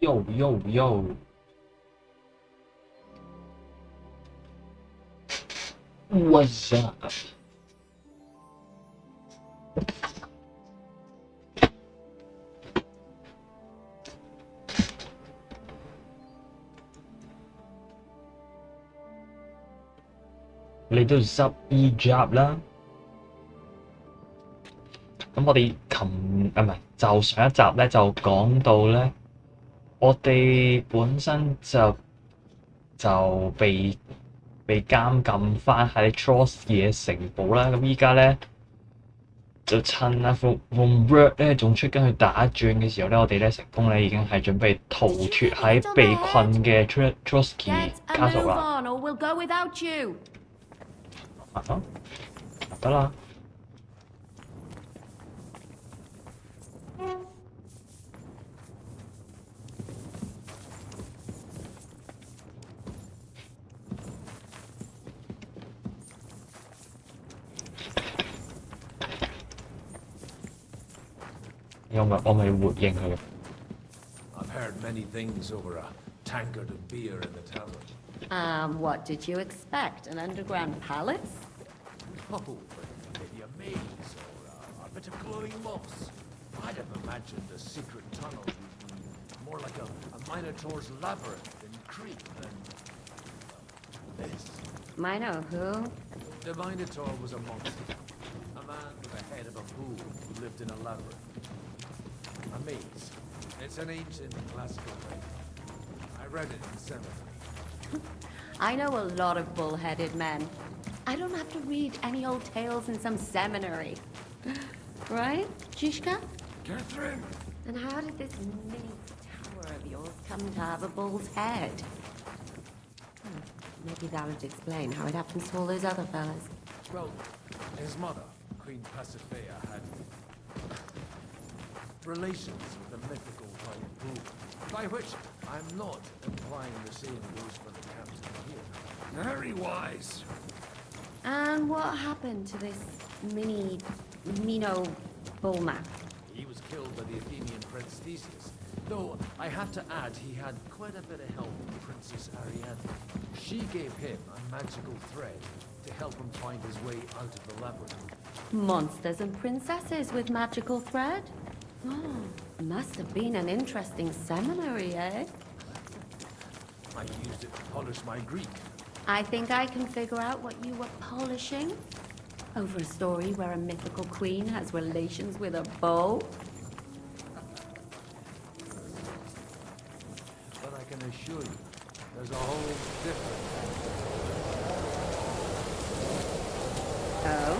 Yo yo yo， What's up？ 嚟到12集啦。咁我哋就上一集咧就講到咧，我哋本身就被監禁翻喺 Trotsky 嘅城堡啦。咁依家咧就趁阿 Von Berg 咧仲出緊去打轉嘅時候咧，我哋咧成功咧已經係準備逃脫喺被困嘅 Trotsky Castle 啦。得啦。我咪回應佢。I've heard many things over a tankard of beer in the tavern. What did you expect? An underground palace? Oh, maybe a maze or a bit of glowing moss. I'd have imagined the secret tunnels would be more like a Minotaur's labyrinth in Crete than this. Mino who? The Minotaur was a monster. A man with the head of a bull who lived in a labyrinth. A maze. It's an ancient classical legend. I read it in seminary. I know a lot of bull-headed men. I don't have to read any old tales in some seminary. Right, Zhishka? Catherine! And how did this mini tower of yours come to have a bull's head? Maybe that would explain how it happens to all those other fellas. Well, his mother, Queen Pasiphae, had relations with a mythical white bull. By which I'm not implying the same goes for the captain here. Very wise. And what happened to this Mino bullman? He was killed by the Athenian Prince Theseus. Though I have to add he had quite a bit of help from Princess Ariadne. She gave him a magical thread to help him find his way out of the labyrinth. Monsters and princesses with magical thread? Oh, must have been an interesting seminary, eh? I used it to polish my Greek. I think I can figure out what you were polishing. Over a story where a mythical queen has relations with a bull? But I can assure you, there's a whole different Oh?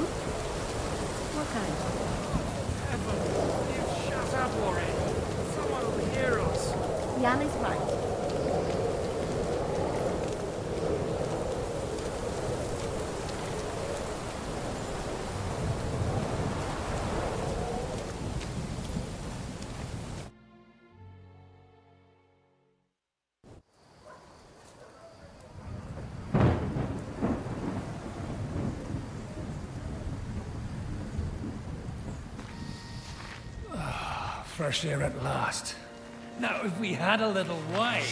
What kind? Shut up already! Someone will hear us! Jan is right. Fresh air at last. Now, if we had a little wine...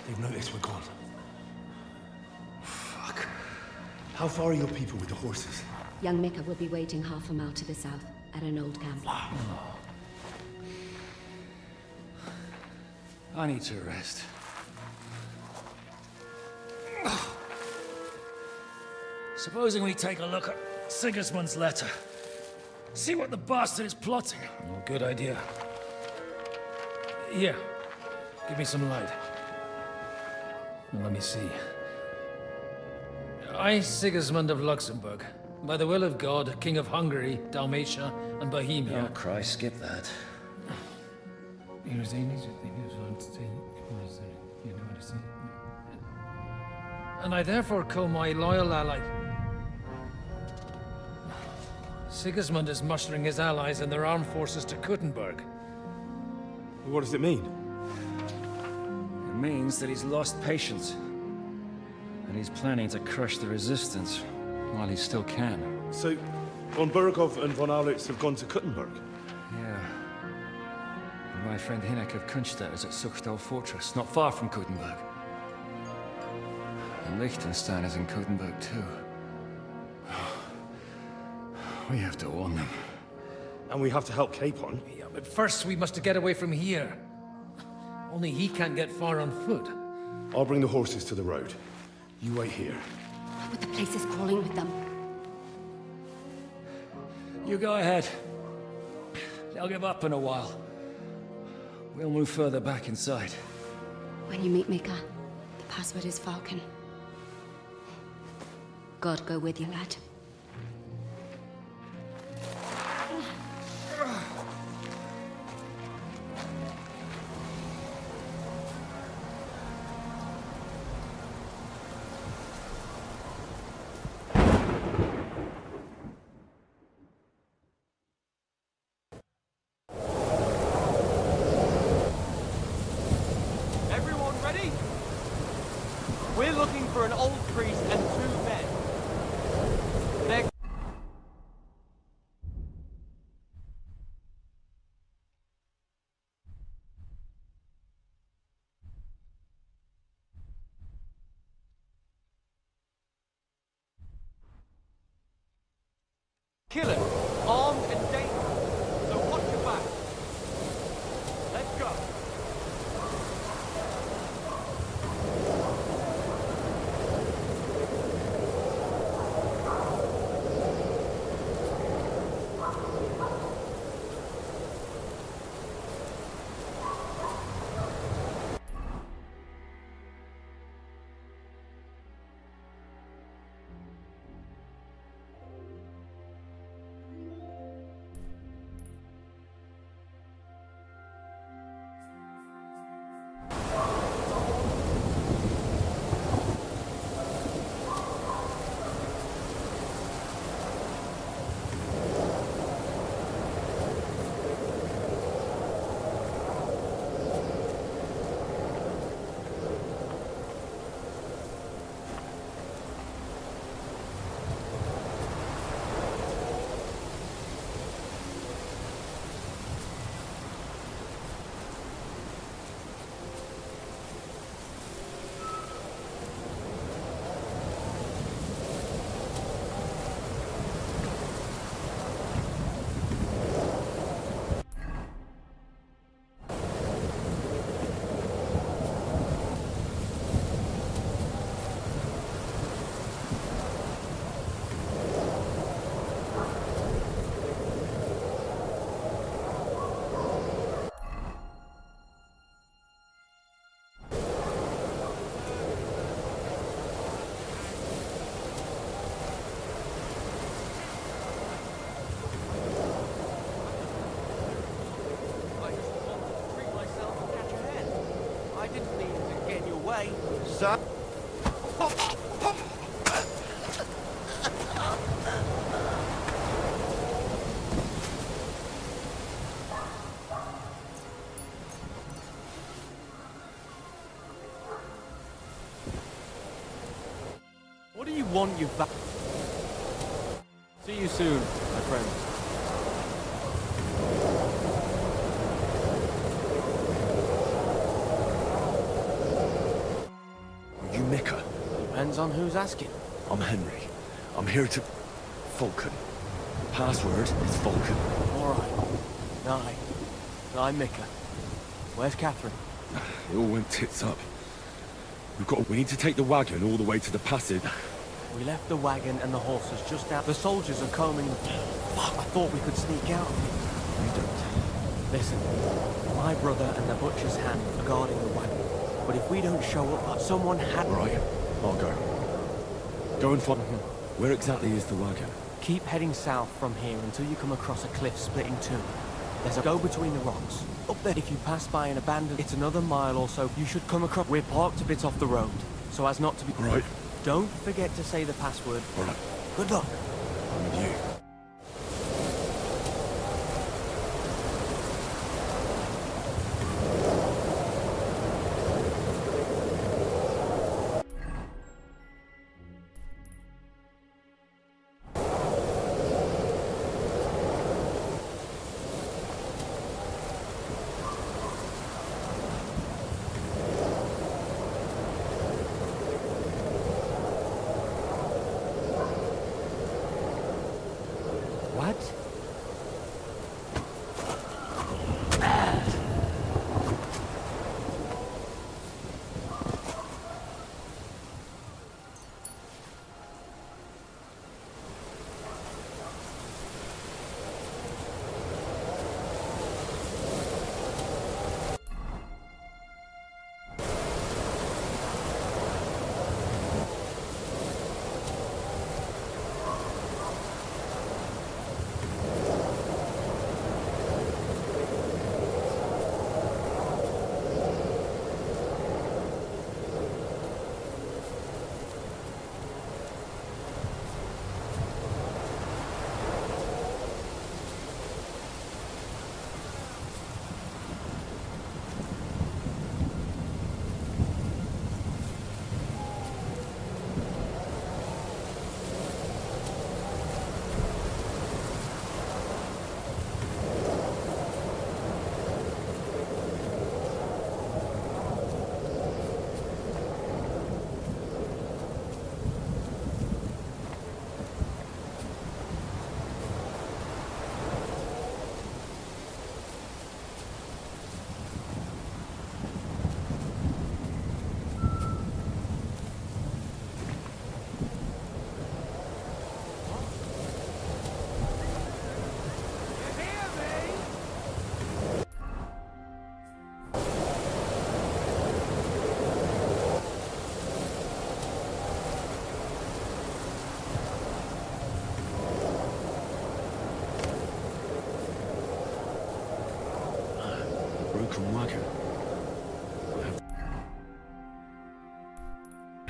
They've noticed we're gone. Fuck. How far are your people with the horses? Young Mika will be waiting half a mile to the south, at an old camp. I need to rest. Supposing we take a look at Sigismund's letter. See what the bastard is plotting. Oh, good idea. Here, give me some light. Now, let me see. I, Sigismund of Luxembourg, by the will of God, King of Hungary, Dalmatia, and Bohemia. Oh, Christ, skip that. And I therefore call my loyal ally... Sigismund is mustering his allies and their armed forces to Kuttenberg. What does it mean? It means that he's lost patience. And he's planning to crush the resistance while he still can. So, von Burgov and von Aulitz have gone to Kuttenberg? Yeah. my friend Hinek of Kunstad is at Suchtal Fortress, not far from Kuttenberg. And Liechtenstein is in Kuttenberg too. We have to warn them. And we have to help Capon. Yeah, but first we must get away from here. Only he can't get far on foot. I'll bring the horses to the road. You wait here. But the place is crawling with them. You go ahead. They'll give up in a while. We'll move further back inside. When you meet Mika, the password is Falcon. God go with you, lad. Everyone ready? We're looking for an old priest and 2 men. They're... Killers, armed and dangerous. So watch your back. Let's go. Sir? What do you want, you va- See you soon, my friend. Are you Mika? Depends on who's asking. I'm Henry. I'm here to... Falcon. Password is Falcon. Alright. I'm Mika. Where's Catherine? It all went tits up. We need to take the wagon all the way to the passage. We left the wagon and the horses just out. The soldiers are combing the... Fuck, I thought we could sneak out. You don't. Listen, my brother and the butcher's hand are guarding the wagon. But if we don't show up, someone had... Right, I'll go. Go and find... Where exactly is the wagon? Keep heading south from here until you come across a cliff split in two. There's a go between the rocks. Up there, if you pass by an abandoned... It's another mile or so. You should come across... We're parked a bit off the road, so as not to be... Right. Don't forget to say the password. All right. Good luck. I'm with you.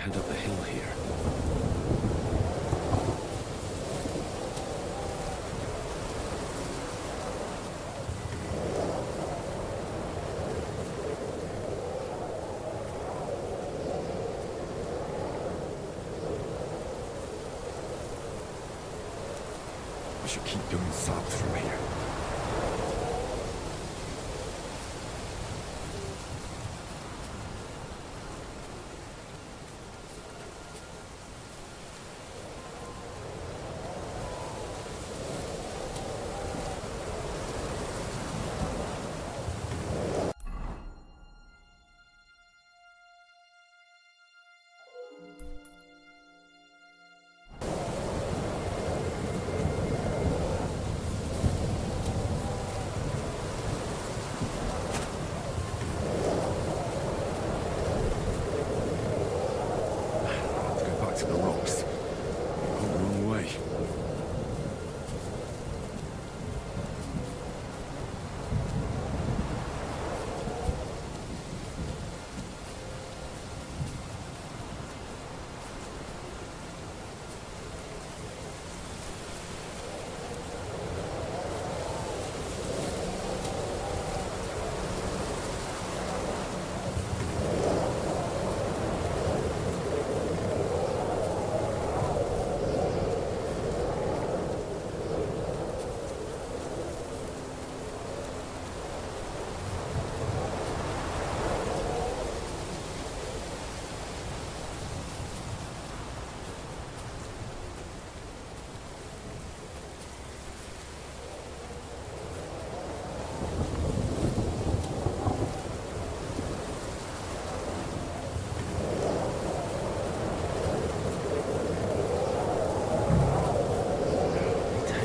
head up the hill here. We should keep going south from here. To the rocks. We've gone the wrong way.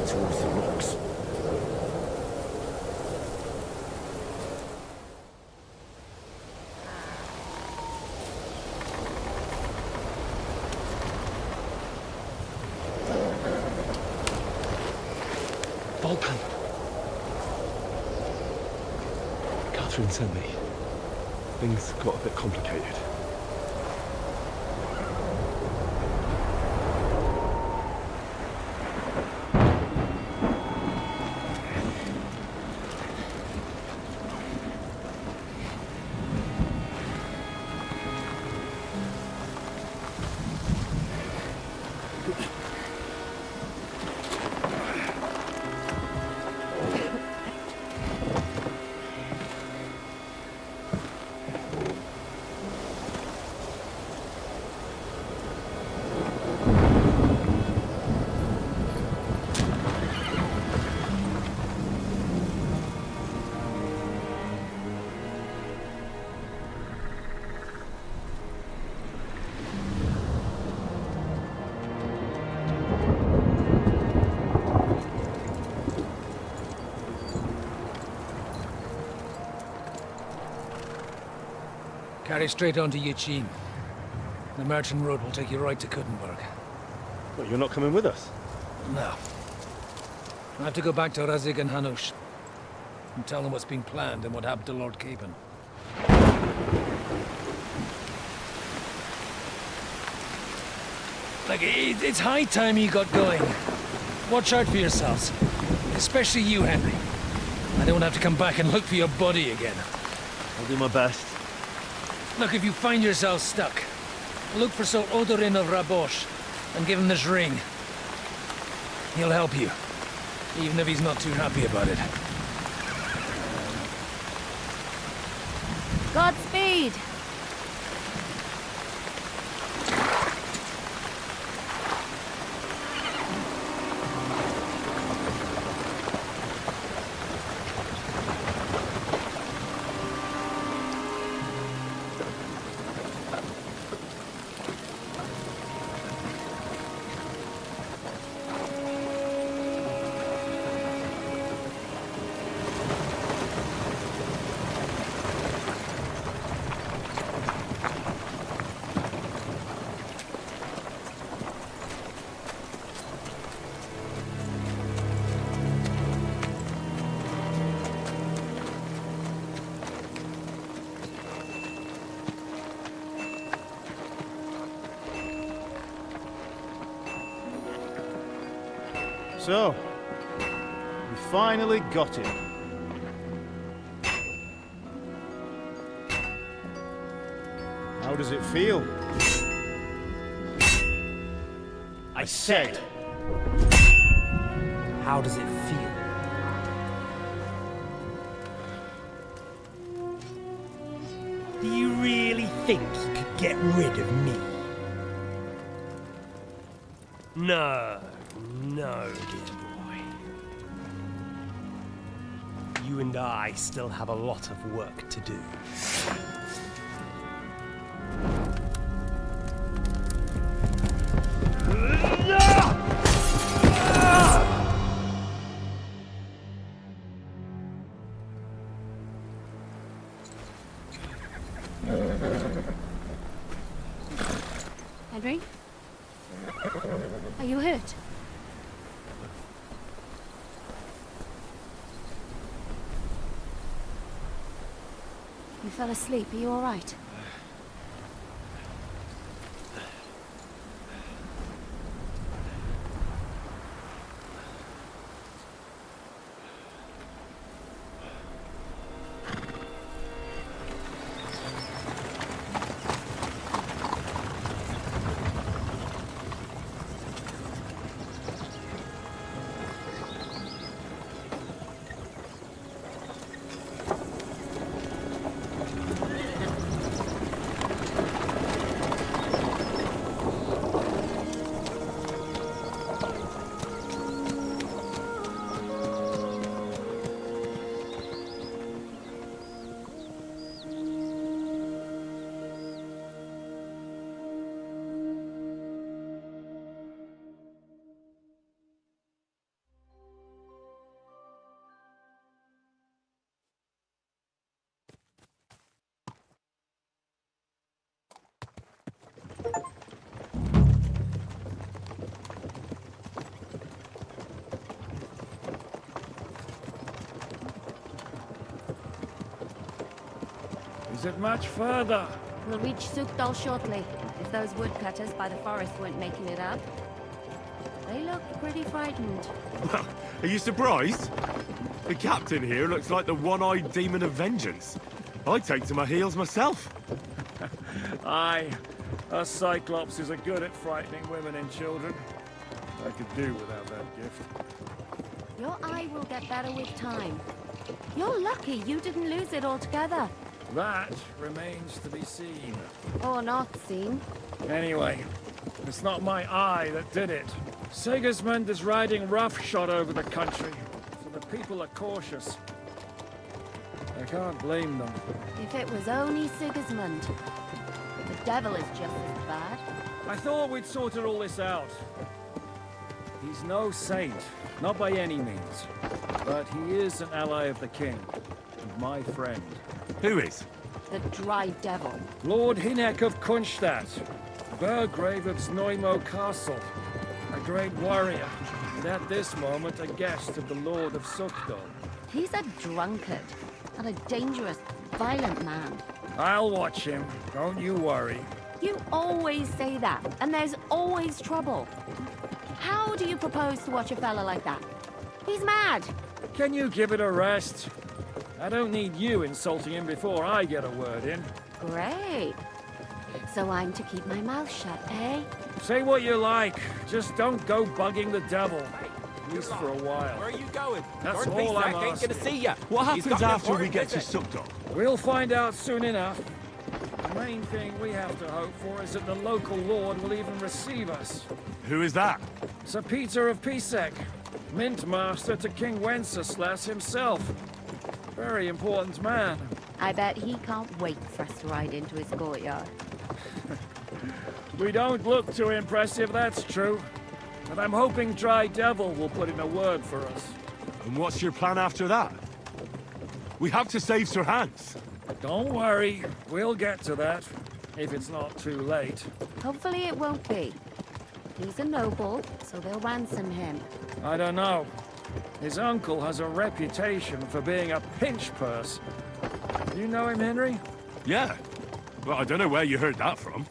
Towards the rocks. Volkan. Catherine sent me. Things got a bit complicated. Carry straight on to Yichin. The merchant road will take you right to Kuttenberg. Well, you're not coming with us? No. I have to go back to Razik and Hanush and tell them what's been planned and what happened to Lord Capen. Like, it's high time you got going. Watch out for yourselves. Especially you, Henry. I don't have to come back and look for your body again. I'll do my best. Look, if you find yourself stuck, look for Sir Odorin of Rabosh and give him this ring. He'll help you, even if he's not too happy about it. Godspeed! So, we finally got him. How does it feel? I said. How does it feel? Do you really think you could get rid of me? No, no, dear boy. You and I still have a lot of work to do. Henry? Are you hurt? You fell asleep. Are you all right? Is it much further? We'll reach Sukdal shortly, if those woodcutters by the forest weren't making it up. They look pretty frightened. Well, are you surprised? The captain here looks like the one-eyed demon of vengeance. I'd take to my heels myself. Aye, us Cyclopses are good at frightening women and children. I could do without that gift. Your eye will get better with time. You're lucky you didn't lose it altogether. That remains to be seen. Or not seen. Anyway, it's not my eye that did it. Sigismund is riding roughshod over the country, so the people are cautious. I can't blame them. If it was only Sigismund. The devil is just as bad. I thought we'd sorted all this out. He's no saint, not by any means. But he is an ally of the king, and my friend. Who is? The dry devil. Lord Hinek of Kunstadt, Burgrave of Znojmo Castle, a great warrior, and at this moment a guest of the Lord of Sukdal. He's a drunkard, and a dangerous, violent man. I'll watch him, don't you worry. You always say that, and there's always trouble. How do you propose to watch a fella like that? He's mad. Can you give it a rest? I don't need you insulting him before I get a word in. Great. So I'm to keep my mouth shut, eh? Say what you like, just don't go bugging the devil. At least for a while. Where are you going? That's all I'm ain't asking. gonna see ya. What happens after we get to Sukdal? Sukdal? We'll find out soon enough. The main thing we have to hope for is that the local lord will even receive us. Who is that? Sir Peter of Pisek, Mint Master to King Wenceslas himself. Very important man. I bet he can't wait for us to ride into his courtyard. We don't look too impressive, that's true. But I'm hoping Dry Devil will put in a word for us. And what's your plan after that? We have to save Sir Hans. Don't worry, we'll get to that, if it's not too late. Hopefully it won't be. He's a noble, so they'll ransom him. I don't know. His uncle has a reputation for being a pinch purse. You know him, Henry? Yeah. Well, I don't know where you heard that from.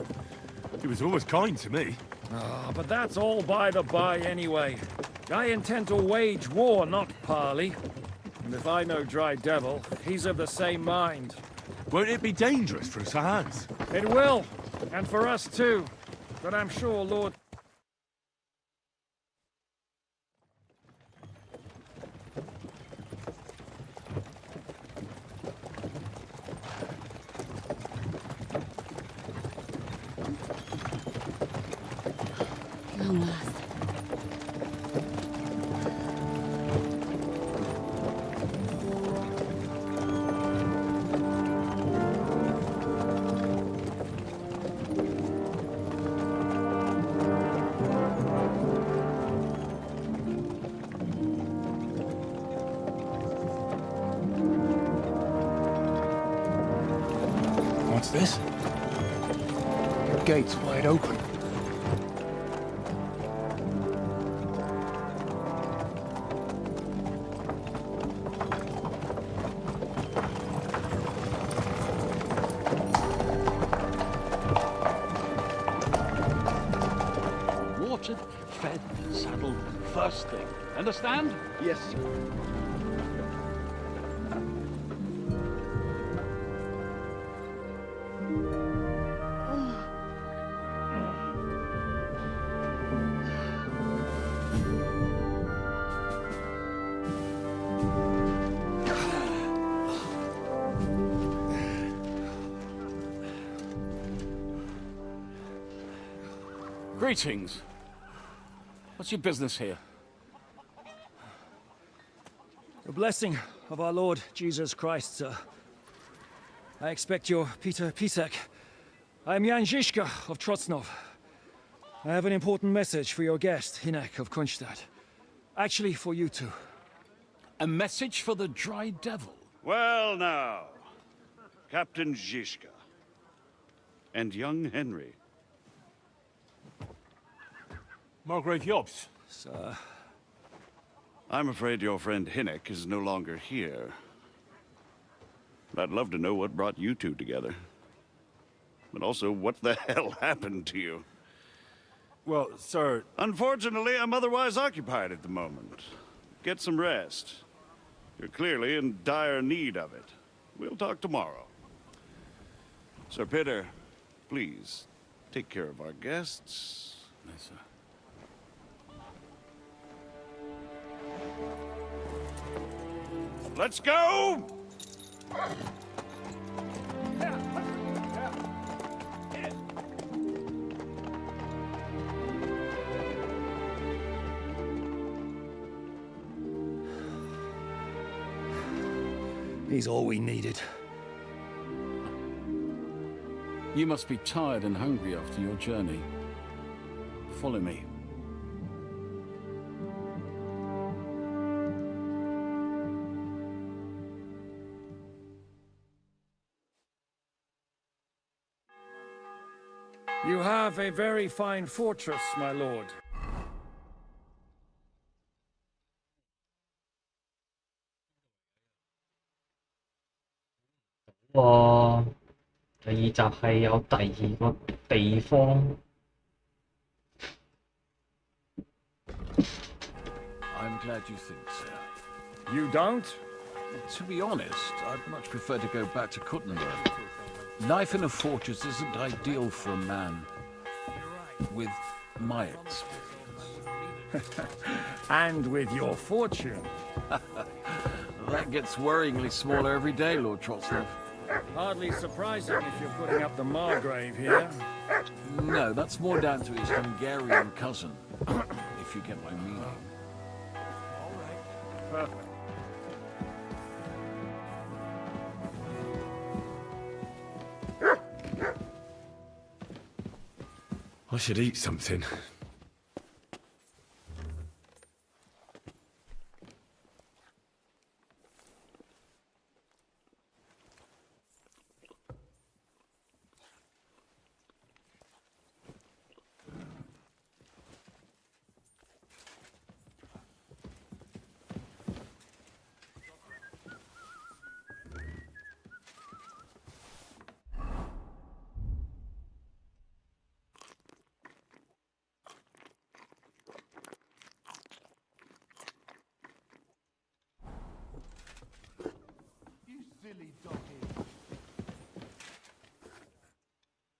He was always kind to me. But that's all by the by anyway. I intend to wage war, not parley. And if I know Dry Devil, he's of the same mind. Won't it be dangerous for us hands? It will, and for us too. But I'm sure Lord... Long last. What's this? The gate's wide open. Watered, fed, saddled, first thing. Understand? Yes, sir. Greetings. What's your business here? The blessing of our Lord Jesus Christ, sir. I expect you're Peter Pisek. I am Jan Žižka of Trocnov. I have an important message for your guest, Hinek of Kunstadt. Actually, for you two. A message for the Dry Devil? Well now, Captain Žižka. And young Henry. Margrave Jobs. Sir. I'm afraid your friend Hinek is no longer here. I'd love to know what brought you two together. But also, what the hell happened to you? Well, sir... Unfortunately, I'm otherwise occupied at the moment. Get some rest. You're clearly in dire need of it. We'll talk tomorrow. Sir Peter, please, take care of our guests. Yes, sir. Let's go! He's all we needed. You must be tired and hungry after your journey. Follow me. You have a very fine fortress, my lord.第二集係有第二個地方。I'm glad you think so. You don't? To be honest, I'd much prefer to go back to Kuttenberg. Life in a fortress isn't ideal for a man with my experience. And with your fortune. That gets worryingly smaller every day, Lord Trotslov. Hardly surprising if you're putting up the Margrave here. No, that's more down to his Hungarian cousin, if you get my meaning. All right. Perfect. I should eat something.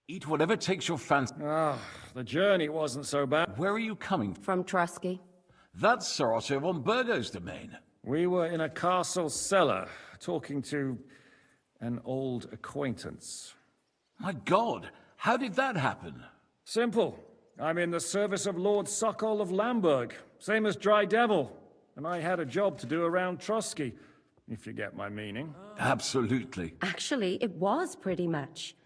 Eat whatever takes your fancy. Ah, the journey wasn't so bad. Where are you coming from? From Trusky. That's Sir Otto von Burgo's domain. We were in a castle cellar, talking to an old acquaintance. My God, how did that happen? Simple. I'm in the service of Lord Sokol of Lamberg, same as Dry Devil, and I had a job to do around Trusky, if you get my meaning. Absolutely. Actually, it was pretty much.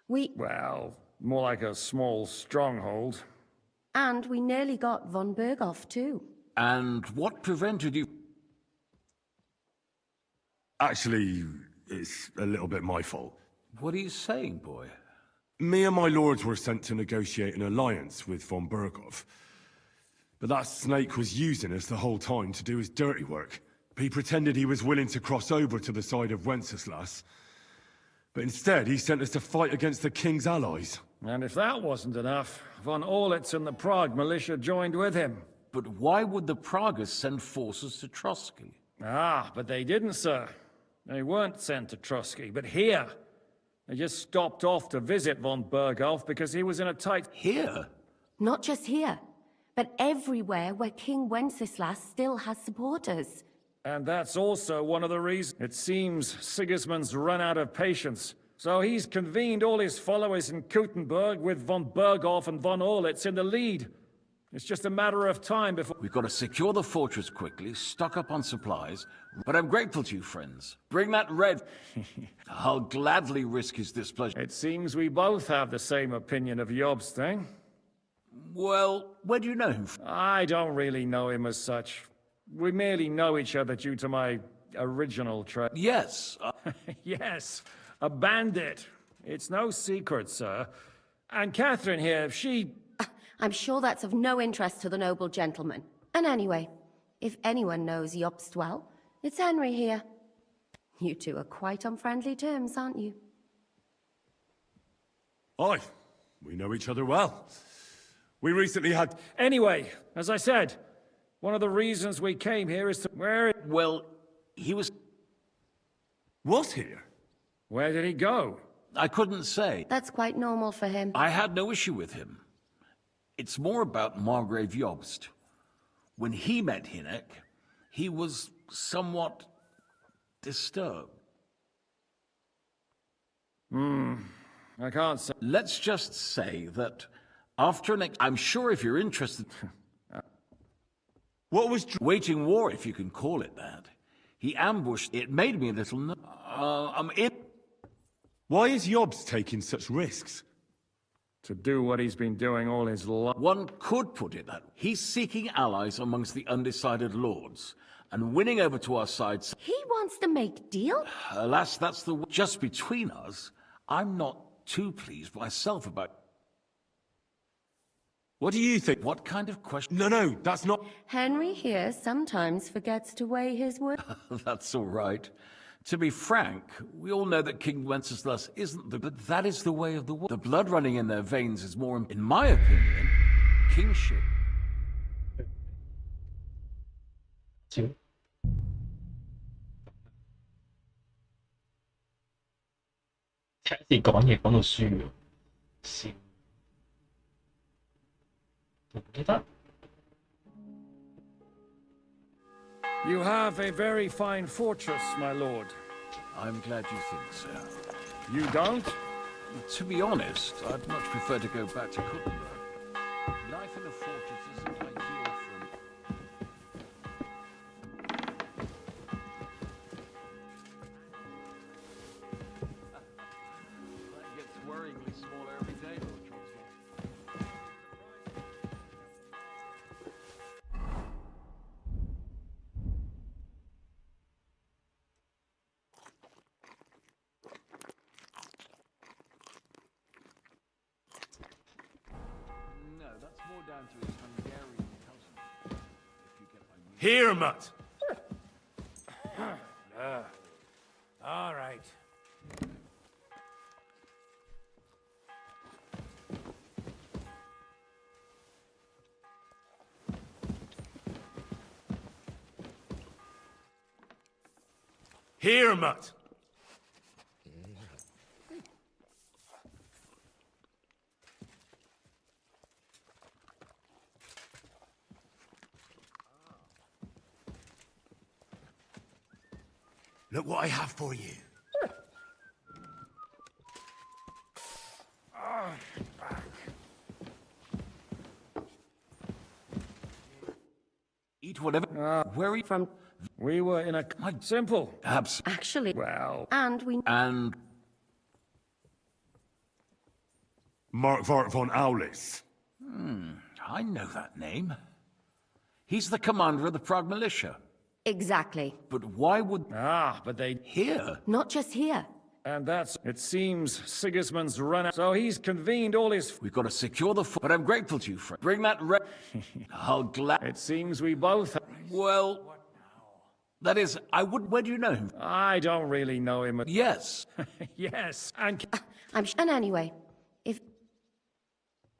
Well, more like a small stronghold. And we nearly got von Berghoff, too. And what prevented you? Actually, it's a little bit my fault. What are you saying, boy? Me and my lords were sent to negotiate an alliance with von Berghoff. But that snake was using us the whole time to do his dirty work. He pretended he was willing to cross over to the side of Wenceslas. But instead, he sent us to fight against the king's allies. And if that wasn't enough, von Orlitz and the Prague militia joined with him. But why would the Praguers send forces to Trusky? Ah, but they didn't, sir. They weren't sent to Trusky, but here. They just stopped off to visit von Berghoff because he was in a tight... Here? Not just here, but everywhere where King Wenceslas still has supporters. And that's also one of the reasons. It seems Sigismund's run out of patience. So he's convened all his followers in Kuttenberg with von Berghoff and von Orlitz in the lead. It's just a matter of time before... We've got to secure the fortress quickly, stock up on supplies. But I'm grateful to you, friends. Bring that red... I'll gladly risk his displeasure. It seems we both have the same opinion of Jobst, eh? Well, where do you know him? I don't really know him as such. We merely know each other due to my original trade. Yes. Yes, a bandit. It's no secret, sir. And Catherine here, she... I'm sure that's of no interest to the noble gentleman. And anyway, if anyone knows Jobst well, it's Henry here. You two are quite on friendly terms, aren't you? Aye, we know each other well. We recently had... Anyway, as I said, one of the reasons we came here is to... Well, he was... Was here? Where did he go? I couldn't say. That's quite normal for him. I had no issue with him. It's more about Margrave Jobst. When he met Hinnek, he was somewhat disturbed. I can't say... Let's just say that after I'm sure if you're interested... What was... Waging war, if you can call it that. He ambushed... It made me a little... Why is Jobst taking such risks? To do what he's been doing all his life. One could put it that way. He's seeking allies amongst the undecided lords, and winning over to our side... He wants to make deal? Alas, that's the... Just between us, I'm not too pleased myself about... What do you think? What kind of question? No, that's not... Henry here sometimes forgets to weigh his words. That's all right. To be frank, we all know that King Wenceslas isn't the... But that is the way of the world. The blood running in their veins is more... In my opinion, kingship... Two.第一次講嘢講到輸喎，笑。唔記得。You have a very fine fortress, my lord. I'm glad you think so. You don't? To be honest, I'd much prefer to go back to Kuttenberg. Life in a fortress isn't ideal for... That gets worryingly smaller every day, Lord Tronsville. No, that's more down to his Hungarian cousin, if you get my meaning. Here, Mutt! All right. Here, Mutt! Look what I have for you. Eat whatever. Where are you From... We were in a... Simple. Actually... Well... And we... And... Mark Vart von Aulis. I know that name. He's the commander of the Prague militia. Exactly. But why would... but they... Here? Not just here. And that's... It seems Sigismund's run out. So he's convened all his... We've got to secure the... But I'm grateful to you, friend. Bring that I'll glad... It seems we both... Well... That is, I would... Where do you know him? I don't really know him. Yes. Yes, and... And anyway, if...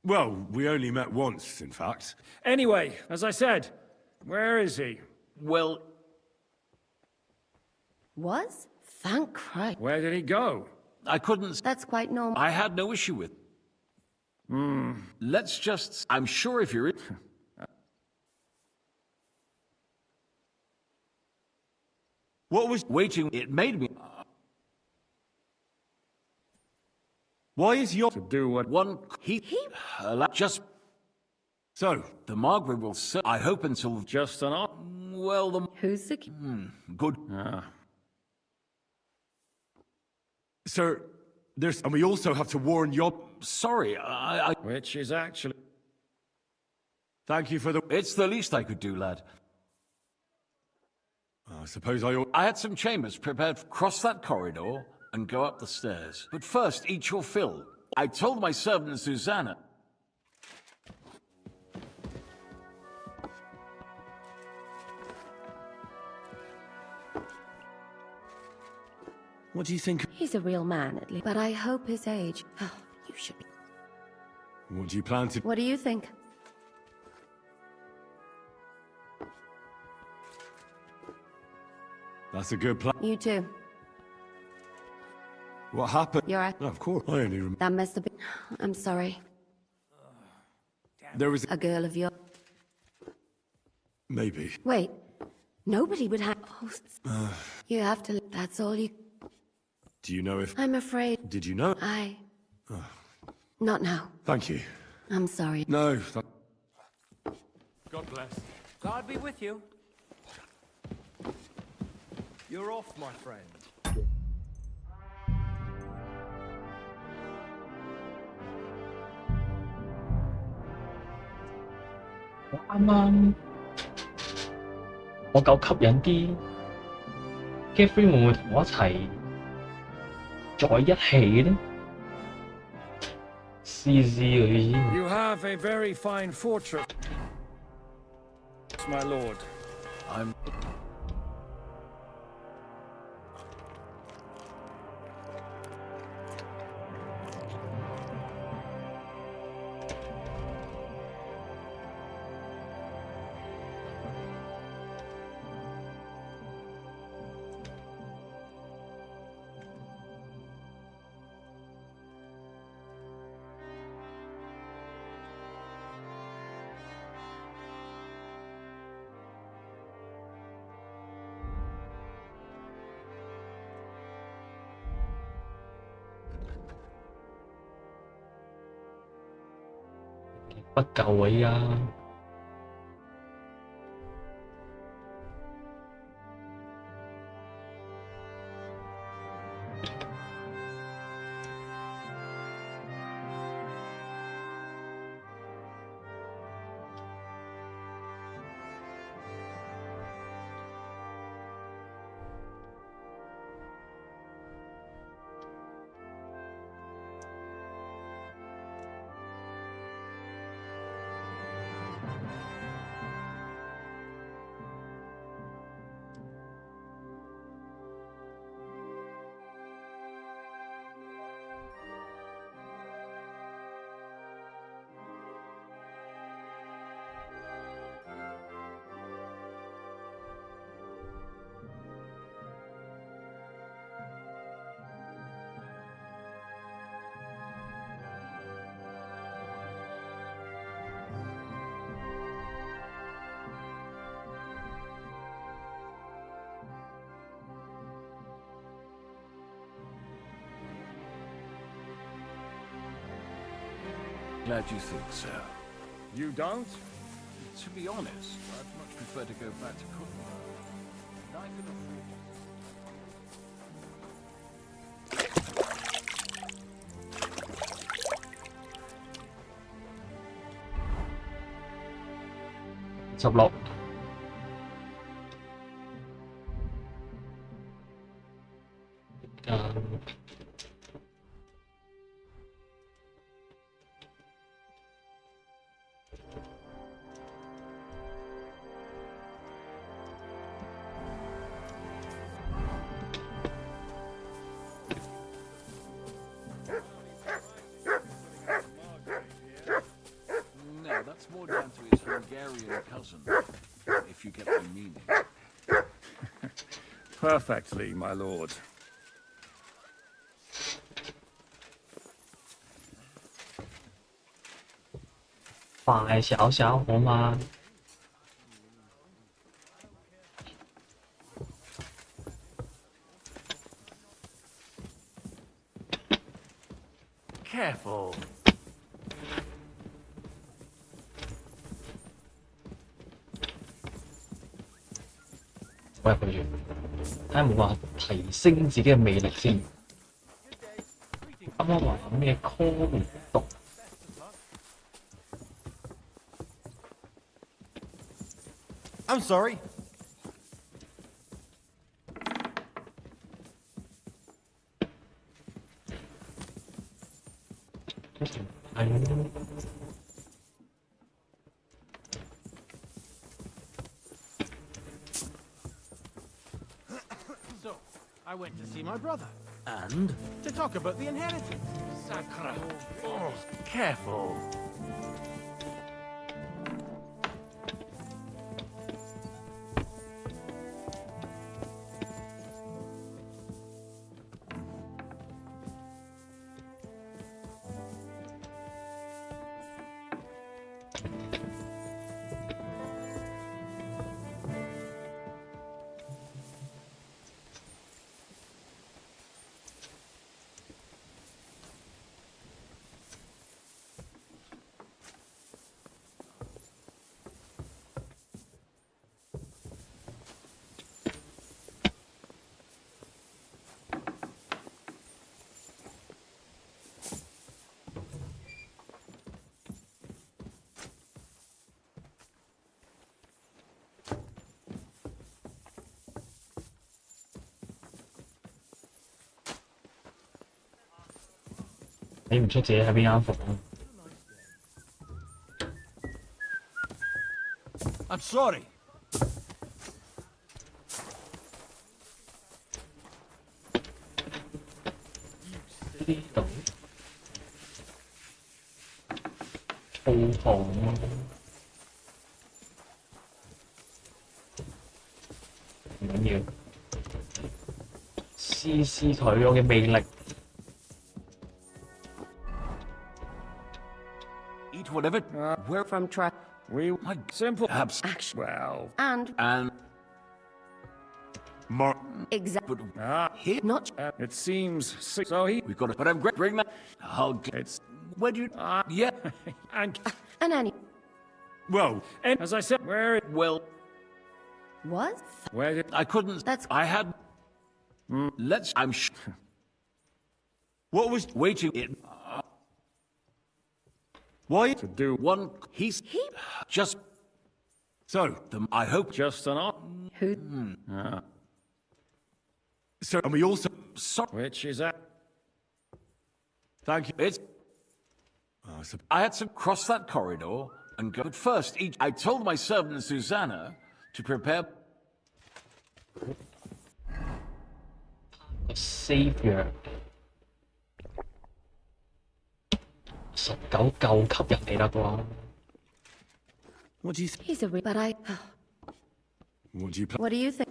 Well, we only met once, in fact. Anyway, as I said, where is he? Well... Was? Thank Christ. Where did he go? I couldn't... That's quite normal. I had no issue with... Let's just... I'm sure if you're... What was... Waiting, it made me... Why is your... To do what? One... He... Just... So... The Margaret will... I hope until... Just an... Well, the... Who's the... Good. Sir, there's... And we also have to warn your... Sorry, I... Which is actually... Thank you for the... It's the least I could do, lad. I suppose I ought... I had some chambers prepared. Cross that corridor and go up the stairs. But first, eat your fill. I told my servant Susanna... What do you think? He's a real man, at least. But I hope his age... Oh, you should be... What do you plan to... What do you think? That's a good plan. You too. What happened? You're right. Oh, of course. I only remember... That must have been... I'm sorry. There was... A girl of your... Maybe. Wait. Nobody would have... Oh, you have to... That's all you... Do you know if... I'm afraid... Did you know? Not now. Thank you. I'm sorry. No. God bless. God be with you. You're off, my friend.我夠吸引啲 Geoffrey 會唔會同我一齊在一起呢？試試佢先。 You have a very fine fortress, my lord. I'm...不夠啊依家。Glad you think so. You don't? To be honest, I'd much prefer to go back to Kutna. Knife in a fortress. 16。No, that's more down to his Hungarian cousin, if you get my meaning. Perfectly, my lord. 快少少好嘛？ Careful. 我入去住，睇下有冇話提升自己嘅魅力先。啱啱話有咩 call 唔讀？ I'm sorry. So, I went to see my brother. And? To talk about the inheritance. Sacra. Oh, careful. Susanna 睇唔出自己喺邊間房。I'm sorry. 呢度鋪房唔緊要，試試佢我嘅魅力。 Eat whatever. Where From Tra... we simple. Perhaps. Well. And... Mark. Exactly. Here. Not... It seems so. We've got to. But I'm great. Bring that. It's. Where do you? Yeah. And any... Well, and as I said, where it. Well, What? Where did I couldn't. That's... I had. Let's. I'm. what was Waiting. It. why? to do One. He's. He... Just. So, I hope. just an op. Who... so, and we also. Sorry. Which is that? Thank you. It's. So, I had to cross that corridor and go. But first, I told my servant Susanna to prepare. Savior 19夠吸引你啦啩？ what do you He's a... But I... what do you plan? What do you think?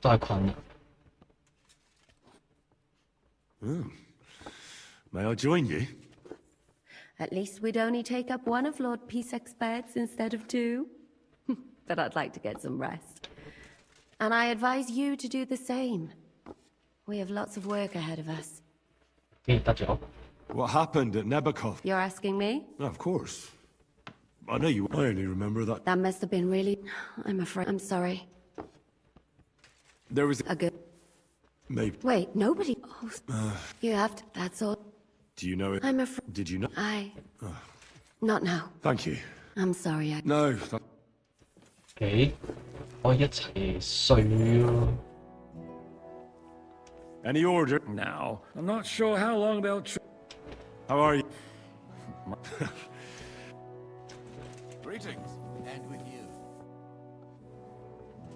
都係困難。 May I join you? At least we'd only take up one of Lord Pisac's beds instead of two. But I'd like to get some rest. And I advise you to do the same. We have lots of work ahead of us. 咦，得咗。What happened at Nebakov? You're asking me? Of course. I know you. I only remember that That must have been really... I'm afraid... I'm sorry. there was A good... maybe. Wait, nobody... Oh, you have to... That's all. Do you know it? I'm afraid... Did you know? Not now. Thank you. I'm sorry, I... No. 幾可以一齊睡咯。Any order? Now, I'm not sure how long they'll... How are you? Greetings. And with you.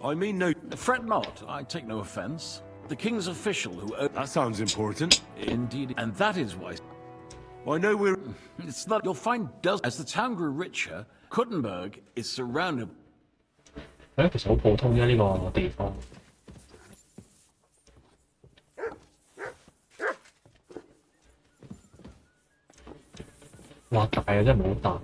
I mean no. Fret not, I take no offense. The king's official who... That sounds important. Indeed, and that is why... I know we're... It's not... You'll find as the town grew richer, Kuttenberg is surrounded... 其實好普通啫，呢個地方。哇，大啊，真係冇大。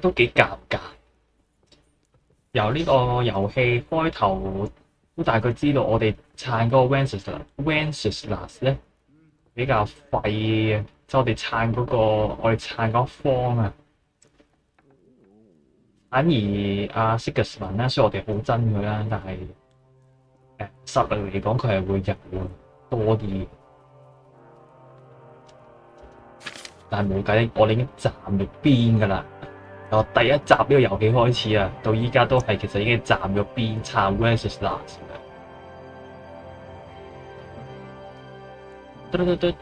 都幾尷尬。由呢個遊戲開頭都大概知道我哋撐嗰個 Wenceslas 咧比較廢嘅，即係我哋撐嗰個我哋撐嗰方啊。反而阿 Sigismund 咧，雖然我哋好憎佢啦，但係實力嚟講佢係會有多啲。但係冇計，我哋已經站咗邊㗎啦。由第一集呢個遊戲開始啊，到依家都係其實已經站咗邊撐 Wenceslas 嘅。嘟。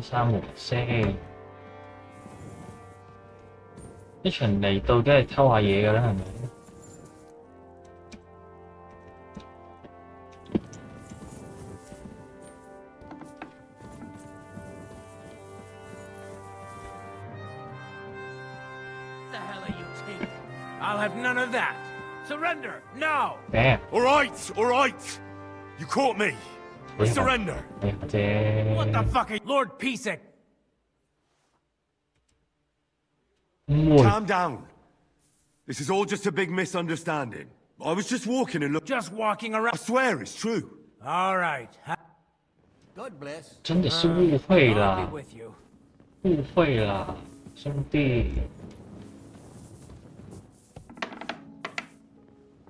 閂門先。一場嚟到梗係偷下嘢㗎啦，係咪？I'll have none of that. Surrender now. Damn. All right. You caught me. I surrender. What the fuck are you, Lord Pisek? Calm down. This is all just a big misunderstanding. I was just walking and Just walking around. I swear it's true. All right. God bless. 真的是误会 I'll 啦 be，with you. 误会啦，兄弟，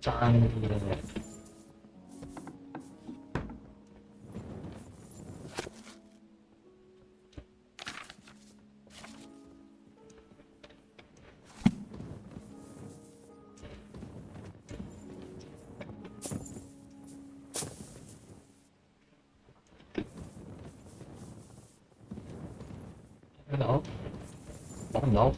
爭啲咧。聽到？講唔到？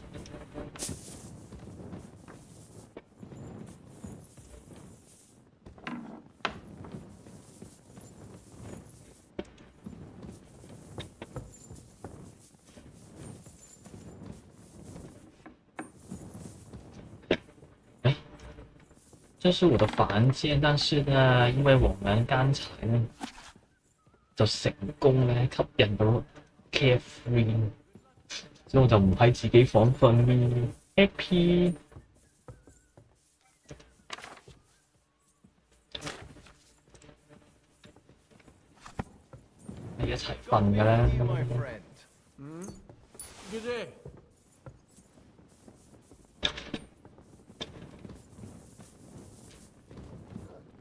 哎，这是我的房间，但是呢，因为我们刚才呢就成功咧吸引到 Carefree。所以我就唔喺自己房瞓 happy。你一齊瞓嘅啦。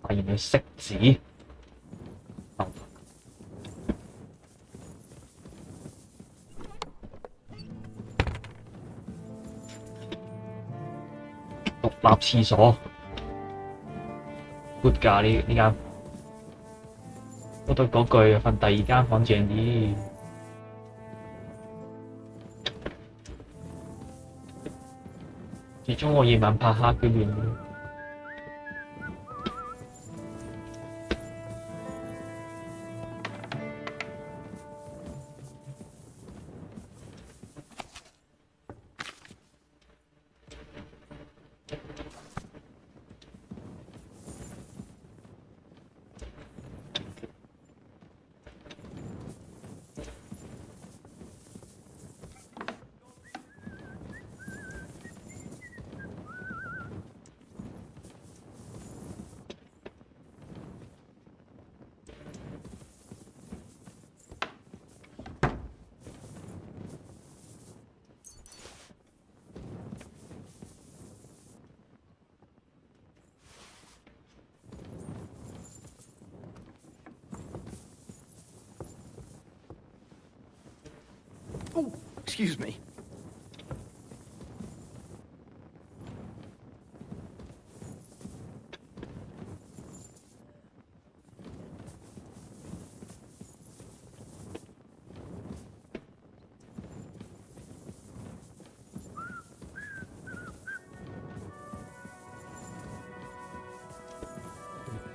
發現佢識字。獨立廁所 ，good 㗎呢間。嗰度都嗰句，瞓第二間房正啲。始終我夜晚拍黑嗰邊。Oh, excuse me.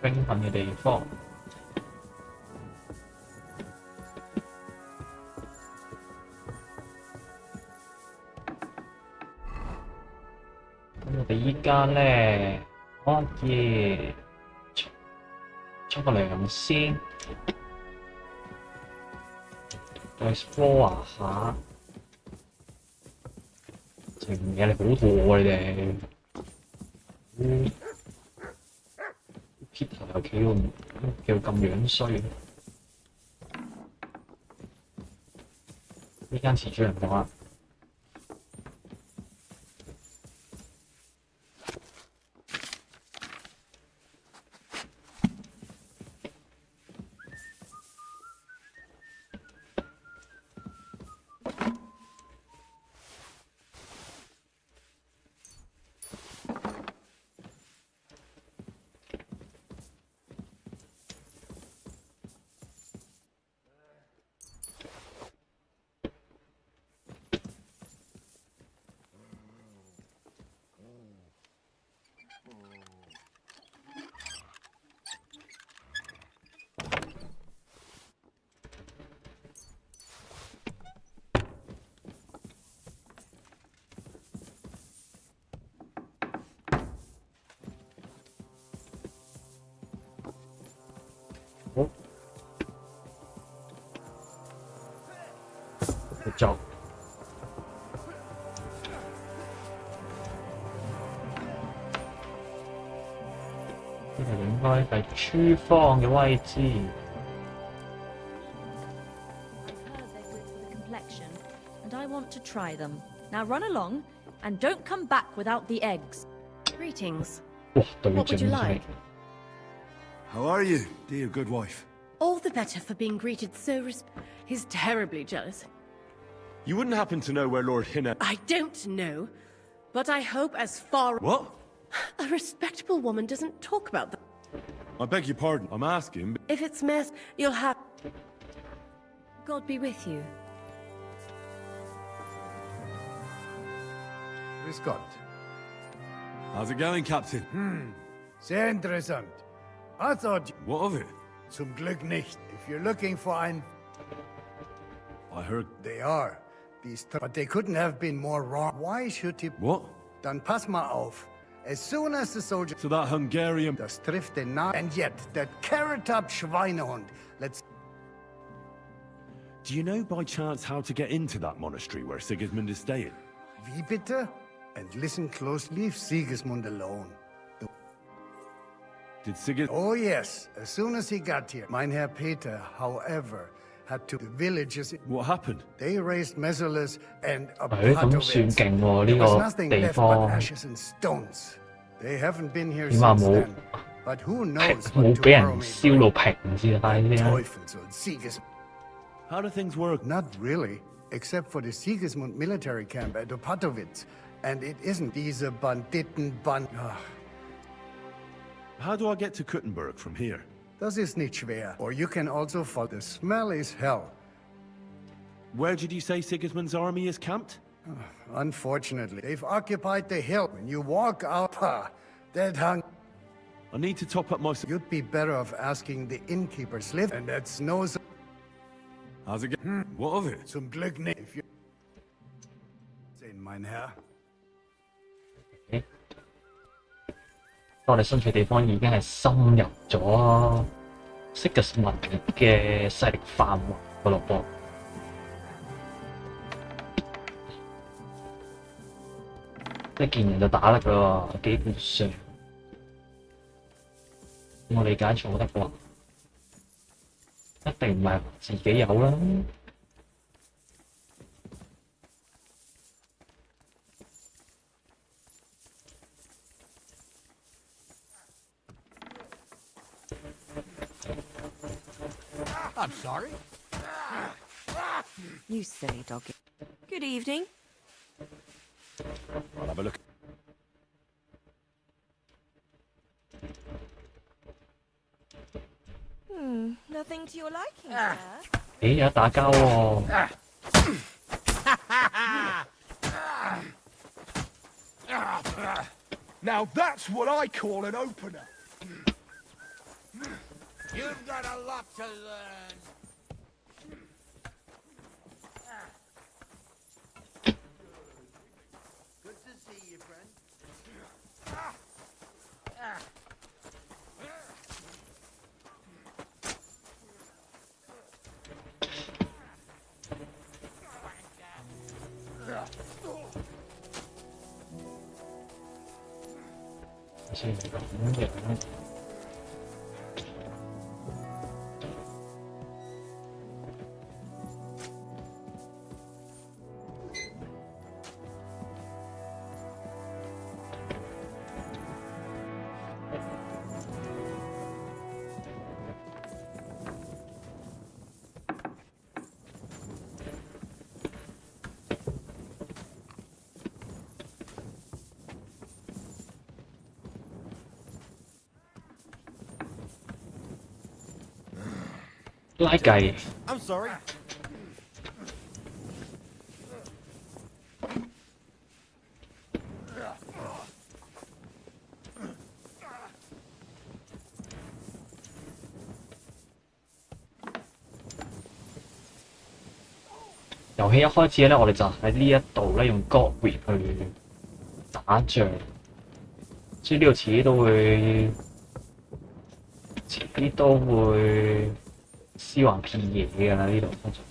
Vinh phần嘅地方。咁我哋依家咧可以沖個涼先，再 explore 下。成嘢你好肚餓你哋。Peter 又企到咁樣衰，呢間遲主人房啊！好，繼續。呢個應該係廚房嘅位置。And I want to try them. Now run along, and don't come back without the eggs. Greetings. 哇，對 What would 正 you 係 like? How are you, dear good wife? All the better for being greeted so He's terribly jealous. You wouldn't happen to know where Lord Hinna... I don't know, but I hope as far... What? A respectable woman doesn't talk about them. I beg your pardon, I'm asking... If it's mess, you'll have... God be with you. Grüß Gott. How's it going, Captain? Sehr interessant. I thought... What of it? Zum Glück nicht. If you're looking for ein... I heard... They are. But they couldn't have been more wrong. Why should he... What? Dann pass mal auf. As soon as the soldier... So that Hungarian... Das trifft den Namen. And yet, that carrot-up Schweinehund. Let's... Do you know by chance how to get into that monastery where Sigismund is staying? Wie bitte? And listen closely, leave Sigismund alone. Did Sigismund... Oh yes, as soon as he got here. Mein Herr Peter, however, had to... The villages... What happened? They raised Messalus and a 咁算勁喎， There 呢 was 個 nothing 地 left but 方 ashes and stones. They haven't been here 起碼 since 冇 then. But who knows 冇 what 俾人 tomorrow may 燒到平先啊！呢啲 Teufelsund, Sigismund. How do things work? Not really, except for the Sigismund military camp at Opatowitz. And it isn't diese Banditen. How do I get to Kuttenberg from here? Das ist nicht schwer. Or you can also follow. The smell is hell. Where did you say Sigismund's army is camped? Unfortunately, they've occupied the hill. When you walk out, dead hung. I need to top up my... You'd be better off asking the innkeeper's lift, and that's no... How's it going? What of it? Zum Glück nicht. If you... Sehen, mein Herr. 我哋身處地方已經係深入咗 Sigismund 嘅勢力範圍嗰度噃。一見人就打得㗎喎，基本上。我理解錯得啩？一定唔係自己有啦。I'm sorry. You silly doggy. Good evening. I'll have a look. Nothing to your liking, sir. 咦，有得打交喎！ Now that's what I call an opener. You've got a lot to learn. Good to see you, friend. 先咁樣。拉計。I'm sorry. 遊戲一開始咧，我哋就喺呢一度咧用 Godwin 去打仗，所以呢度遲啲都會屍橫遍野㗎啦，呢度通常。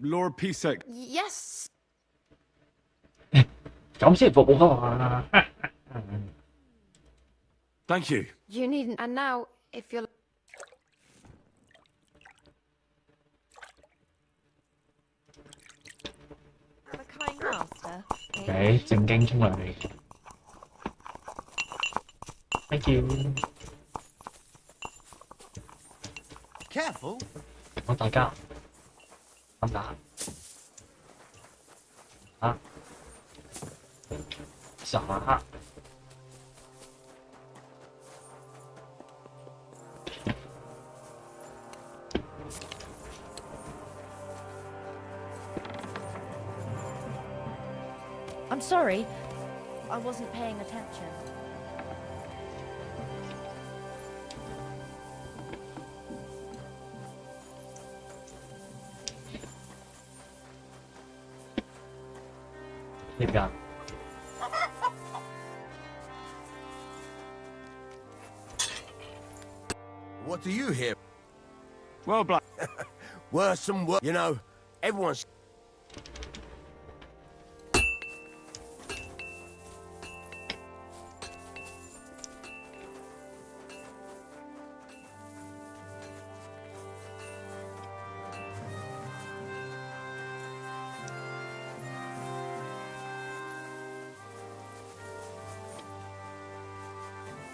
Lord Pisek. Yes. 咁先服務啊嘛。Thank you. You needn't. And now, if you're... A kind master. OK， 正經沖涼嚟。Thank you。Careful. 好，大家啱打。啊！啥？ sorry. I wasn't paying attention. 呢間 What do you hear? Well, Black. Worse and worse. You know, everyone's...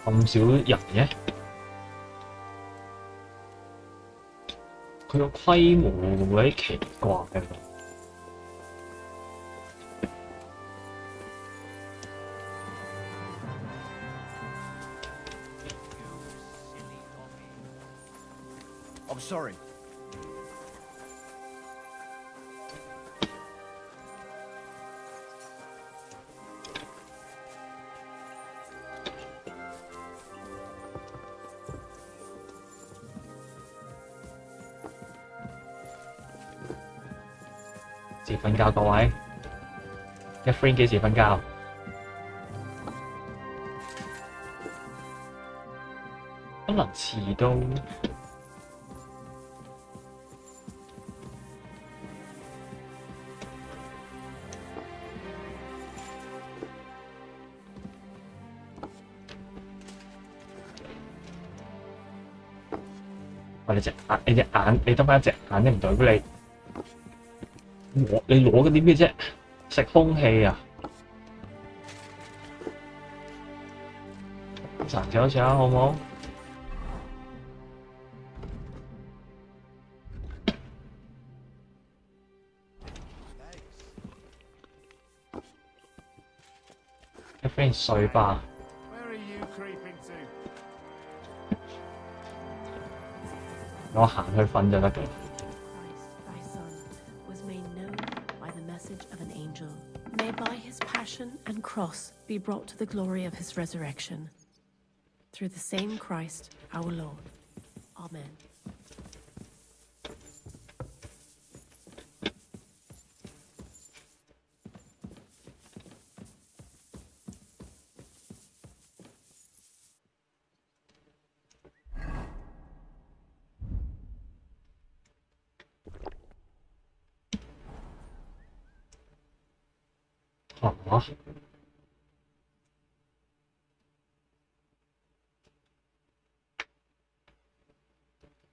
咁少人嘅，佢個規模會有啲奇怪嘅。I'm sorry.幾時瞓覺各位？一 friend 幾時瞓覺？可能遲到。喂，你隻眼，你得翻一隻眼，你唔代表你攞緊啲咩啫？食空氣啊！殘少少好唔好？一 friend 睡吧。我行去瞓就得嘅。May by his passion and cross be brought to the glory of his resurrection. Through the same Christ our Lord. Amen.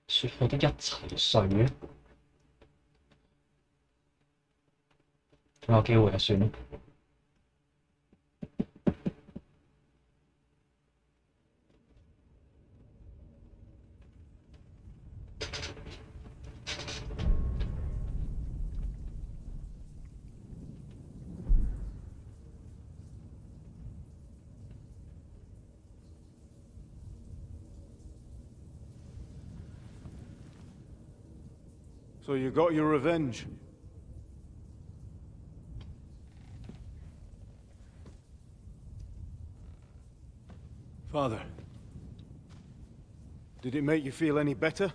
説好的一齊睡嘅，仲有機會就算啦。So you got your revenge? Father, did it make you feel any better?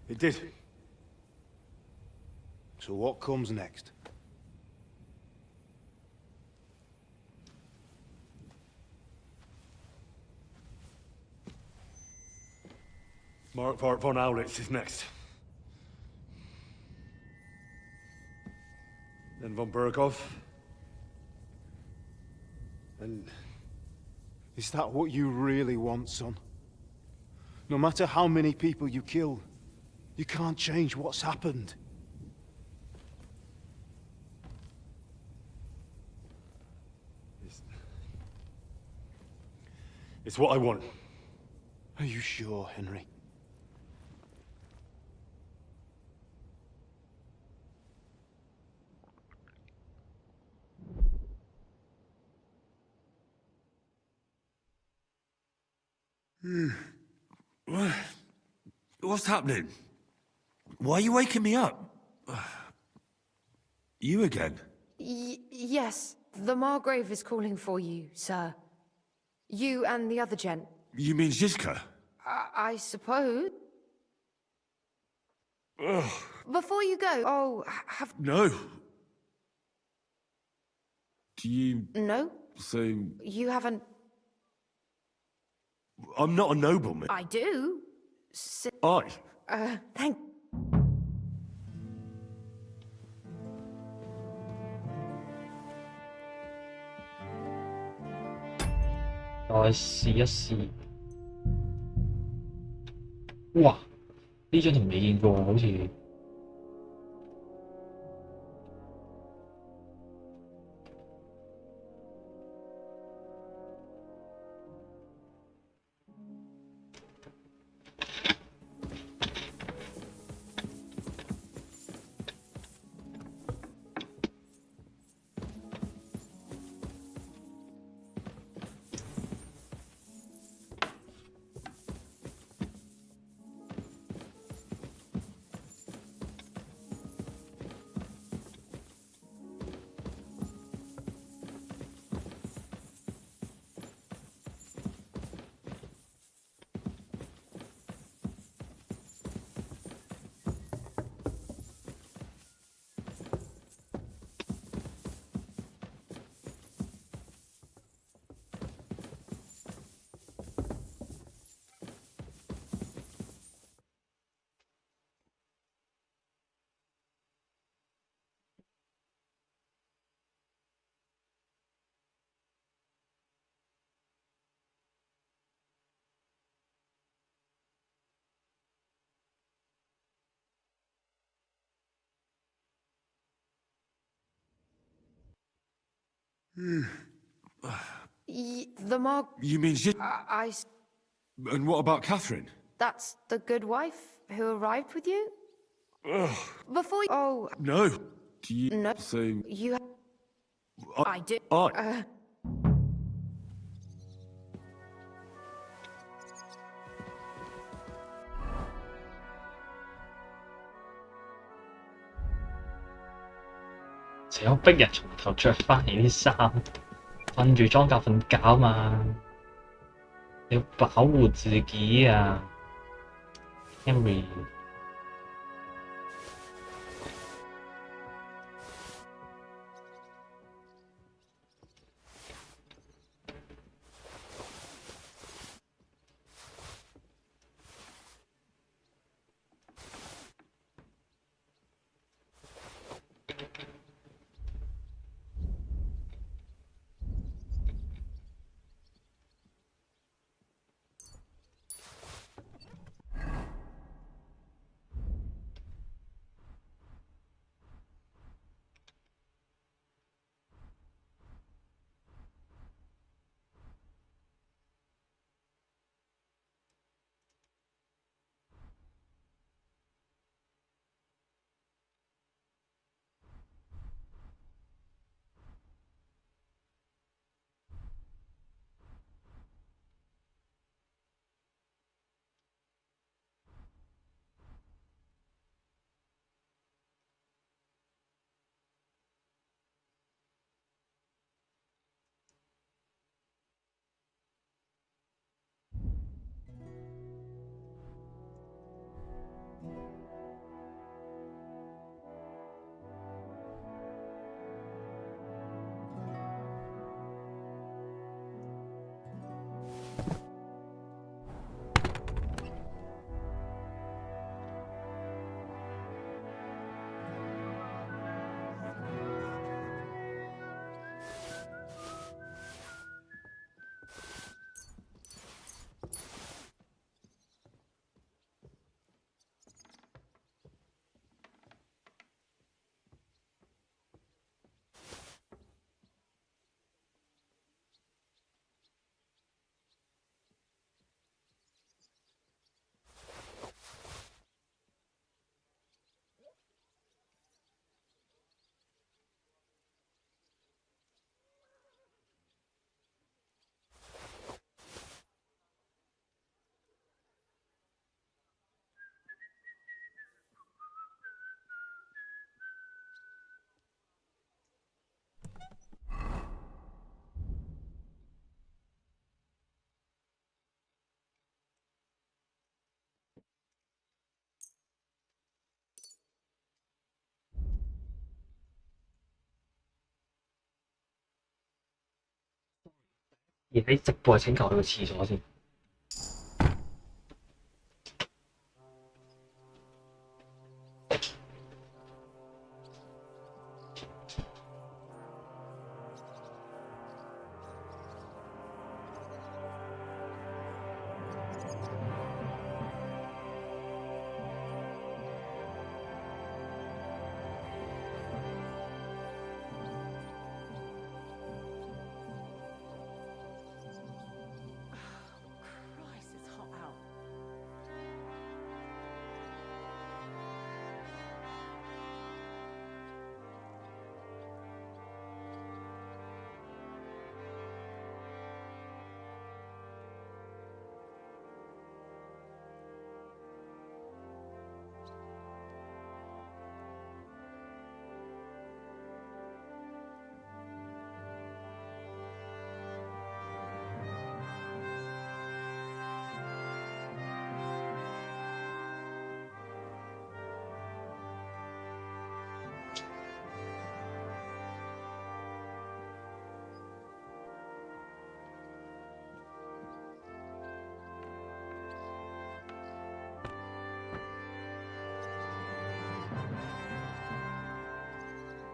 It did. So what comes next? Mark von Aulitz is next. Then von Berghoff. And is that what you really want, son? No matter how many people you kill, you can't change what's happened. It's what I want. Are you sure, Henry? What's happening? Why are you waking me up? You again? Yes, the Margrave is calling for you, sir. You and the other gent. You mean Zizka? I suppose. Ugh. Before you go, have... No. Do you... No? So... You haven't... I'm not a nobleman. I do. Thank...再試一試。哇！呢張圖未見過，好似。The Marg... You mean Zizka? I... And what about Catherine? That's the good wife who arrived with you? Ugh. Before you... Oh... No. Do you... No. So... You... I do...成日逼人從頭着翻嚟啲衫，瞓住裝甲瞓覺嘛，你要保護自己啊 ，Henry。而喺直播請求去個廁所先。Christ, it's hot out.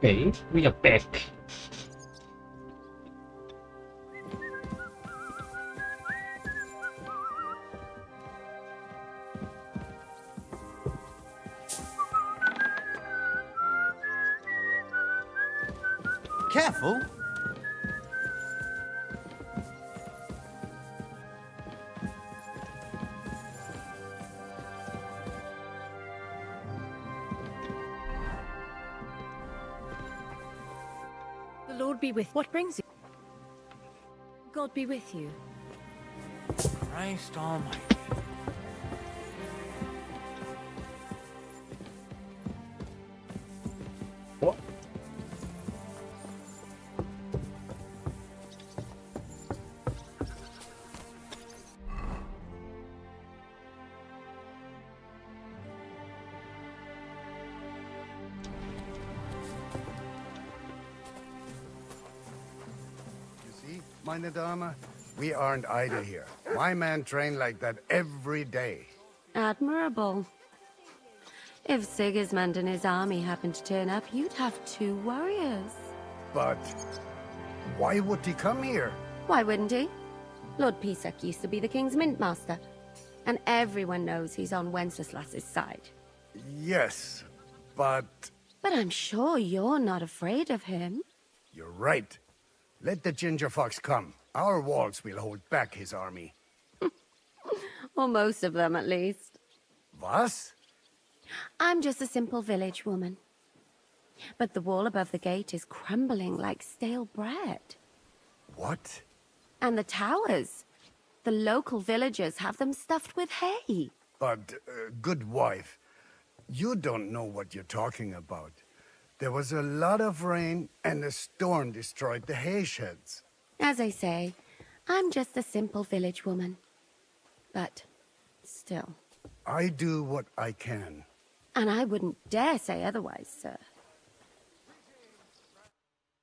Okay, we are back. Careful! The Lord be with. What brings you? God be with you. Christ almighty. What? Meine Dame, we aren't idle here. My man trained like that every day. Admirable. If Sigismund and his army happened to turn up, you'd have 2 warriors. But why would he come here? Why wouldn't he? Lord Pisak used to be the king's mintmaster, and everyone knows he's on Wenceslas's side. Yes, but... But I'm sure you're not afraid of him. You're right. Let the ginger fox come. Our walls will hold back his army. Or most of them, at least. Was? I'm just a simple village woman. But the wall above the gate is crumbling like stale bread. What? And the towers. The local villagers have them stuffed with hay. But, good wife, you don't know what you're talking about. There was a lot of rain, and a storm destroyed the hay sheds. As I say, I'm just a simple village woman. But still. I do what I can. And I wouldn't dare say otherwise, sir.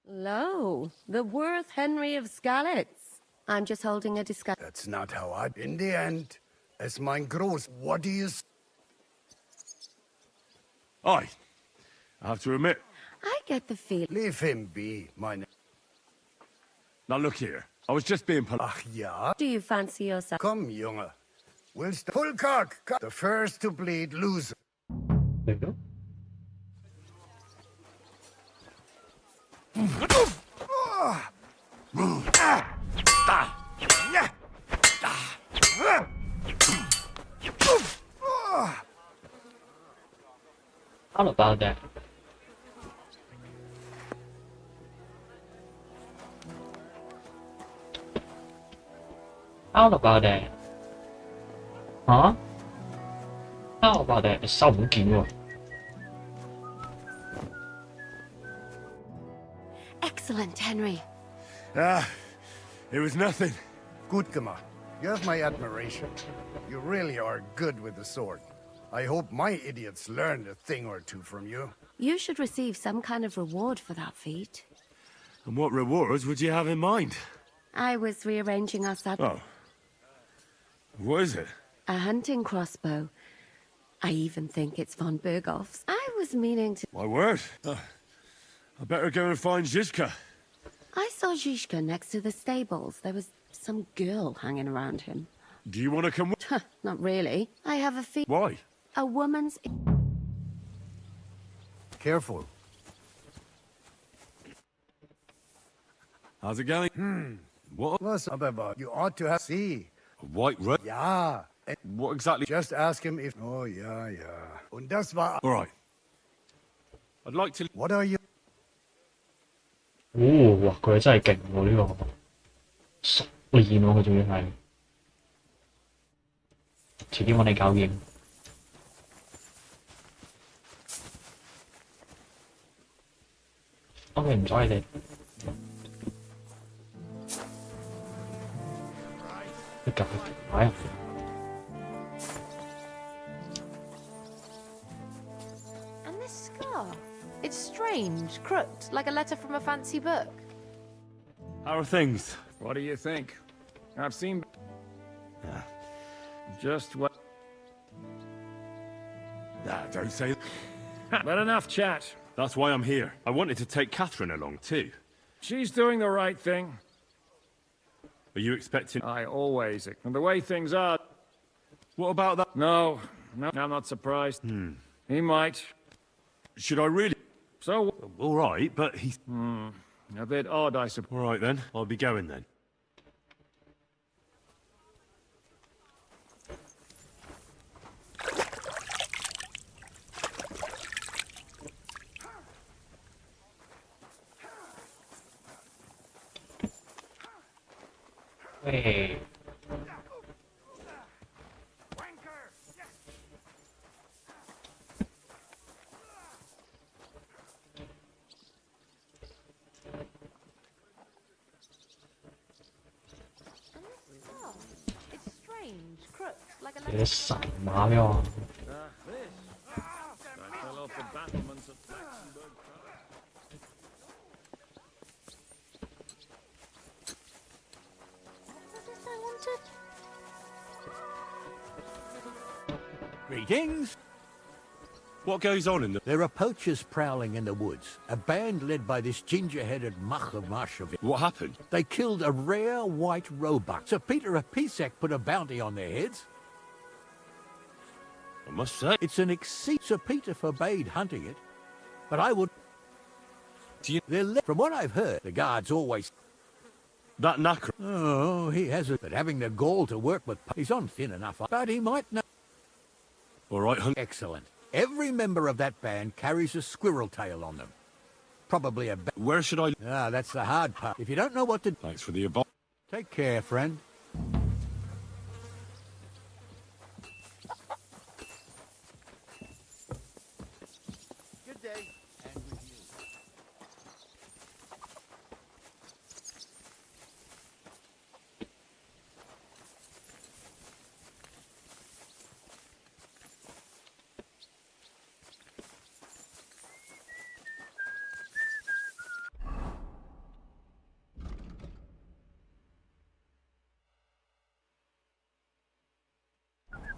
Lo, the worth Henry of Skalitz. I'm just holding a discussion. That's not how I... In the end, as mine grows, what do you... Aye. I have to admit... I get the feeling... Leave him be, mine... Now look here. I was just being polite. Ach, ja? Do you fancy yourself? Come, Junge. We'll pull cock. The first to bleed, lose. There you go. How about that? How about that? Hả? How about that? Sao không kiện rồi? Excellent, Henry. Ah, it was nothing. Gut gemacht. You have my admiration. You really are good with the sword. I hope my idiots learned a thing or two from you. You should receive some kind of reward for that feat. And what rewards would you have in mind? I was rearranging our saddle. Oh. What is it? A hunting crossbow. I even think it's von Berghoff's. I was meaning to... My word. I better go and find Zizka. I saw Zizka next to the stables. There was some girl hanging around him. Do you want to come with? Not really. I have a feeling... Why? A woman's... Careful. How's it going? What? What's up about? You ought to have... See. A white road? Yeah. What exactly? Just ask him if... Oh, yeah. Und das war... All right. I'd like to... What are you... 哇！佢真係勁喎呢個，熟練喎佢仲要係，遲啲揾你搞掂。OK， 唔阻你哋。一嚿擺入去。And this scar? It's strange, crooked, like a letter from a fancy book. How are things? What do you think? I've seen... Just what... Nah, don't say that. But enough chat. That's why I'm here. I wanted to take Catherine along, too. She's doing the right thing. Are you expecting... I always... And the way things are... What about that? No, I'm not surprised. He might. Should I really... So... All right, but he's... A bit odd, I suppose. All right, then. I'll be going, then. Hey. It's strange, crooked, like a 你 letter... 神馬咩喎？ I fell off the battlements of Luxembourg. Greetings. What goes on in the... There are poachers prowling in the woods. A band led by this ginger-headed Mach of Marshavik. What happened? They killed a rare white roebuck. Sir Peter of Pisek put a bounty on their heads. I must say... It's an exceed. Sir Peter forbade hunting it, but I would... From what I've heard, the guards always... That knacker... Oh, he has it. But having the gall to work with... He's on thin enough. But he might know... All right, Excellent. Every member of that band carries a squirrel tail on them. Probably a... Where should I... Ah, that's the hard part. If you don't know what to... Thanks for the advice. Take care, friend. Good day. And with you.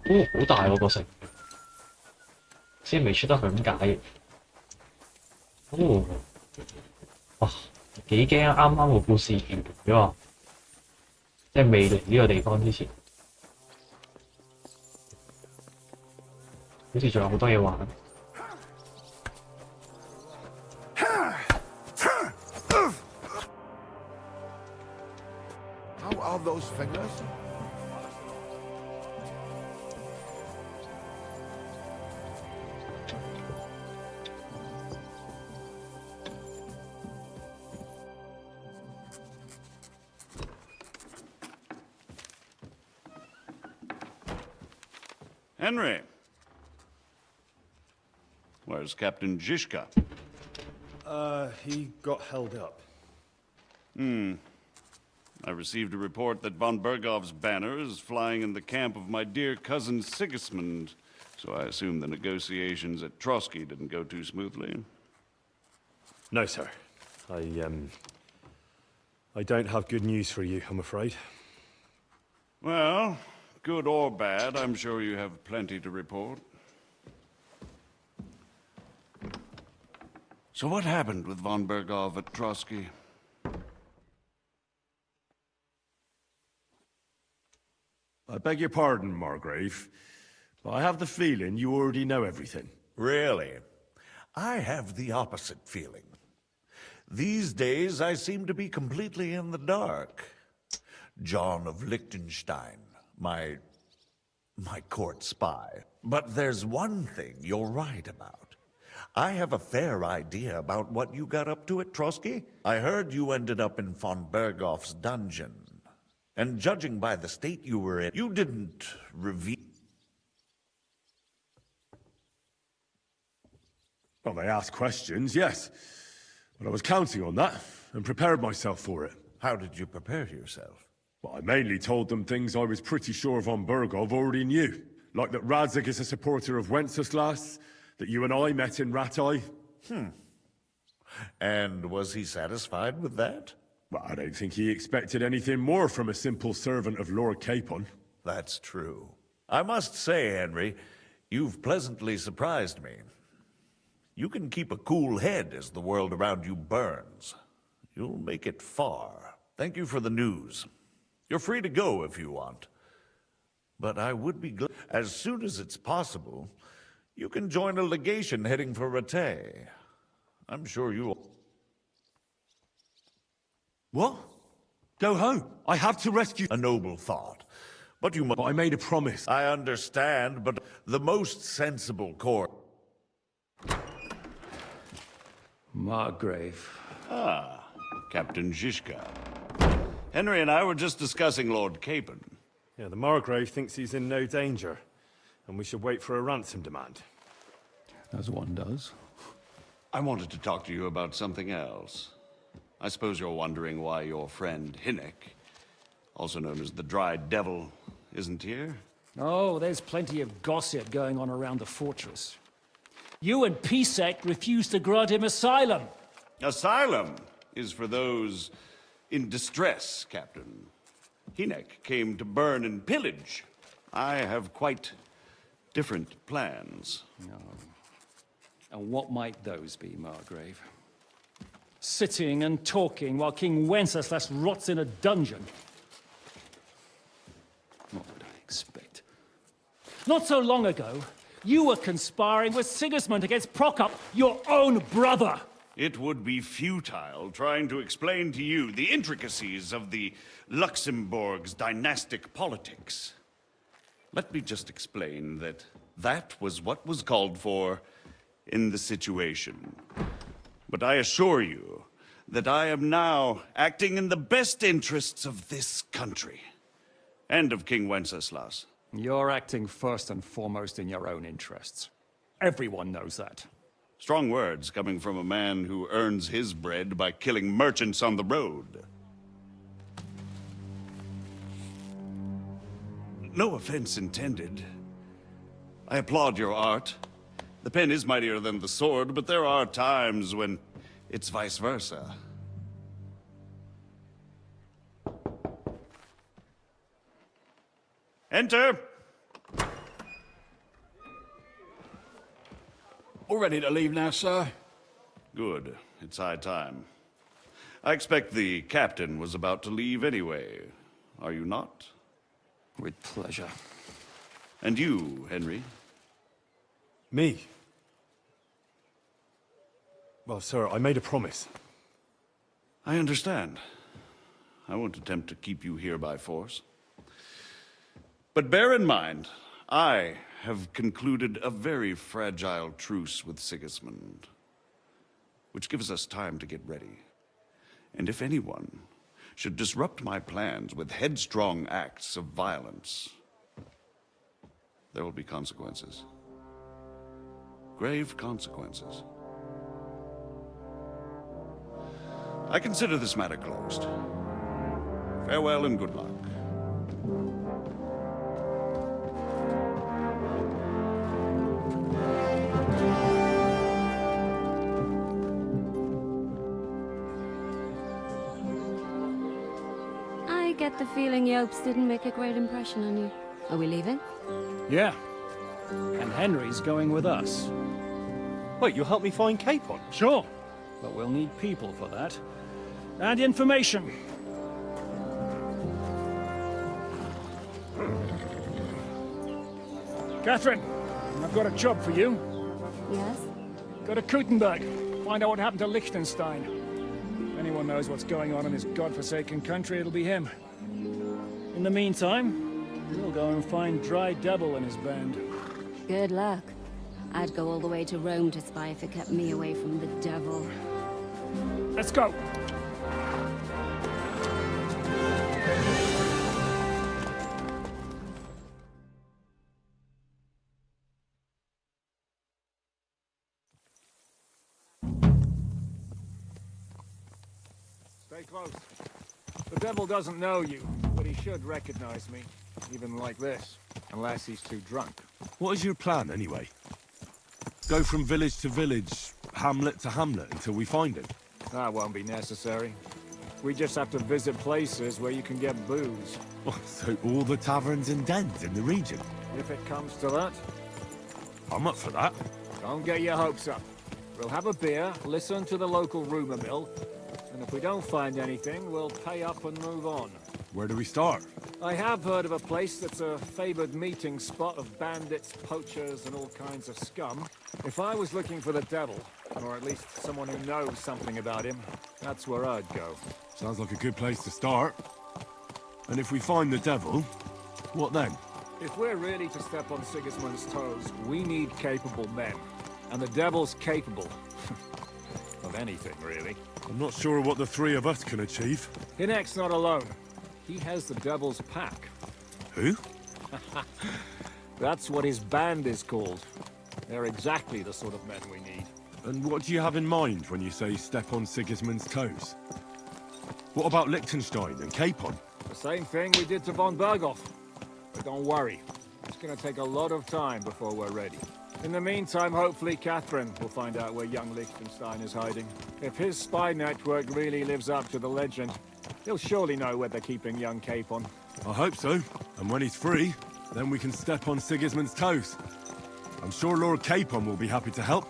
好大喎個城，先未出得去咁解。哇！幾驚啊！啱啱個故事完咗喎，即係未嚟呢個地方之前，好似仲有好多嘢玩。How are those fingers? Henry. Where's Captain Zizka? He got held up. I received a report that von Bergov's banner is flying in the camp of my dear cousin Sigismund, so I assume the negotiations at Trotsky didn't go too smoothly. No, sir. I don't have good news for you, I'm afraid. Well, good or bad, I'm sure you have plenty to report. So what happened with von Berghoff at Trotsky? I beg your pardon, Margrave, but I have the feeling you already know everything. Really? I have the opposite feeling. These days, I seem to be completely in the dark. John of Liechtenstein, my court spy. But there's one thing you're right about. I have a fair idea about what you got up to at Trotsky. I heard you ended up in von Berghoff's dungeon. And judging by the state you were in, you didn't reveal... Well, they asked questions, yes. But I was counting on that, and prepared myself for it. How did you prepare yourself? Well, I mainly told them things I was pretty sure von Berghoff already knew. Like that Radzig is a supporter of Wenceslas, that you and I met in Ratai. And was he satisfied with that? Well, I don't think he expected anything more from a simple servant of Lord Capon. That's true. I must say, Henry, you've pleasantly surprised me. You can keep a cool head as the world around you burns. You'll make it far. Thank you for the news. You're free to go if you want. But I would be glad, as soon as it's possible, you can join a legation heading for Rattay. I'm sure you'll... What? Go home. I have to rescue... A noble thought. But you must... But I made a promise. I understand, but the most sensible course... Margrave. Ah, Captain Zizka. Henry and I were just discussing Lord Capon. Yeah, the Margrave thinks he's in no danger, and we should wait for a ransom demand. As one does. I wanted to talk to you about something else. I suppose you're wondering why your friend Hinnek, also known as the Dried Devil, isn't here? Oh, there's plenty of gossip going on around the fortress. You and Pisek refused to grant him asylum. Asylum is for those in distress, Captain. Hinnek came to burn and pillage. I have quite different plans. No. And what might those be, Margrave? Sitting and talking while King Wenceslas rots in a dungeon. What would I expect? Not so long ago, you were conspiring with Sigismund against Prokop, your own brother! It would be futile trying to explain to you the intricacies of the Luxembourg's dynastic politics. Let me just explain that that was what was called for in the situation. But I assure you that I am now acting in the best interests of this country and of King Wenceslas. You're acting first and foremost in your own interests. Everyone knows that. Strong words coming from a man who earns his bread by killing merchants on the road. No offense intended. I applaud your art. The pen is mightier than the sword, but there are times when it's vice versa. Enter! All ready to leave now, sir? Good. It's high time. I expect the captain was about to leave anyway. Are you not? With pleasure. And you, Henry? Me? Well, sir, I made a promise. I understand. I won't attempt to keep you here by force. But bear in mind, I have concluded a very fragile truce with Sigismund, which gives us time to get ready. And if anyone should disrupt my plans with headstrong acts of violence, there will be consequences. Grave consequences. I consider this matter closed. Farewell and good luck. get the feeling Yopes didn't make a great impression on you. Are we leaving? Yeah. And Henry's going with us. Wait, you'll help me find Capon? Sure. But we'll need people for that. And information. Catherine, I've got a job for you. Yes? Go to Kuttenberg. Find out what happened to Liechtenstein. If anyone knows what's going on in this godforsaken country, it'll be him. In the meantime, we'll go and find Dry Devil and his band. Good luck. I'd go all the way to Rome to spy if it kept me away from the devil. Let's go! Stay close. The devil doesn't know you, but he should recognize me, even like this, unless he's too drunk. What is your plan, anyway? Go from village to village, hamlet to hamlet, until we find him? That won't be necessary. We just have to visit places where you can get booze. Oh, so all the taverns and dens in the region? If it comes to that. I'm up for that. Don't get your hopes up. We'll have a beer, listen to the local rumor mill, and if we don't find anything, we'll pay up and move on. Where do we start? I have heard of a place that's a favored meeting spot of bandits, poachers, and all kinds of scum. If I was looking for the devil, or at least someone who knows something about him, that's where I'd go. Sounds like a good place to start. And if we find the devil, what then? If we're really to step on Sigismund's toes, we need capable men. And the devil's capable. Of anything, really. I'm not sure what the three of us can achieve. Hinek's not alone. He has the devil's pack. Who? That's what his band is called. They're exactly the sort of men we need. And what do you have in mind when you say step on Sigismund's toes? What about Liechtenstein and Capon? The same thing we did to von Berghoff. But don't worry. It's gonna take a lot of time before we're ready. In the meantime, hopefully Catherine will find out where young Liechtenstein is hiding. If his spy network really lives up to the legend, he'll surely know where they're keeping young Capon. I hope so. And when he's free, then we can step on Sigismund's toes. I'm sure Lord Capon will be happy to help.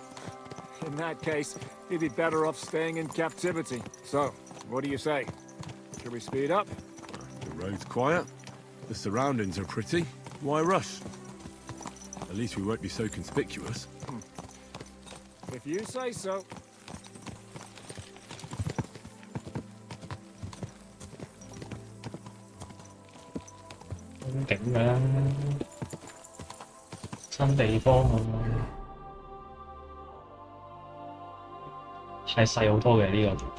In that case, he'd be better off staying in captivity. So, what do you say? Should we speed up? The road's quiet. The surroundings are pretty. Why rush? At least we won't be so conspicuous. If you say so. Cảnh啦，新地方啊，係細好多嘅呢個。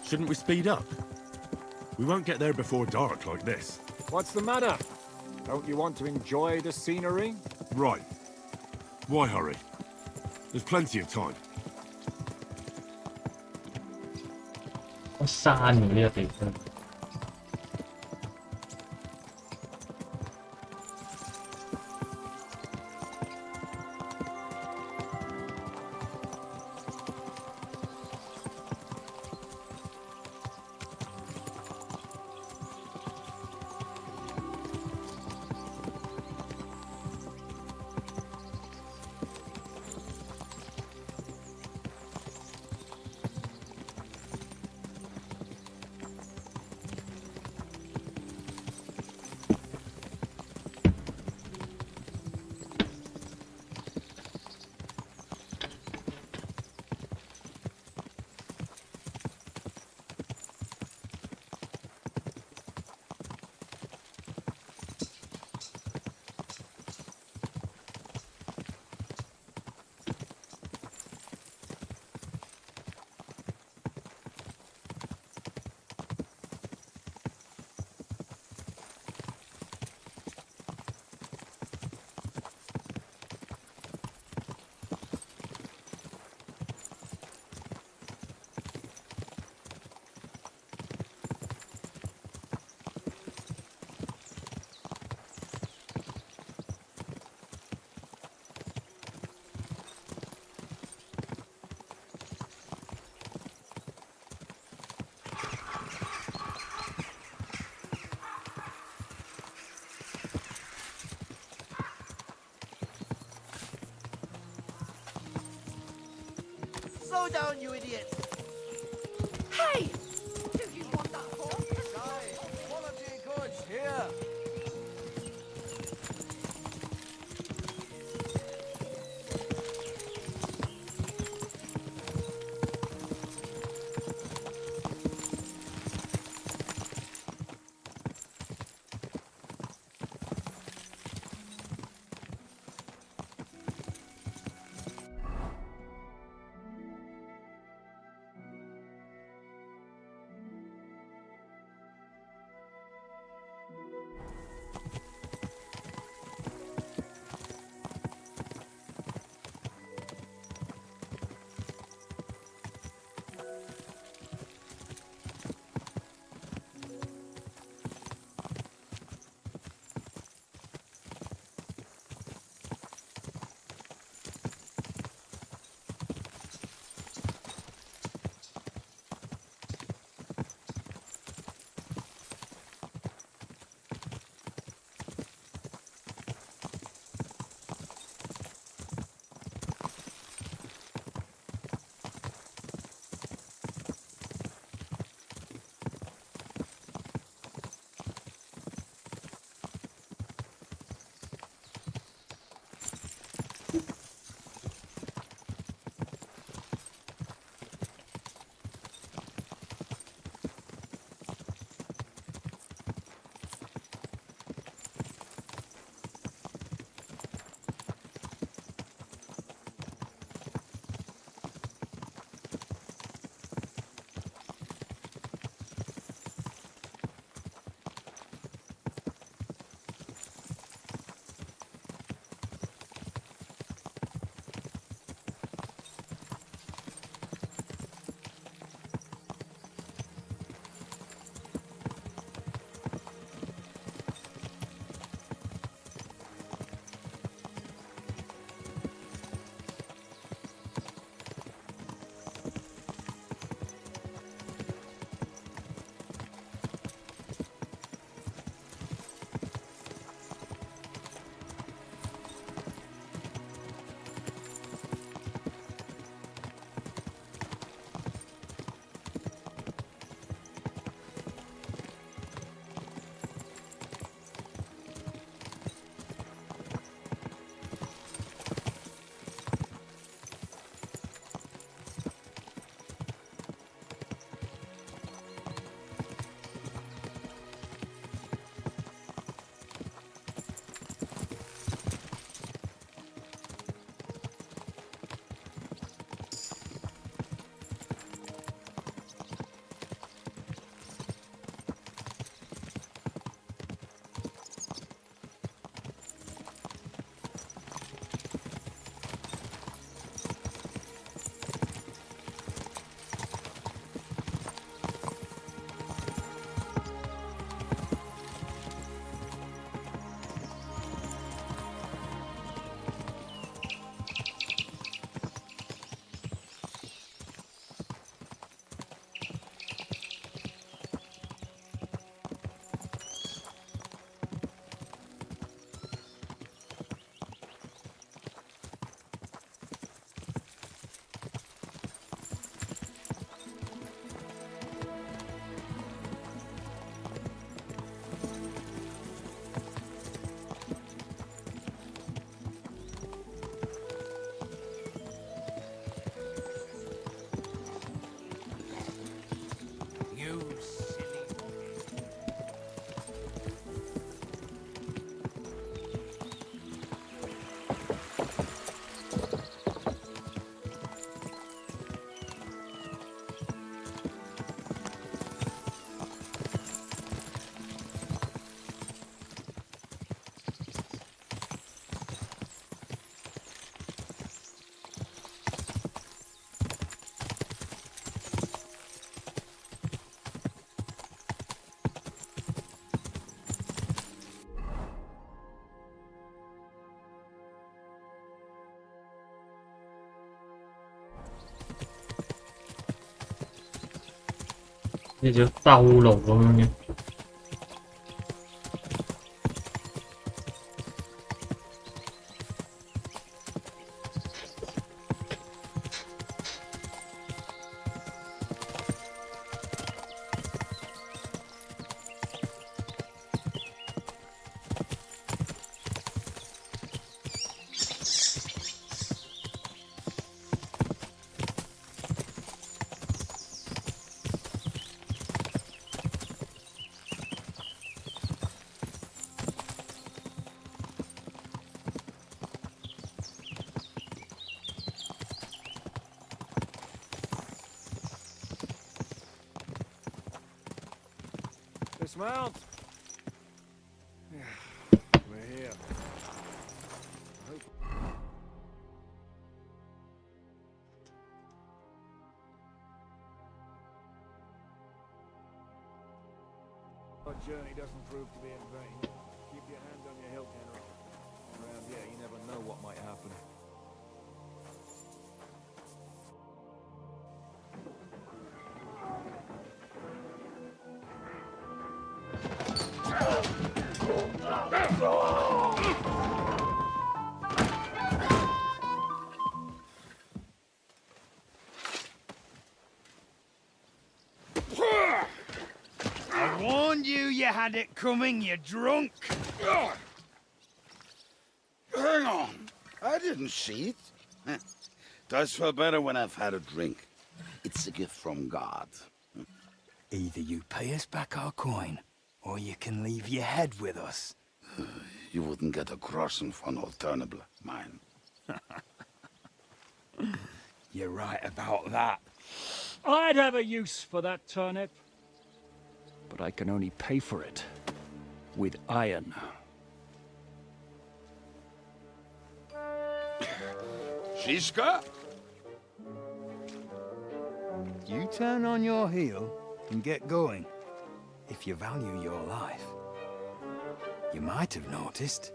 Shouldn't we speed up? We won't get there before dark like this. What's the matter? Don't you want to enjoy the scenery? Right. Why hurry? There's plenty of time. 山嘅呢個地方。Slow down, you idiot! Hey! Do you want that horse? Guys, quality goods here!呢條兜路咁樣嘅。Dismount! We're here. Our journey doesn't prove to be in vain. Keep your hand on your hilt, Henry. Around here, you never know what might happen. I warned you had it coming, you drunk. Hang on. I didn't see it. Does feel better when I've had a drink. It's a gift from God. Either you pay us back our coin, or you can leave your head with us. You wouldn't get a crossing for an alternative, mine. You're right about that. I'd have a use for that turnip. But I can only pay for it with iron. Shiska? You turn on your heel and get going. If you value your life. You might have noticed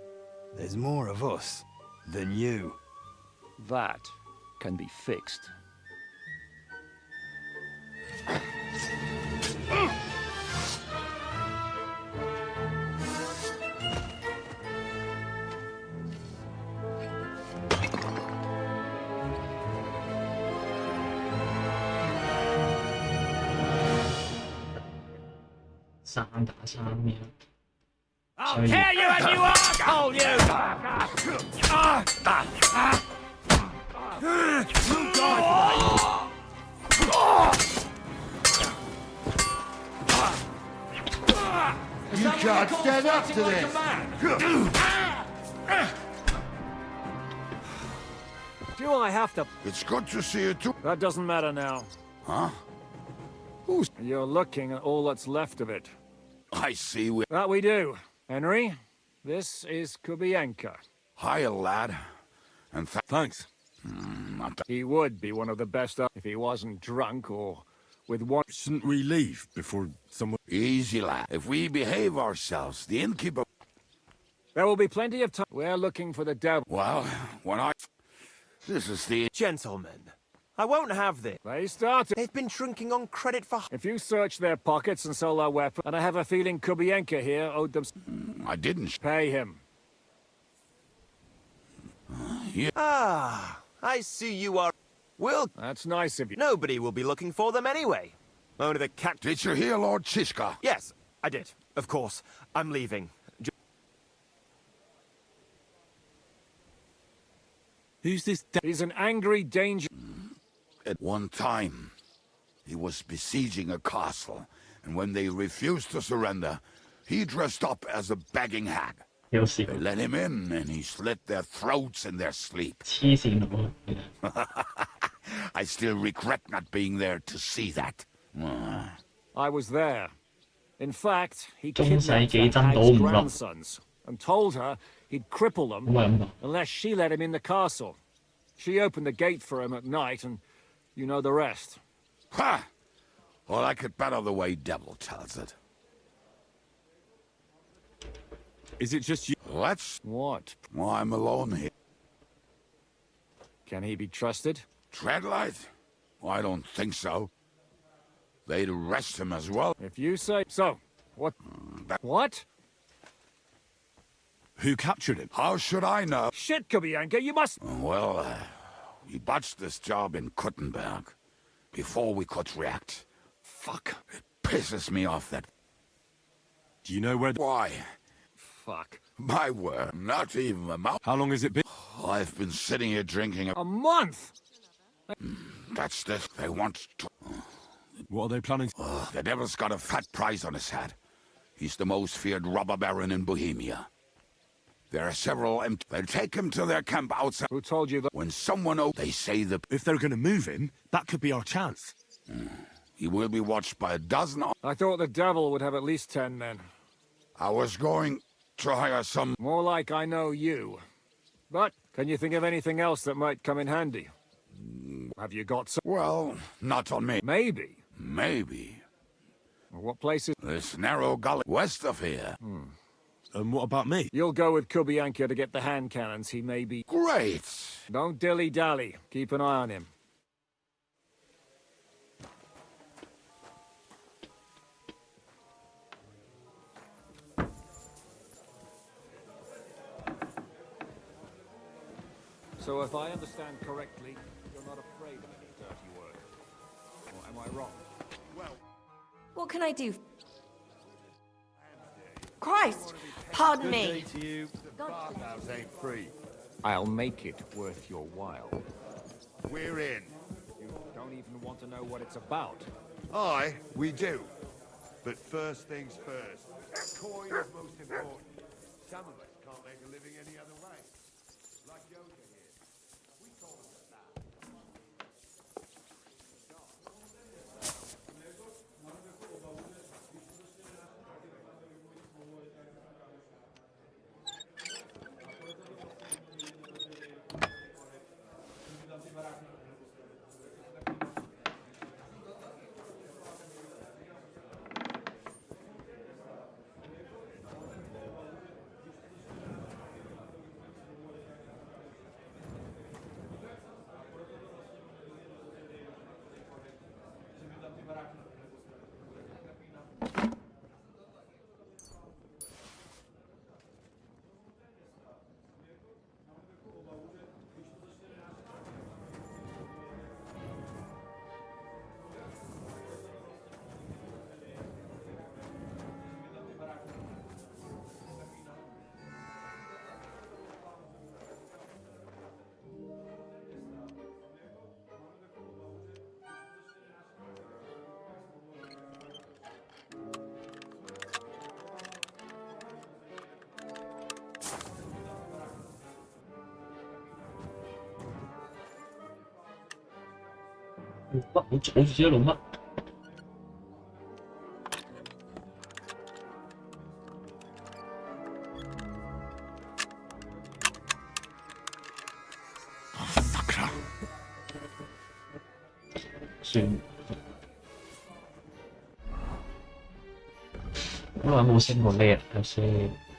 there's more of us than you. That can be fixed. I'll tear you a new asshole, you! You can't stand up to this! Do I have to? It's good to see you too. That doesn't matter now. Huh? You're looking at all that's left of it. I see we... That we do. Henry, this is Kubienka. Hiya, lad. And thanks. He would be one of the best if he wasn't drunk or with one... Shouldn't we leave before someone... Easy, lad. If we behave ourselves, the innkeeper... There will be plenty of time. We're looking for the devil. Well, when I... This is the... Gentlemen, I won't have this. They started. They've been drinking on credit for... If you search their pockets and sell their weapons, and I have a feeling Kubienka here owed them... I didn't. Pay him. Yeah. Ah, I see you are... Will... That's nice of you. Nobody will be looking for them anyway. Only the cat... Did you hear Lord Chiska? Yes, I did. Of course. I'm leaving. Who's this? He's an angry danger. At one time, he was besieging a castle, and when they refused to surrender, he dressed up as a begging hag. You'll see. They let him in, and he slit their throats in their sleep. I still regret not being there to see that. I was there. In fact, he 中世 kidnapped 紀 that 真倒 hag's 唔落。 grandsons and told her he'd cripple them unless she let him in the castle. She opened the gate for him at night, and you know the rest. Ha! Well, I could better the way Devil tells it. Is it just you? Let's... What? Well, I'm alone here. Can he be trusted? Treadlight? Well, I don't think so. They'd arrest him as well. If you say so. What? What? Who captured him? How should I know? Shit, Kubienka, you must... Well, we botched this job in Kuttenberg before we could react. Fuck. It pisses me off that... Do you know where... Why? Fuck. My word, not even a mouth. How long has it been? I've been sitting here drinking... A month! That's this. They want to... What are they planning? The Devil's got a fat price on his head. He's the most feared robber baron in Bohemia. There are several empty... They'll take him to their camp outside... Who told you that? When someone... They say the... If they're going to move him, that could be our chance. He will be watched by a dozen. I thought the devil would have at least 10 men. I was going to hire some. More like I know you. But can you think of anything else that might come in handy? Have you got some? Well, not on me. Maybe. Maybe. Well, what place is... This narrow gully west of here. And what about me? You'll go with Kubianka to get the hand cannons. He may be... Great! Don't dilly-dally. Keep an eye on him. So if I understand correctly, you're not afraid of any dirty work. Or am I wrong? Well, What can I do? Christ! Pardon me. to you. The bathhouse ain't free. I'll make it worth your while. We're in. You don't even want to know what it's about. Aye, we do. But first things first. Coin is most important. Some of us can't make a living any other way. Like Yoda here. We call it that.乜？我阻住自己做乜？算。好耐冇升過呢啊，睇先。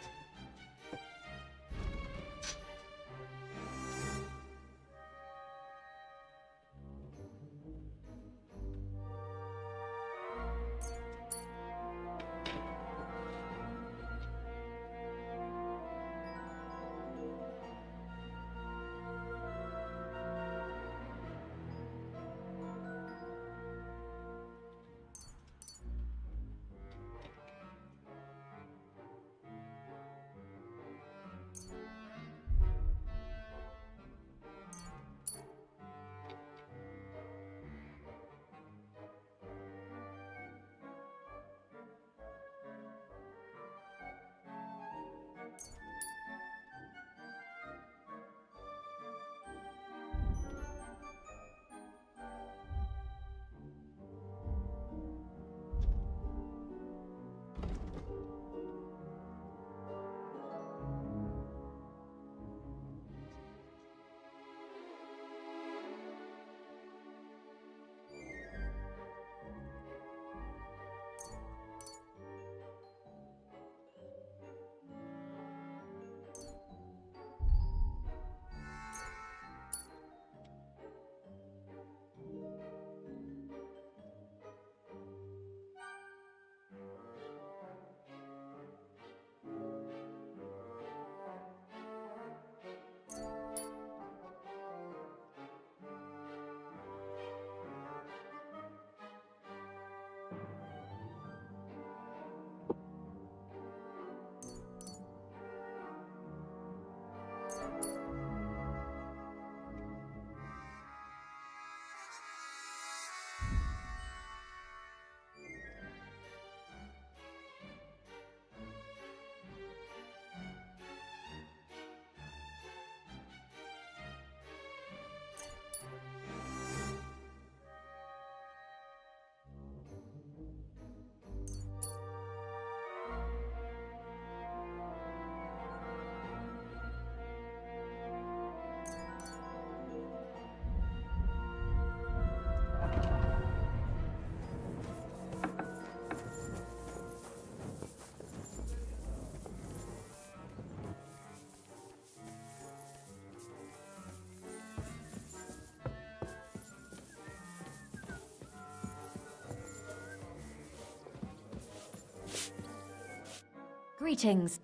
Greetings.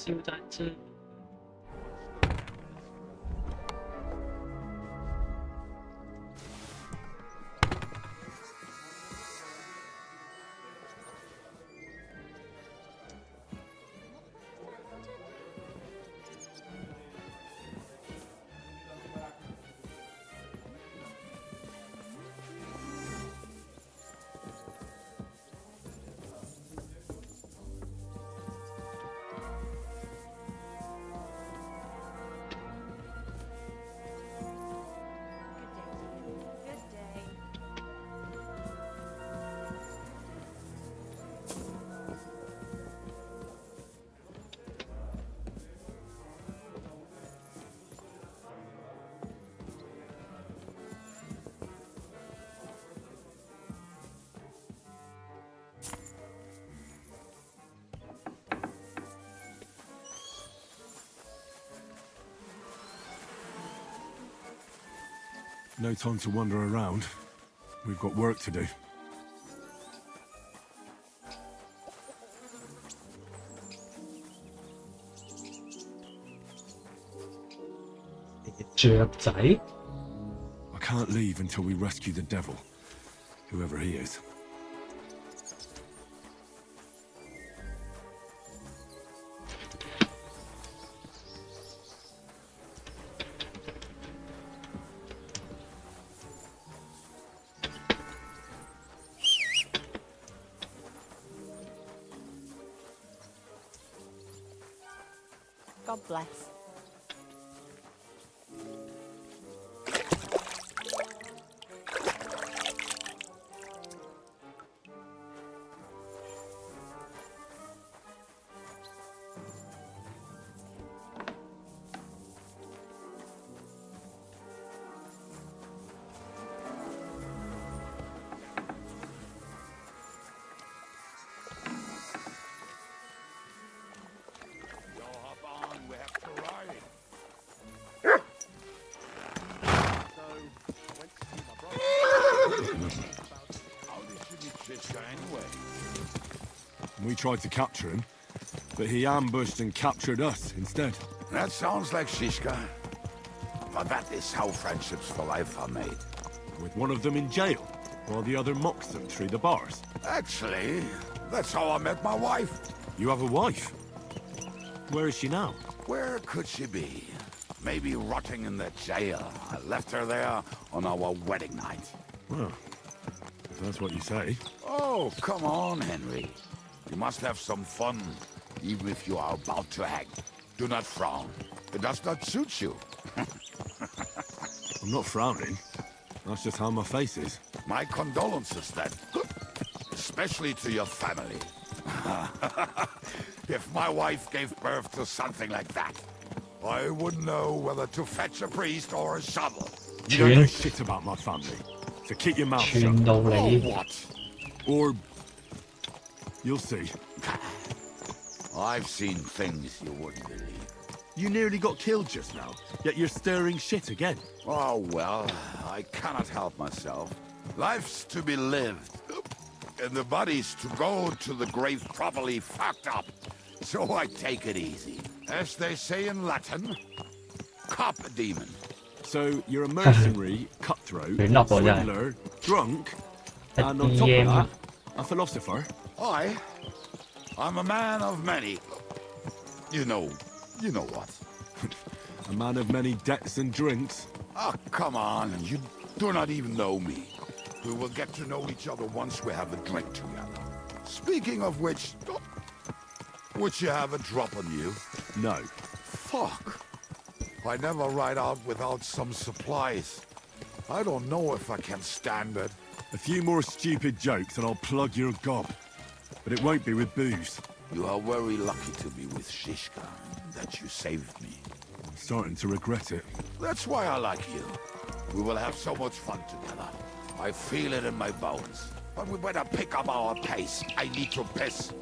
燒在這。No time to wander around. We've got work to do. I can't leave until we rescue the devil, whoever he is. God bless. We tried to capture him, but he ambushed and captured us instead. That sounds like Shishka. But that is how friendships for life are made. With one of them in jail, while the other mocks them through the bars. Actually, that's how I met my wife. You have a wife? Where is she now? Where could she be? Maybe rotting in the jail. I left her there on our wedding night. Well, if that's what you say. Oh, come on, Henry. You must have some fun, even if you are about to hang. Do not frown. It does not suit you. I'm not frowning. That's just how my face is. My condolences, then. Especially to your family. If my wife gave birth to something like that, I wouldn't know whether to fetch a priest or a shovel. You don't know shit about my family, so keep your mouth shut. Oh, what? Or... you'll see. I've seen things you wouldn't believe. You nearly got killed just now, yet you're stirring shit again. Oh, well, I cannot help myself. Life's to be lived, and the body's to go to the grave properly fucked up. So I take it easy. As they say in Latin, cop a demon. So you're a mercenary, cutthroat, swindler, drunk, and on top of that, a philosopher? I I'm a man of many. You know what? A man of many debts and drinks. Ah, come on, you do not even know me. We will get to know each other once we have a drink together. Speaking of which, would you have a drop on you? No. Fuck. I never ride out without some supplies. I don't know if I can stand it. A few more stupid jokes and I'll plug your gob. But it won't be with booze. You are very lucky to be with Shishka, that you saved me. I'm starting to regret it. That's why I like you. We will have so much fun together. I feel it in my bones. But we better pick up our pace. I need to piss.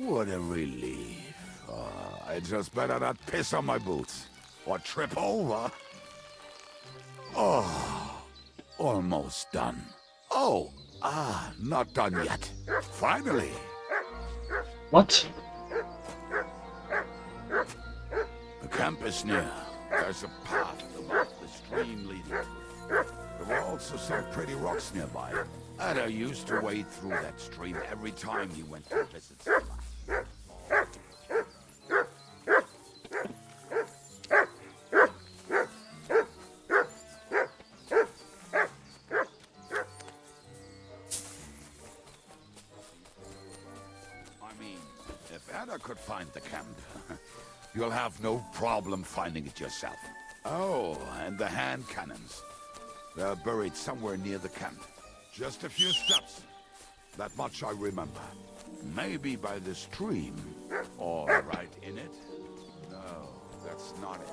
What a relief. I just better not piss on my boots. Or trip over. Oh, almost done. Oh, not done yet. Finally. What? The camp is near. There's a path above the stream leading to it. There were also some pretty rocks nearby. Ada used to wade through that stream every time he went to visit someone. Could find the camp. You'll have no problem finding it yourself. Oh, and the hand cannons. They're buried somewhere near the camp. Just a few steps. That much I remember. Maybe by the stream. Or right in it. No, that's not it.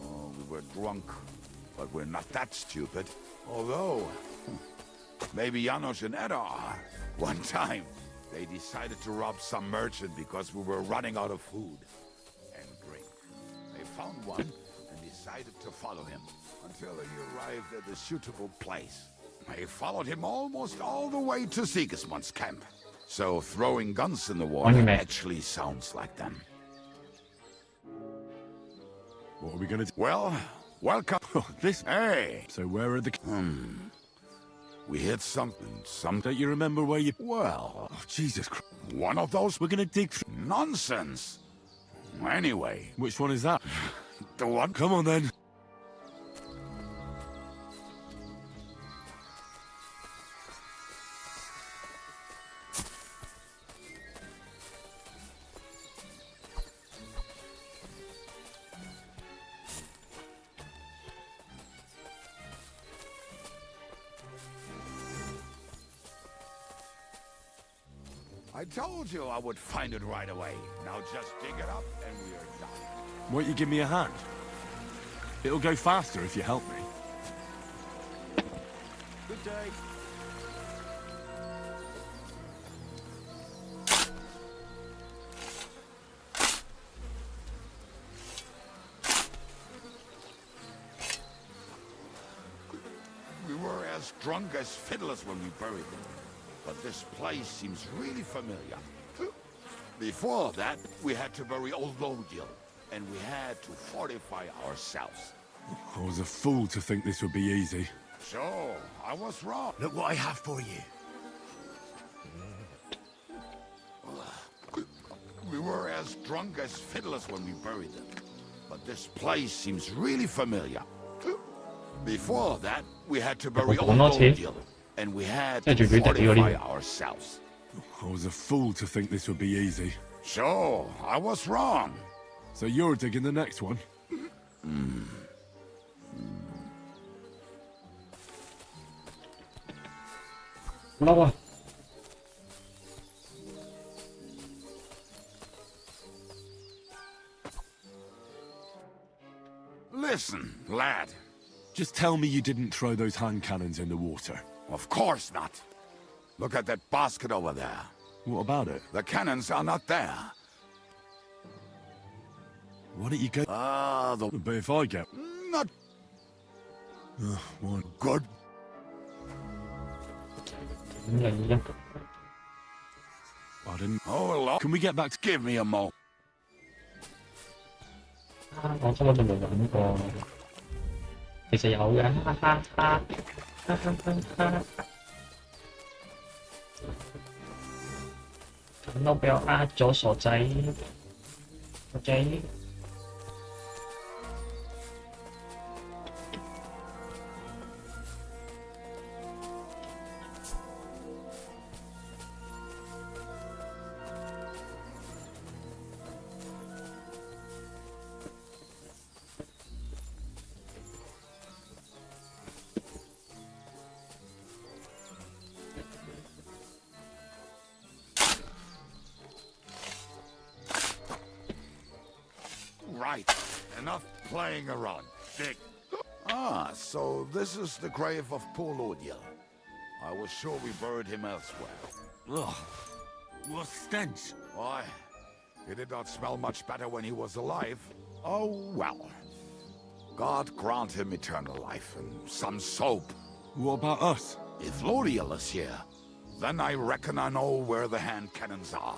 Oh, we were drunk. But we're not that stupid. Although, maybe Janos and Edda are. One time, they decided to rob some merchant because we were running out of food and drink. They found one and decided to follow him until he arrived at a suitable place. They followed him almost all the way to Sigismund's camp. So throwing guns in the water actually sounds like them. What are we gonna do? Well, welcome. This? Hey! So where are the... We hit something. Don't you remember where you... Well... Oh, Jesus Christ. One of those? We're gonna dig through... Nonsense! Anyway... Which one is that? The one... Come on, then. I told you I would find it right away. Now just dig it up and we are done. Won't you give me a hand? It'll go faster if you help me. Good day. drunk as fiddlers when we buried them, but this place seems really familiar. Before that, we had to bury old Lodiel, and we had to fortify ourselves. I was a fool to think this would be easy. So, I was wrong. Look what I have for you. We were as drunk as fiddlers when we buried them, but this place seems really familiar. Before that, we had to bury old Lodiel, and we had to fortify ourselves. I was a fool to think this would be easy. So, I was wrong. So you're digging the next one? Kenapa? Listen, lad. Just tell me you didn't throw those hand cannons in the water. Of course not. Look at that basket over there. What about it? The cannons are not there. Why don't you go? But if I get... Not... one. Good. I didn't... Oh, Lord. Can we get back to... Give me a moment. 我根本就冇諗過，其實有嘅，哈哈哈，哈哈哈，咁都俾我呃咗傻仔，傻仔。Right. Enough playing around. Dig. Ah, so this is the grave of poor Lodiel. I was sure we buried him elsewhere. Ugh. What stench? Why? He did not smell much better when he was alive. Oh, well. God grant him eternal life and some soap. What about us? If Lodiel is here, then I reckon I know where the hand cannons are.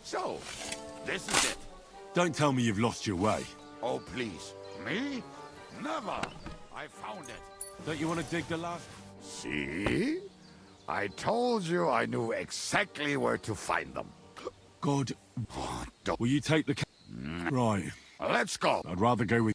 So, this is it. Don't tell me you've lost your way. Oh, please. Me? Never. I found it. Don't you want to dig the last... See? I told you I knew exactly where to find them. God. Will you take the... Right. Let's go. I'd rather go with...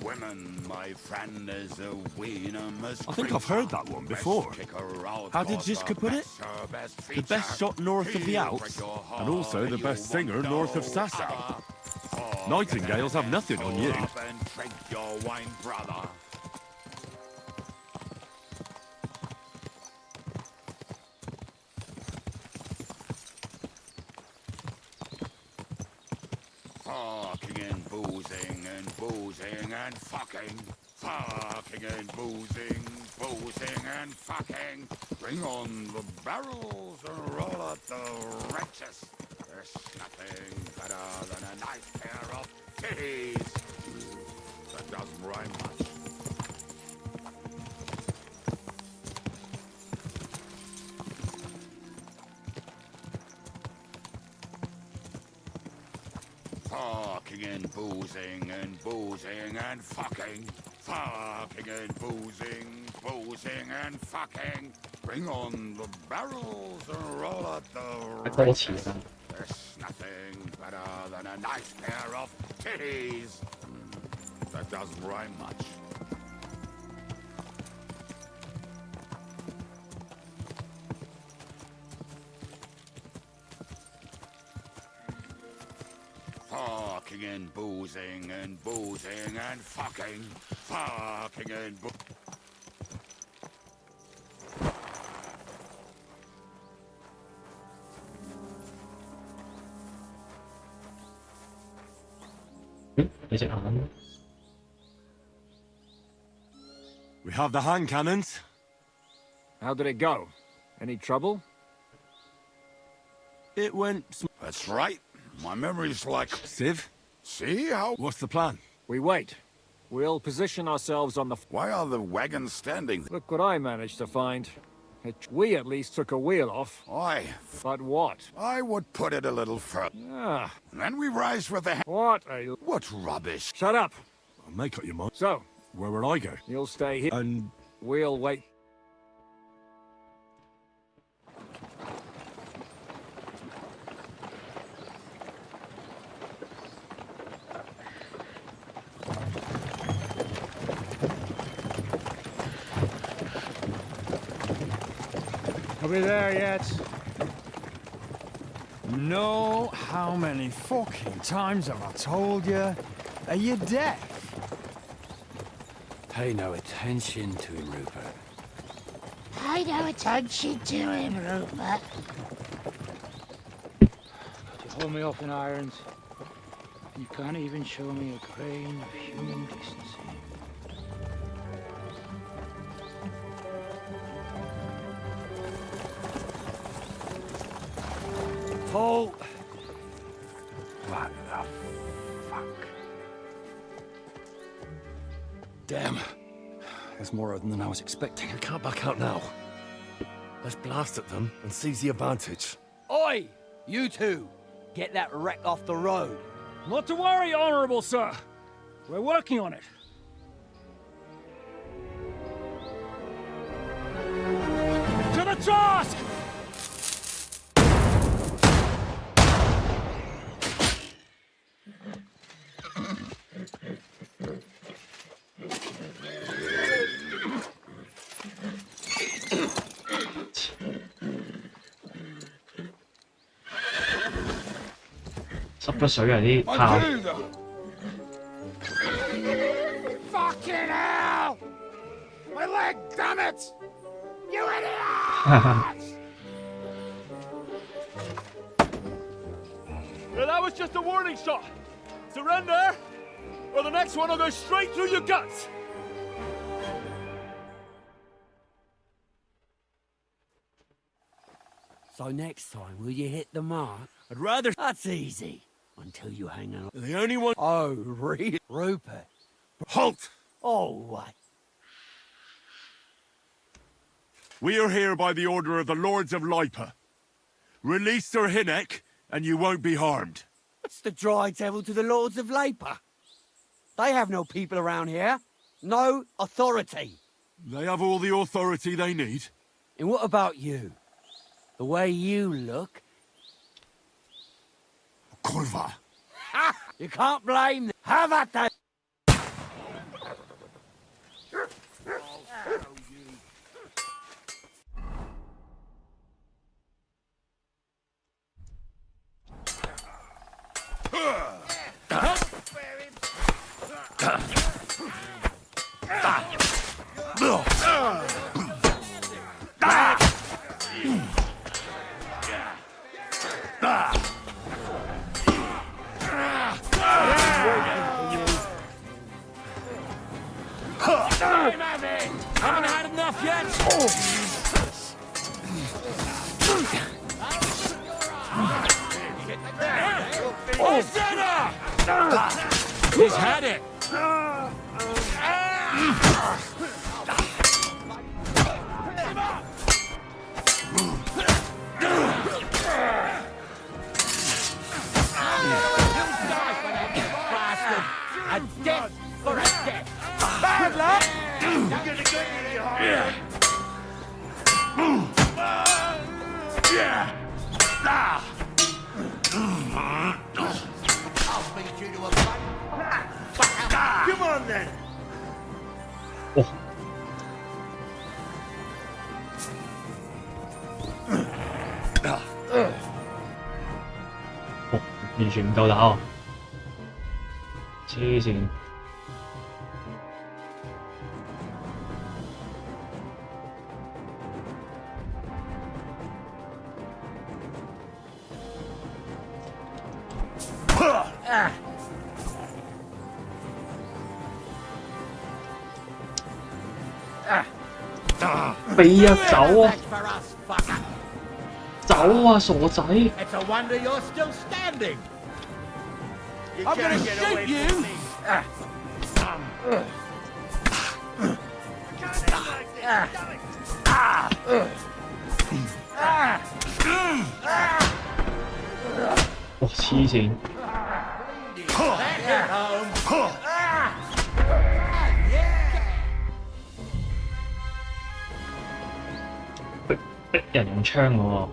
Women, my friend, is a wiener must. I think I've heard that one before. How did Ziska put it? The best shot north of the Alps, and also the best singer north of Sasau. Nightingales have nothing on you. And drink your wine, brother. Fucking and boozing and boozing and fucking. Fucking and boozing, boozing and fucking. Bring on the barrels and roll out the wretches. There's nothing better than a nice pair of titties. That doesn't rhyme much. Fucking and boozing and boozing and fucking. Fucking and boozing, boozing and fucking. Bring on the barrels and roll out the There's nothing better than a nice pair of titties. That doesn't rhyme much. Fucking and boozing and boozing and fucking. Fucking and We have the hand cannons. How did it go? Any trouble? It went... That's right. My memory's like... Civ? See how... What's the plan? We wait. We'll position ourselves on the... Why are the wagons standing? Look what I managed to find. We at least took a wheel off. Aye. But what? I would put it a little further. Ah. And then we rise with the... What a... What rubbish. Shut up. I'll make up your mind. So? Where will I go? You'll stay here. And... We'll wait. Are we there yet? No, how many fucking times have I told you? Are you deaf? Pay no attention to him, Rupert. Pay no attention to him, Rupert. You hold me up in irons. You can't even show me a grain of human decency. Paul! What the fuck? Damn. There's more of them than I was expecting. We can't back out now. Let's blast at them and seize the advantage. Oi! You two! Get that wreck off the road. Not to worry, Honorable Sir. We're working on it. To the task!濕咗水啊！啲炮。Fucking hell! My leg, damn it! You idiot! Well, that was just a warning shot. Surrender, or the next one will go straight through your guts. So next time, will you hit the mark? I'd rather... That's easy. Until you hang on. The only one... Oh, really? Rupert. Halt! Oh, what? We are here by the order of the Lords of Lipa. Release Sir Hinnek, and you won't be harmed. What's the dry devil to the Lords of Labour? They have no people around here. No authority. They have all the authority they need. And what about you? The way you look... Kurva! Ha! You can't blame them. Have at that! Haven't had enough yet? He's had it! 完全唔夠打喎，黐線！俾啊，走啊！走啊，傻仔！ It's a wonder you're still standing. I'm gonna shoot you.哇，黐線！逼人用槍喎。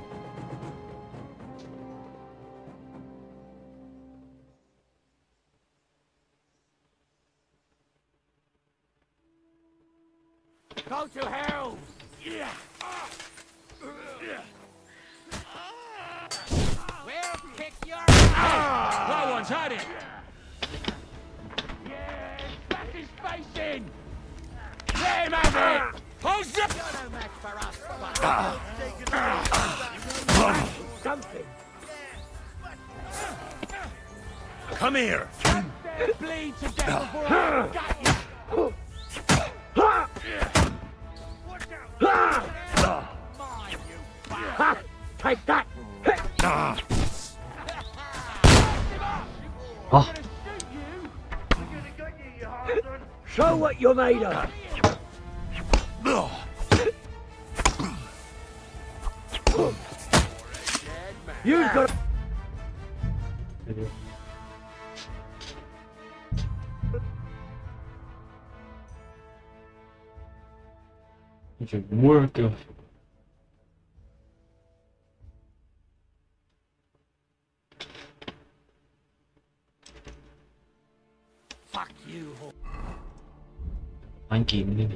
Go to hell! We'll kick your ass! No one's had it! Back his face in! Let him have it! Hold up! You're no match for us, something! Come here! Bleed to death before I got you! Take that! Show what you're made of! You've got...完全唔 work 嘅。Fuck you! 玩劍呢啲。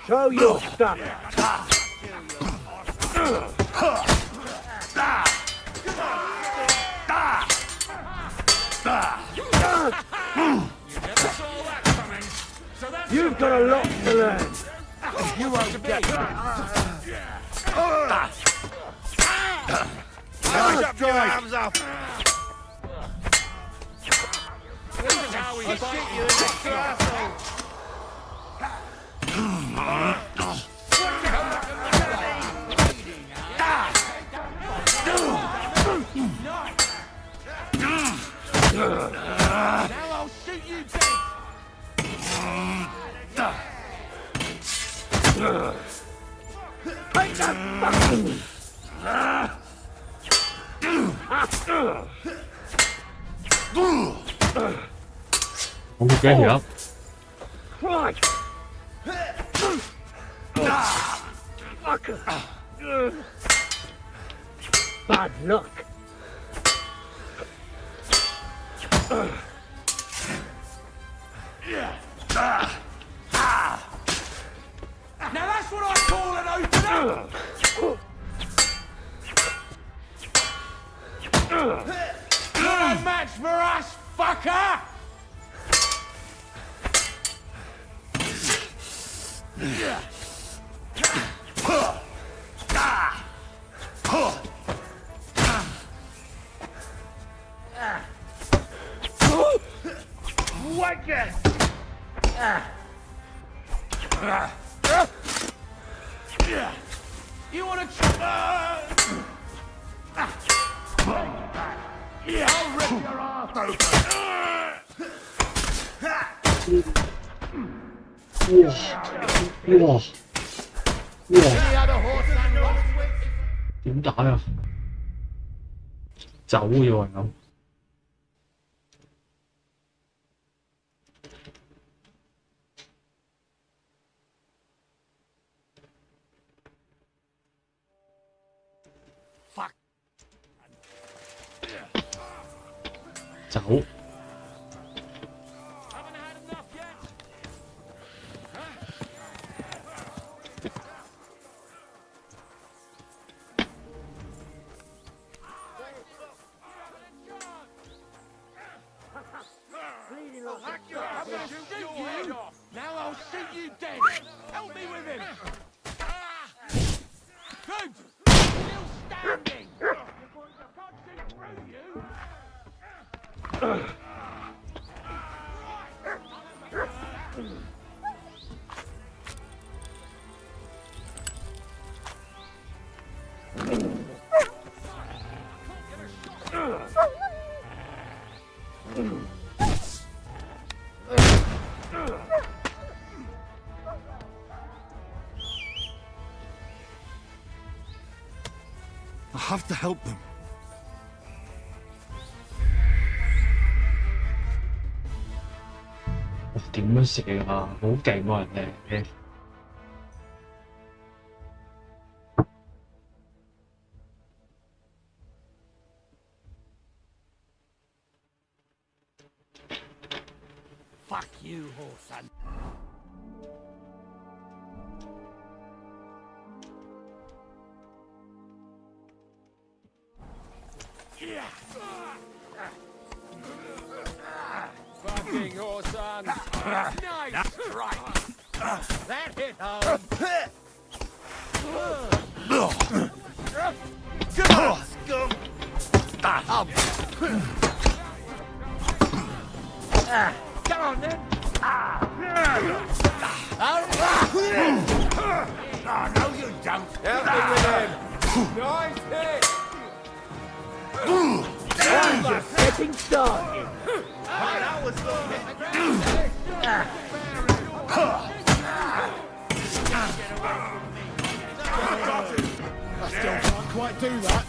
Show your stuff! You've got a lot to learn. You won't get Up your arms up! This is how we fight you in the asshole! Now I'll shoot you dead! Take that fucking...我冇驚條。Christ! Fucker! Bad luck. Now that's what I call an opener! You're a match for us, fucker! Whack it! You wanna try? I'll rip your ass open!哇！點打啊？走嘅喎咁。走。Now I'll shoot you dead! Help me with him! Good! Still standing! I can't see through you! I have to help them. 點樣射啊？好勁喎人哋！Fuck you, whoreson. Fucking whoreson! Nice strike! That hit home! Come on, scum! Come on then! Oh, no, you don't! Help me with him! Nice hit! I'm just getting started! That was good! I still can't quite do that.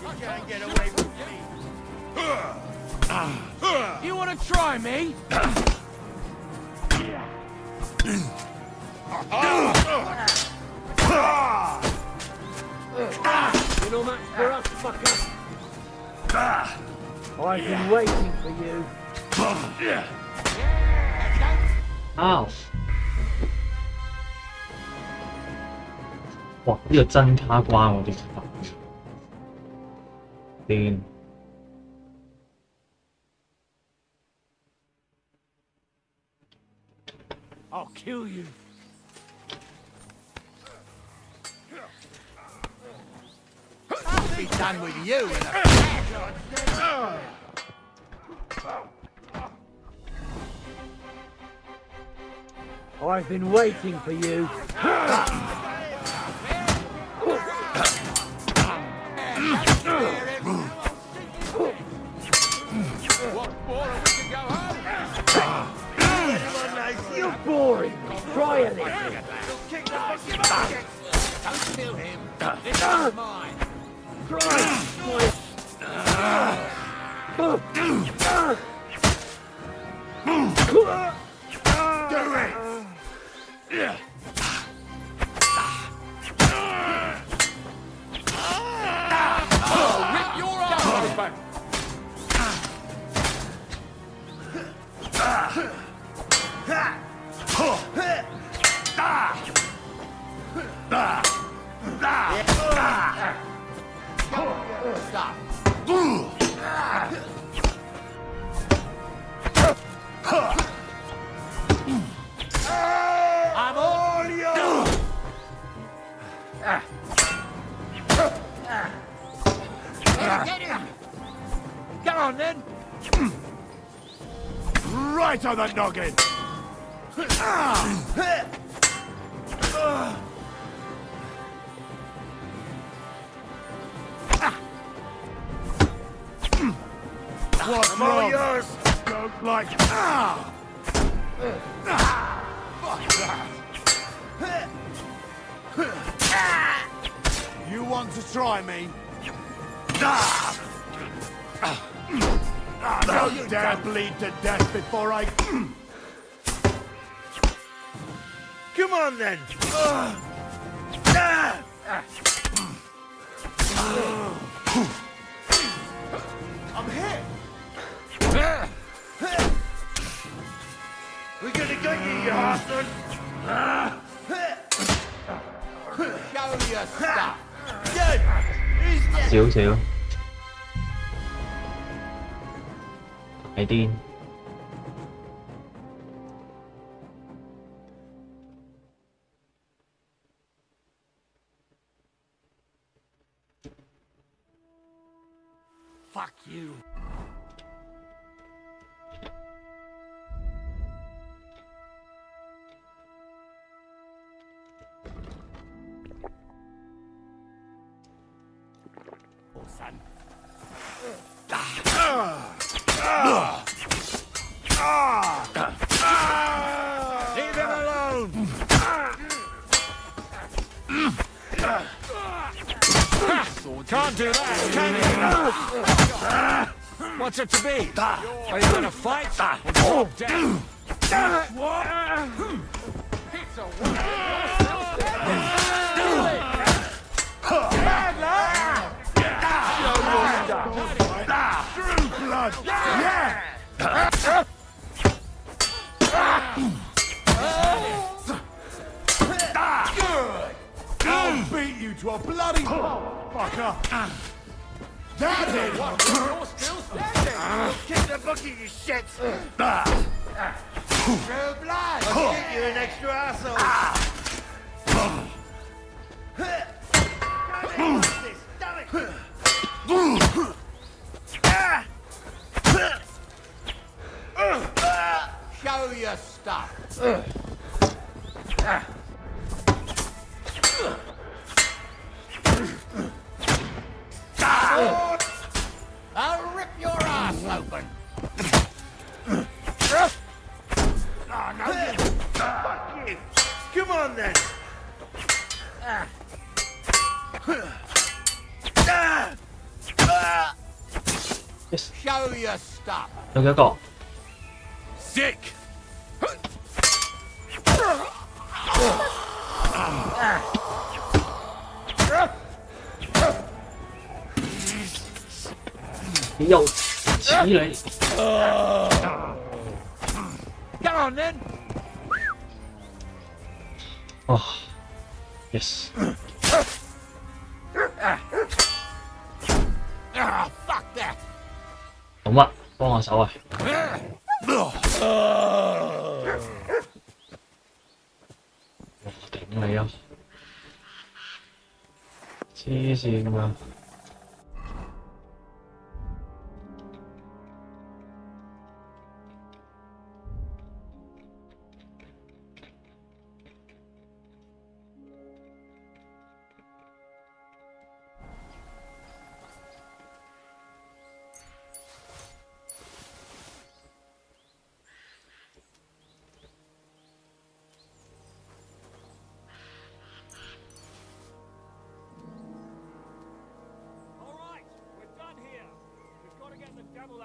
You can't get away with me! You want to try me? You know much for us, fucker. I've been waiting for you. 啊！哇！呢、個真卡關我啲癲。I'll kill you. I'll be done with you in a I've been waiting for you. You're boring. Try a little. Don't kill him! This is mine! Try. Do it! Oh, rip your arm open! Stop. I'm all yours. Get him. Come on then! Right on the noggin! What's I'm all wrong? yours! Don't like... You want to try me? Don't dare bleed to death before I... Come on then. I'm hit. We're gonna get you, you bastard. Show your stuff. Dead. He's dead. 少少大癲。Fuck you. Oh, son. Leave him alone. Can't do that, can you? What's it to be? Are you gonna fight? Or drop down? What? It's a True blood. Yeah. I'll beat you to a bloody pulp, fucker. That hit. You're still standing. Kick the bucket, you shit. True blood. I'll get you an extra asshole. Damn it. Show your stuff. I'll rip your ass open. Oh, no, you. Fuck you. Come on then. Show your stuff. 有幾個？ Sick. Come on then. Oh, yes. Fuck that. 做乜？幫我手啊！頂你啊！黐線啊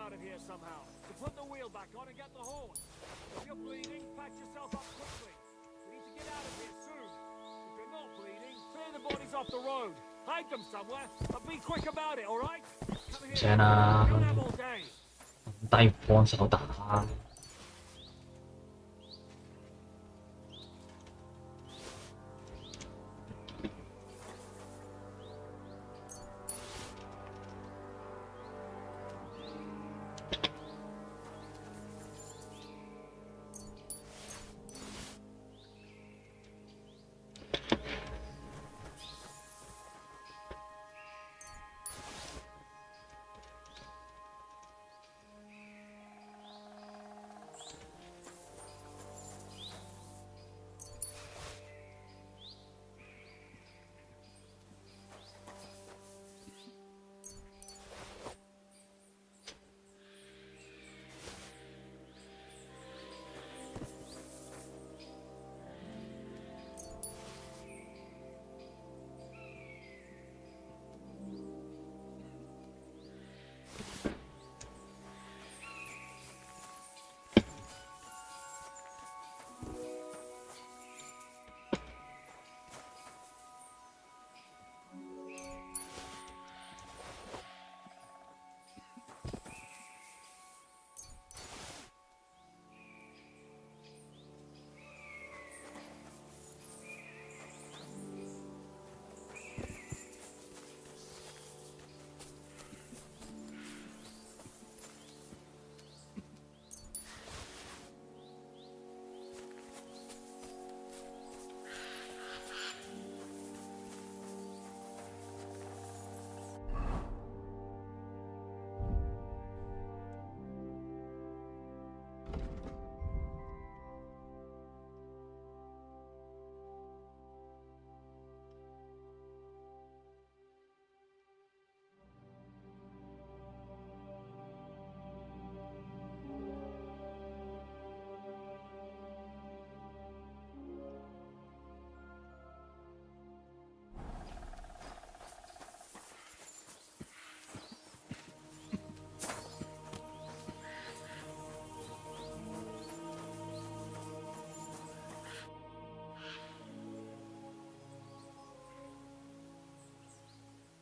！Out of here somehow. So put the wheel back on and get the horse. If you're bleeding, patch yourself up quickly. We need to get out of here soon. If you're not bleeding, clear the bodies off the road. Hide them somewhere, but be quick about it, all right? Come here. 正啦， You don't have all day. 低幫手打。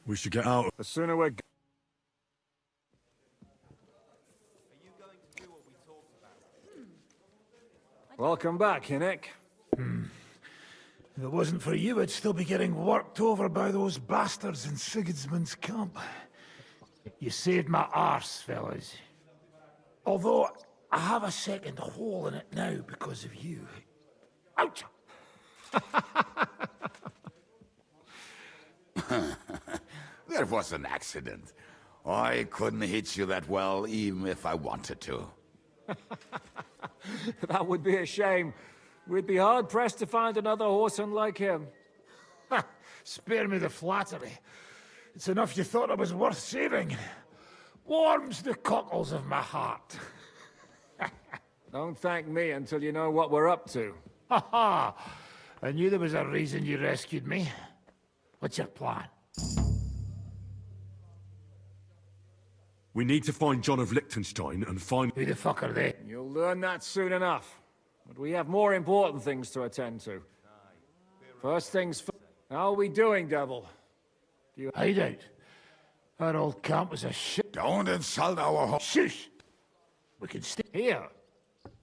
We should get out. The sooner we're... Welcome back, Hinnick. If it wasn't for you, I'd still be getting worked over by those bastards in Sigismund's camp. You saved my arse, fellas. Although, I have a second hole in it now because of you. Ouch! That was an accident. I couldn't hit you that well, even if I wanted to. That would be a shame. We'd be hard-pressed to find another horseman like him. Spare me the flattery. It's enough you thought I was worth saving. Warms the cockles of my heart. Don't thank me until you know what we're up to. Ha ha! I knew there was a reason you rescued me. What's your plan? We need to find John of Liechtenstein and find... Who the fuck are they? You'll learn that soon enough. But we have more important things to attend to. First things first. How are we doing, Devil? Do you... Hideout. Our old camp was a shit. Don't insult our home. Shush! We can stay here.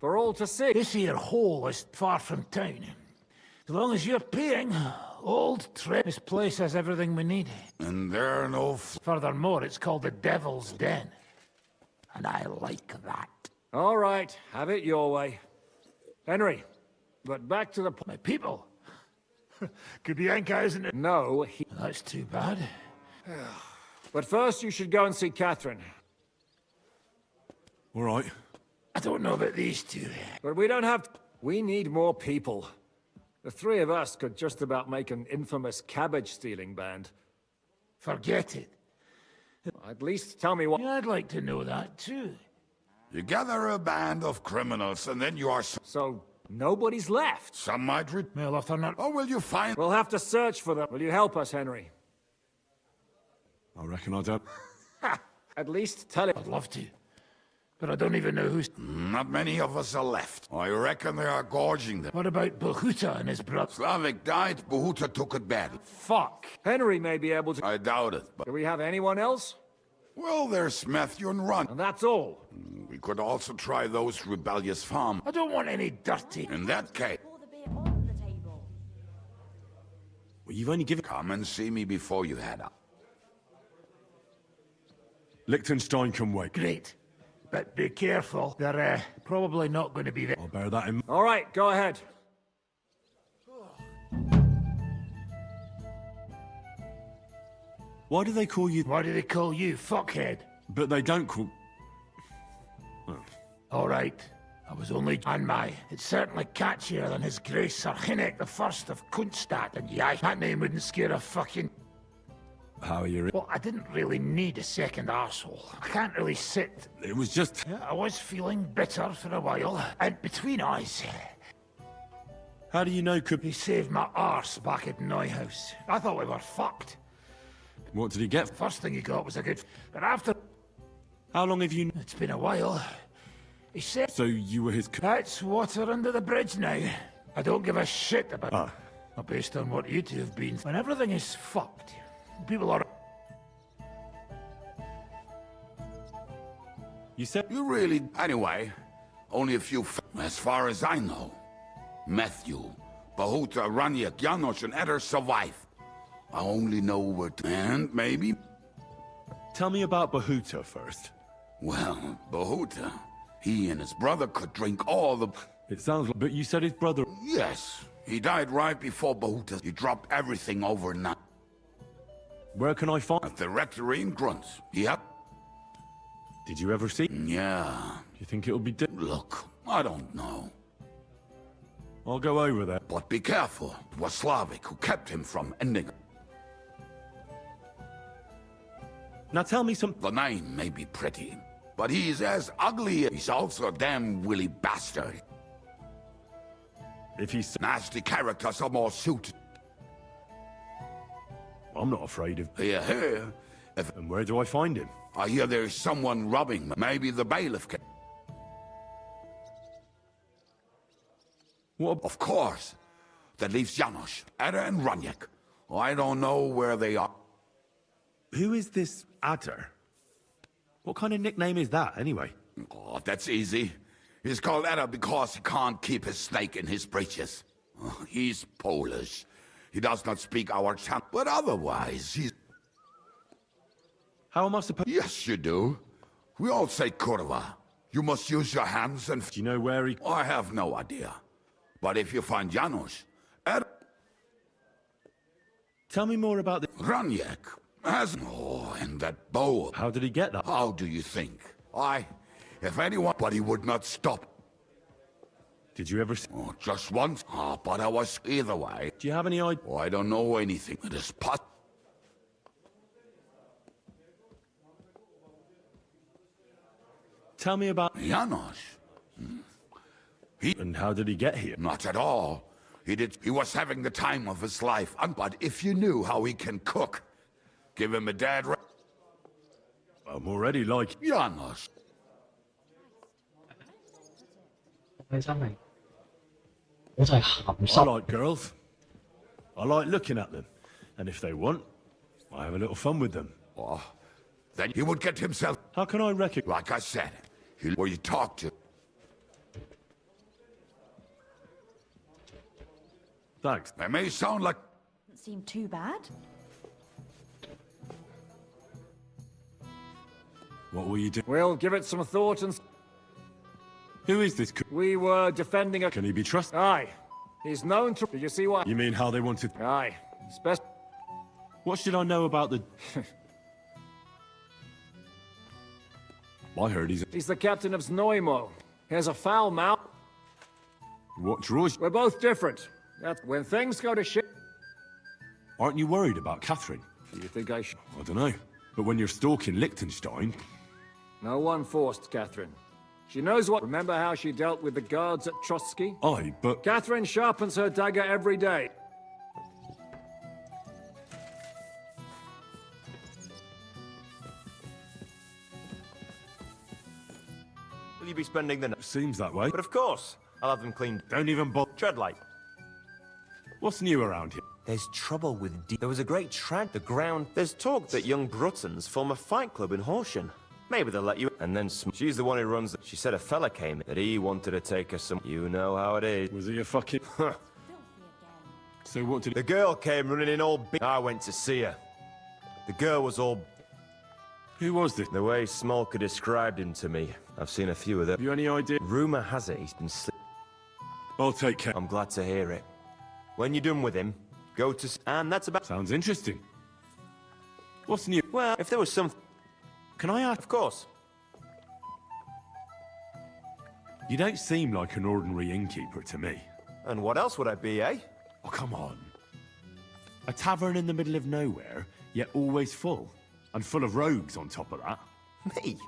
For all to see. This here hole is far from town. As long as you're paying, old Trent, this place has everything we need. And there are no... Furthermore, it's called the Devil's Den. And I like that. All right, have it your way. Henry, but back to the... My people. Kubianka, isn't it? No, That's too bad. But first you should go and see Catherine. All right. I don't know about these two. But we don't have... We need more people. The three of us could just about make an infamous cabbage-stealing band. Forget it. At least tell me what... Yeah, I'd like to know that, too. You gather a band of criminals, and then you are... So, nobody's left? Some might... Well, if they're not... Or will you find... We'll have to search for them. Will you help us, Henry? I reckon I don't... At least tell him. I'd love to. But I don't even know who's... Not many of us are left. I reckon they are gorging them. What about Bahuta and his brother? Slavik died, Bahuta took it badly. Fuck. Henry may be able to... I doubt it, but... Do we have anyone else? Well, there's Matthew and Ron. And that's all. We could also try those rebellious farm. I don't want any dirty... In that case... Well, you've only given... Come and see me before you head out. Liechtenstein can wait. Great. But be careful. They're probably not going to be there. I'll bear that in mind. All right, go ahead. Why do they call you... Why do they call you fuckhead? But they don't call... Oh. All right. I was only... And it's certainly catchier than His Grace Sir Hinnick the First of Kunstadt, and yeah, that name wouldn't scare a fucking... How are you... Well, I didn't really need a second arsehole. I can't really sit. It was just... Yeah, I was feeling bitter for a while, and between us... How do you know He saved my arse back at Neuhaus. I thought we were fucked. What did he get? First thing he got was a good... But after... How long have you... It's been a while. He said... So you were his... That's water under the bridge now. I don't give a shit about... Ah. Well, based on what you two have been... When everything is fucked, people are... You said... You really... Anyway, only a few... As far as I know, Matthew, Bahuta, Raniak, Janosch, and Eder survive. I only know what... And maybe... Tell me about Bahuta first. Well, Bahuta, he and his brother could drink all the... It sounds like... But you said his brother... Yes, he died right before Bahuta. He dropped everything overnight. Where can I find... At the rectory in Grunts. Yep. Did you ever see... Yeah. Do you think it'll be... Look, I don't know. I'll go over there. But be careful. It was Slavik who kept him from ending it. Now tell me some... The name may be pretty, but he's as ugly as he's also a damn willy bastard. If he's... Nasty characters are more suited. I'm not afraid of... Here. And where do I find him? I hear there's someone robbing me. Maybe the bailiff can... What? Of course. That leaves Janosch, Eder, and Raniak. I don't know where they are. Who is this Adder? What kind of nickname is that, anyway? Oh, that's easy. He's called Adder because he can't keep his snake in his breeches. He's Polish. He does not speak our tongue, but otherwise he's... How am I supposed... Yes, you do. We all say kurwa. You must use your hands and... Do you know where he... I have no idea. But if you find Janusz, Tell me more about the... Raniek has... Oh, and that bow. How did he get that? How do you think? If anyone... But he would not stop. Did you ever... Oh, just once. But I was either way. Do you have any idea? Oh, I don't know anything. It is pot... Tell me about... Janusz. And how did he get here? Not at all. He was having the time of his life. But if you knew how he can cook, give him a dead... I'm already like... Janusz. I like girls. I like looking at them. And if they want, I have a little fun with them. Oh, then he would get himself... How can I recognize... Like I said, where you talk to... Thanks. It may sound like... Doesn't seem too bad. What will you do? We'll give it some thought and... Who is this? We were defending a... Can he be trusted? Aye. He's known to... Did you see what... You mean how they wanted... Aye. What should I know about the... I heard He's the captain of Znojmo. He has a foul mouth. What draws... We're both different. That's when things go to shit... Aren't you worried about Catherine? Do you think I should... I don't know. But when you're stalking Liechtenstein... No one forced Catherine. She knows what... Remember how she dealt with the guards at Trotsky? Aye, but... Catherine sharpens her dagger every day. Will you be spending the night? Seems that way. But of course, I'll have them cleaned. Don't even bother. Tread light. What's new around here? There's trouble with There was a great the ground. There's talk that young Bruttons form a fight club in Horsham. Maybe they'll let you... And then she's the one who runs... She said a fella came in, that he wanted to take her some... You know how it is. Was he a fucking... So what did... The girl came running in all... I went to see her. The girl was all... Who was this? The way Smolka described him to me. I've seen a few of them. Have you any idea? Rumour has it he's been I'll take care. I'm glad to hear it. When you're done with him, go to... And that's about... Sounds interesting. What's new? Well, if there was something... Can I ask? Of course. You don't seem like an ordinary innkeeper to me. And what else would I be, eh? Oh, come on. A tavern in the middle of nowhere, yet always full. And full of rogues on top of that. Me?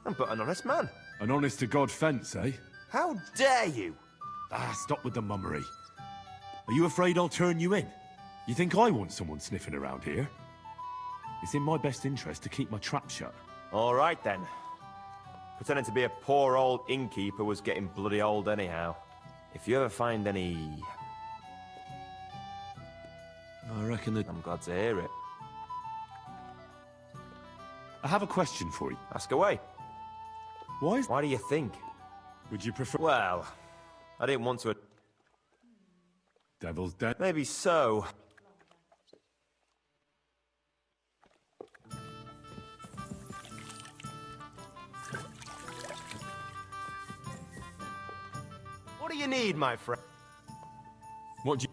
I'm but an honest man. An honest-to-God fence, eh? How dare you? Stop with the mummery. Are you afraid I'll turn you in? You think I want someone sniffing around here? It's in my best interest to keep my trap shut. All right, then. Pretending to be a poor old innkeeper was getting bloody old anyhow. If you ever find any... I reckon that... I'm glad to hear it. I have a question for you. Ask away. Why do you think? Would you prefer... Well, I didn't want to... Devil's dead? Maybe so. What do you need, my friend? What do you...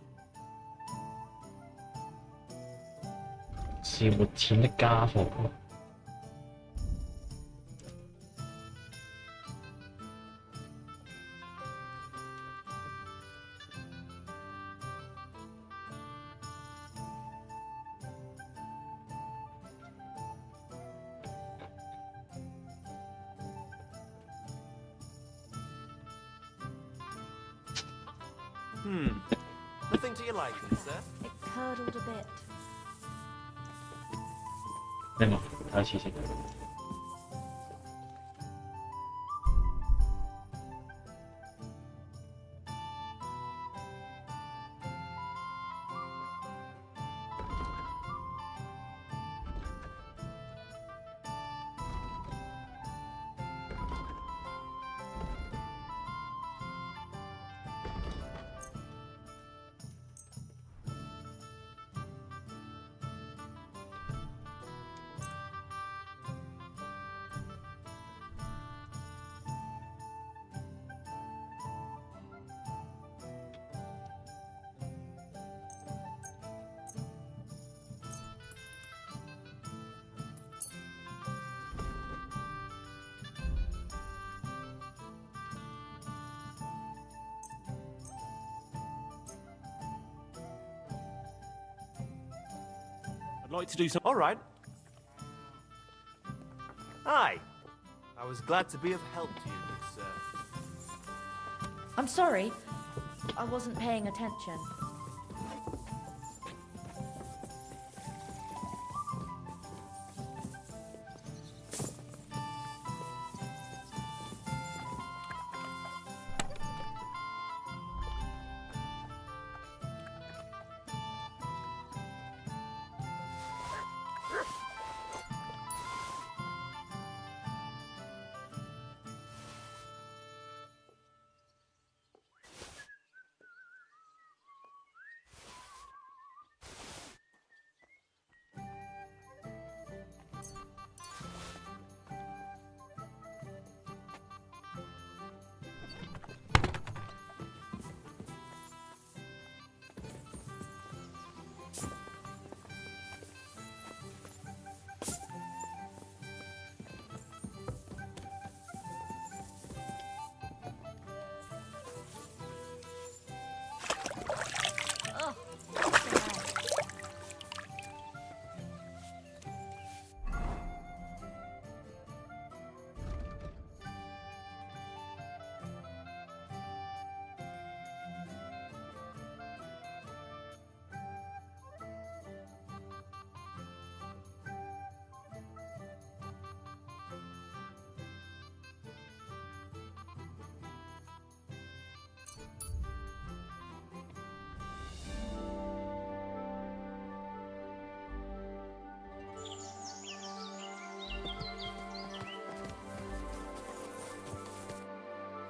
是沒錢的家伙。Nothing to your liking, sir? It curdled a bit. 你冇睇一次先。I'd like to do some. All right. Hi. I was glad to be of help to you, good sir. I'm sorry. I wasn't paying attention.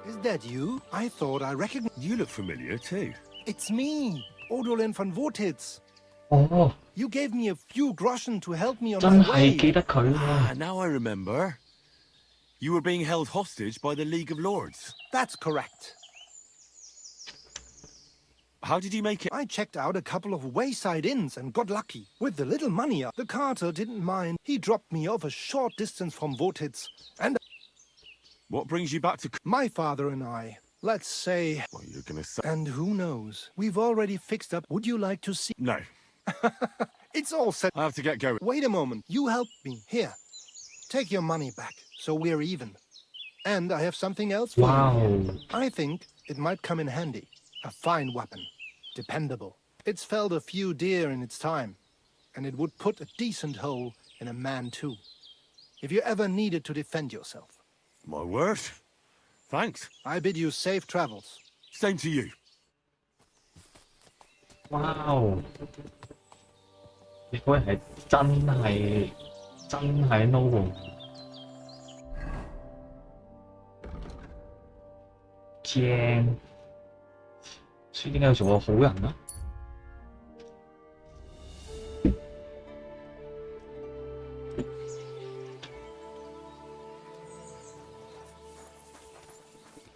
Is that you? I thought I recognized... You look familiar, too. It's me, Odolin van Vortitz. 哦， You gave me a few groschen to help me on 真 my 係 way. 記得佢 Ah, 喎。 now I remember. You were being held hostage by the League of Lords. That's correct. How did you make it? I checked out a couple of wayside inns and got lucky. With the little money the carter didn't mind. He dropped me off a short distance from Vortitz. And What brings you back to... my father and I, let's say... Well, you're gonna say... And who knows? We've already fixed up. Would you like to see... No. It's all set. I have to get going. Wait a moment. You helped me. Here. Take your money back, so we're even. And I have something else for you. I think it might come in handy. A fine weapon. Dependable. It's felled a few deer in its time. And it would put a decent hole in a man, too. If you ever needed to defend yourself. My word. Thanks. I bid you safe travels. Same to you. Wow！呢個人係真係 noble。正，所以點解要做個好人呢？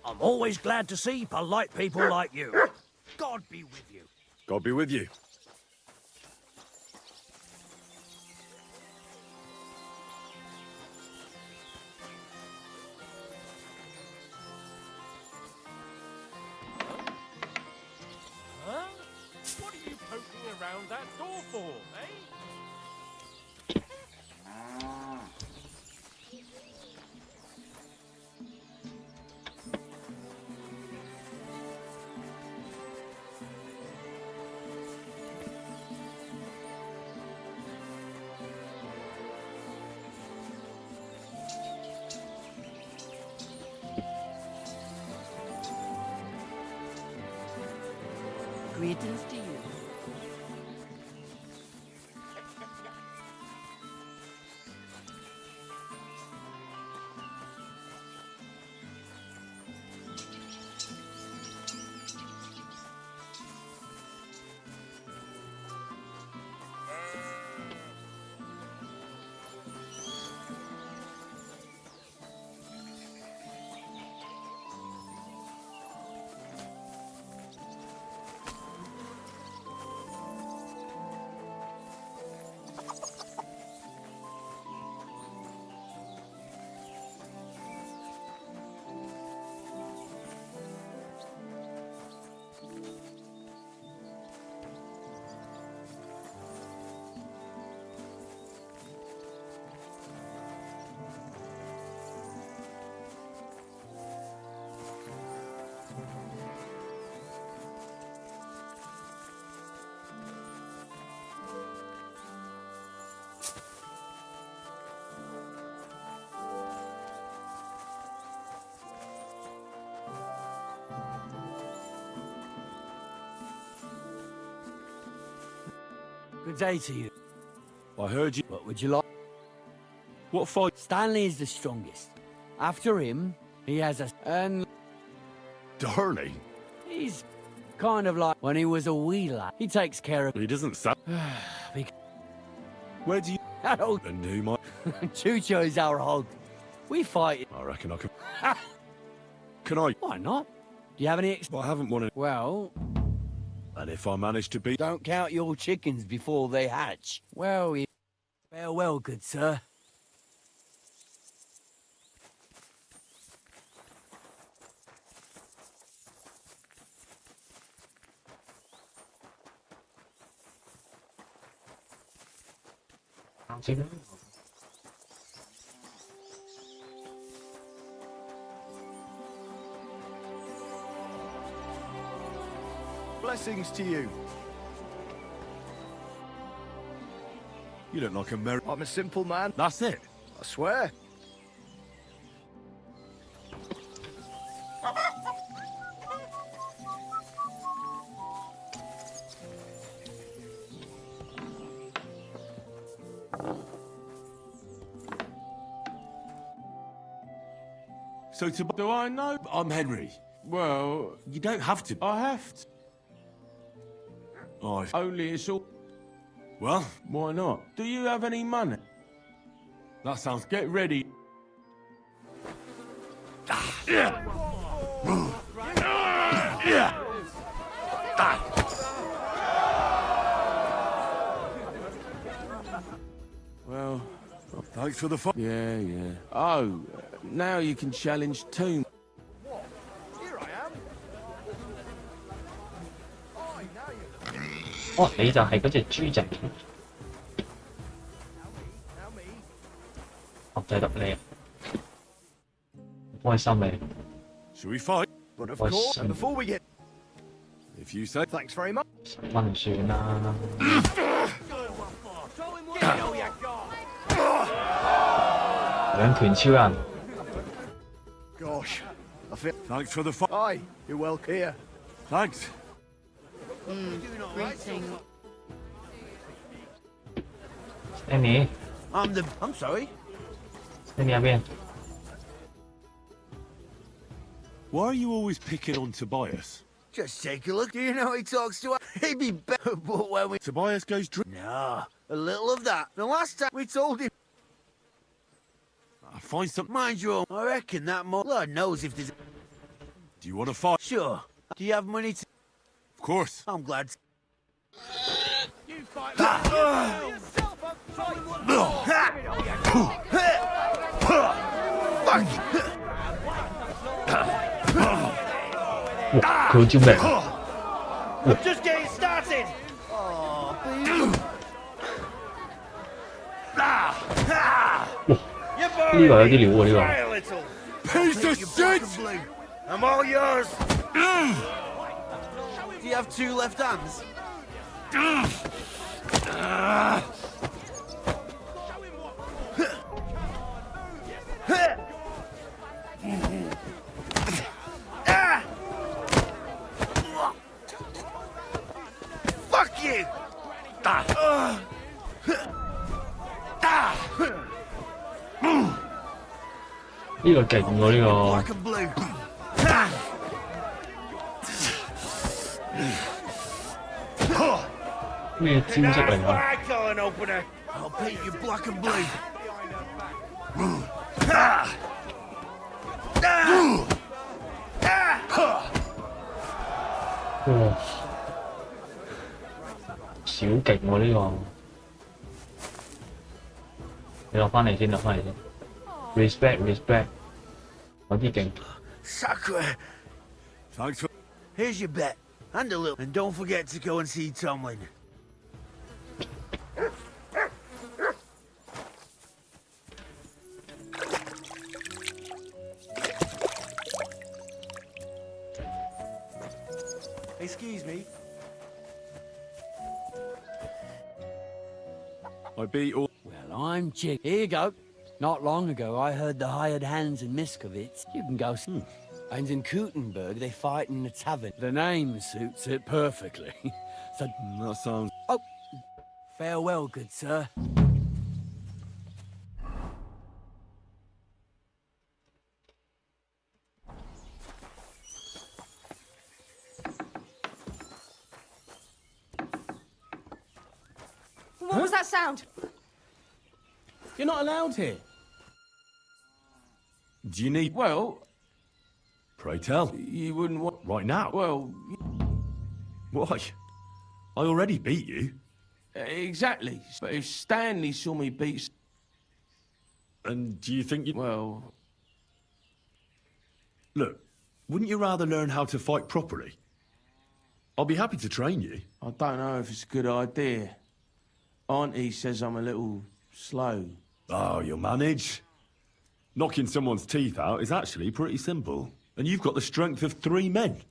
I'm always glad to see polite people like you. God be with you. God be with you. Huh? What are you poking around that door for, eh? Greetings to you. Good day to you. I heard you. What would you like? What fight? Stanley is the strongest. After him, he has a... And... Darling? He's kind of like when he was a wee lad. He takes care of... He doesn't sound... Where do you... Harold. And who might... Chucho is our hog. We fight... I reckon I can... Can I? Why not? Do you have any... I haven't won it. Well... And if I manage to beat... Don't count your chickens before they hatch. Well, farewell, good sir. Blessings to you. You look like a merry... I'm a simple man. That's it. I swear. So do I know? I'm Henry. Well, you don't have to. I have to. Only it's all... Well? Why not? Do you have any money? That sounds... Get ready. Well... Thanks for the fun. Yeah. Oh, now you can challenge two. Here I am. 哦，你就係嗰隻豬仔。學仔讀你，開心你。Shall we fight? But of course, before we get... If you say... Thanks very much. 10蚊算啦。兩拳超人。Gosh, I feel... Thanks for the fight. Aye, you're welcome here. Thanks. Greeting. Amy. I'm sorry. Amy 喺邊？ Why are you always picking on Tobias? Just take a look. Do you know he talks to us? He'd be better, but when we... Tobias goes drink. No, a little of that. The last time we told him... I find some... Mind your own. I reckon that more... Lord knows if there's... Do you want to fight? Sure. Do you have money to... Of course. I'm glad. You fight佢招咩？ I'm just getting started. Oh, please. 呢個有啲料喎，呢個。 Try a little. Piece of shit! I'm all yours. Do you have two left hands? Fuck you. 呢個勁喎，呢個。 Black and blue. 咩招式嚟㗎？ I call an opener. I'll paint you black and blue. 哇！小勁喎呢個。你落翻嚟先，落翻嚟先。respect，有啲勁。 Sacre. Thanks for... Here's your bet. And a little. And don't forget to go and see Tomlin. Excuse me. I beat all... Well, I'm Jig. Here you go. Not long ago, I heard the hired hands in Miskovitz. You can go see. And in Kutenberg, they fight in the tavern. The name suits it perfectly. So... That sounds... Oh, Farewell, good sir. What was that sound? You're not allowed here. Do you need... Well... Pray tell. You wouldn't want... Right now? Well... Why? I already beat you. Exactly. But if Stanley saw me beat... And do you think you... Well... Look, wouldn't you rather learn how to fight properly? I'll be happy to train you. I don't know if it's a good idea. Auntie says I'm a little slow. Oh, you'll manage. Knocking someone's teeth out is actually pretty simple. And you've got the strength of 3 men.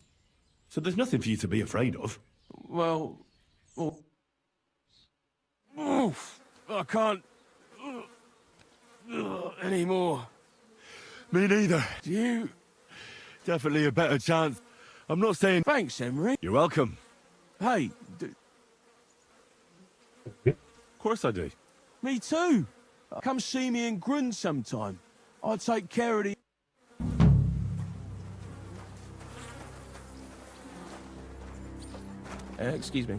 So there's nothing for you to be afraid of. Well... Oof, I can't... anymore. Me neither. You... Definitely a better chance. I'm not saying... Thanks, Emery. You're welcome. Hey... Of course I do. Me too. Come see me in Grun sometime. I'll take care of the... excuse me.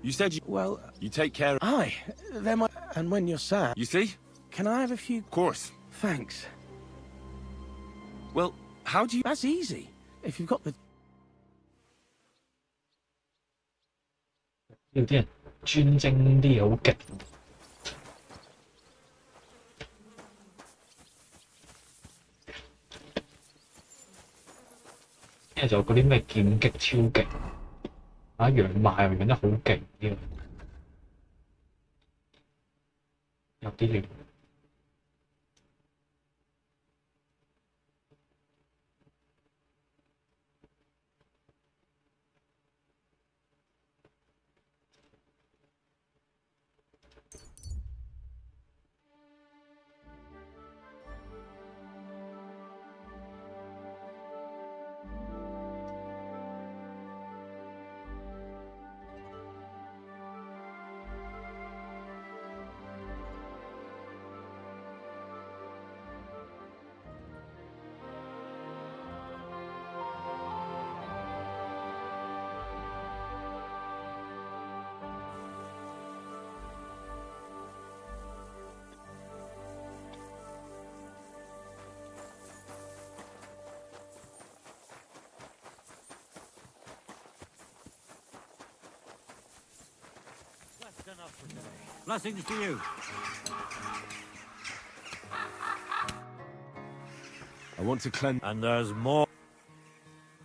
You said you... Well... You take care of... Aye. Then my... And when you're sad... You see? Can I have a few... Of course. Thanks. Well, how do you... That's easy. If you've got the... 有啲人專精啲嘢好勁。跟住就嗰啲咩劍擊超勁，啊楊賣又養得好勁啲，有啲亂。Enough for today. Blessings to you. I want to cleanse... And there's more.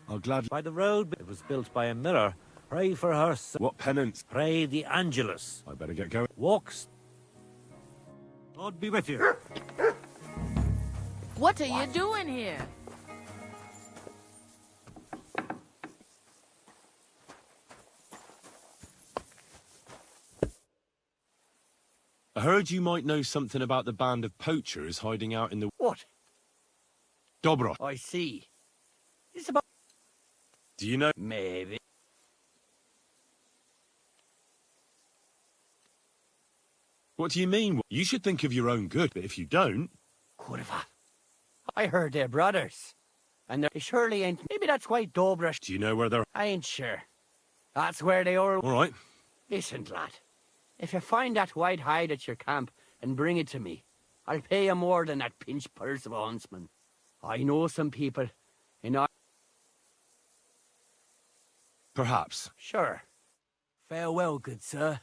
I'll gladly... By the road, it was built by a miller. Pray for her. What penance? Pray the Angelus. I better get going. Walks. Lord be with you. What are you doing here? I heard you might know something about the band of poachers hiding out in the... What? Dobro. I see. It's about... Do you know... Maybe. What do you mean? You should think of your own good, but if you don't... Kurva. I heard they're brothers. And they surely ain't... Maybe that's why Dobra... Do you know where they're... I ain't sure. That's where they are... All right. Listen, lad. If you find that white hide at your camp and bring it to me, I'll pay you more than that pinched purse of a huntsman. I know some people, and I... Perhaps. Sure. Farewell, good sir.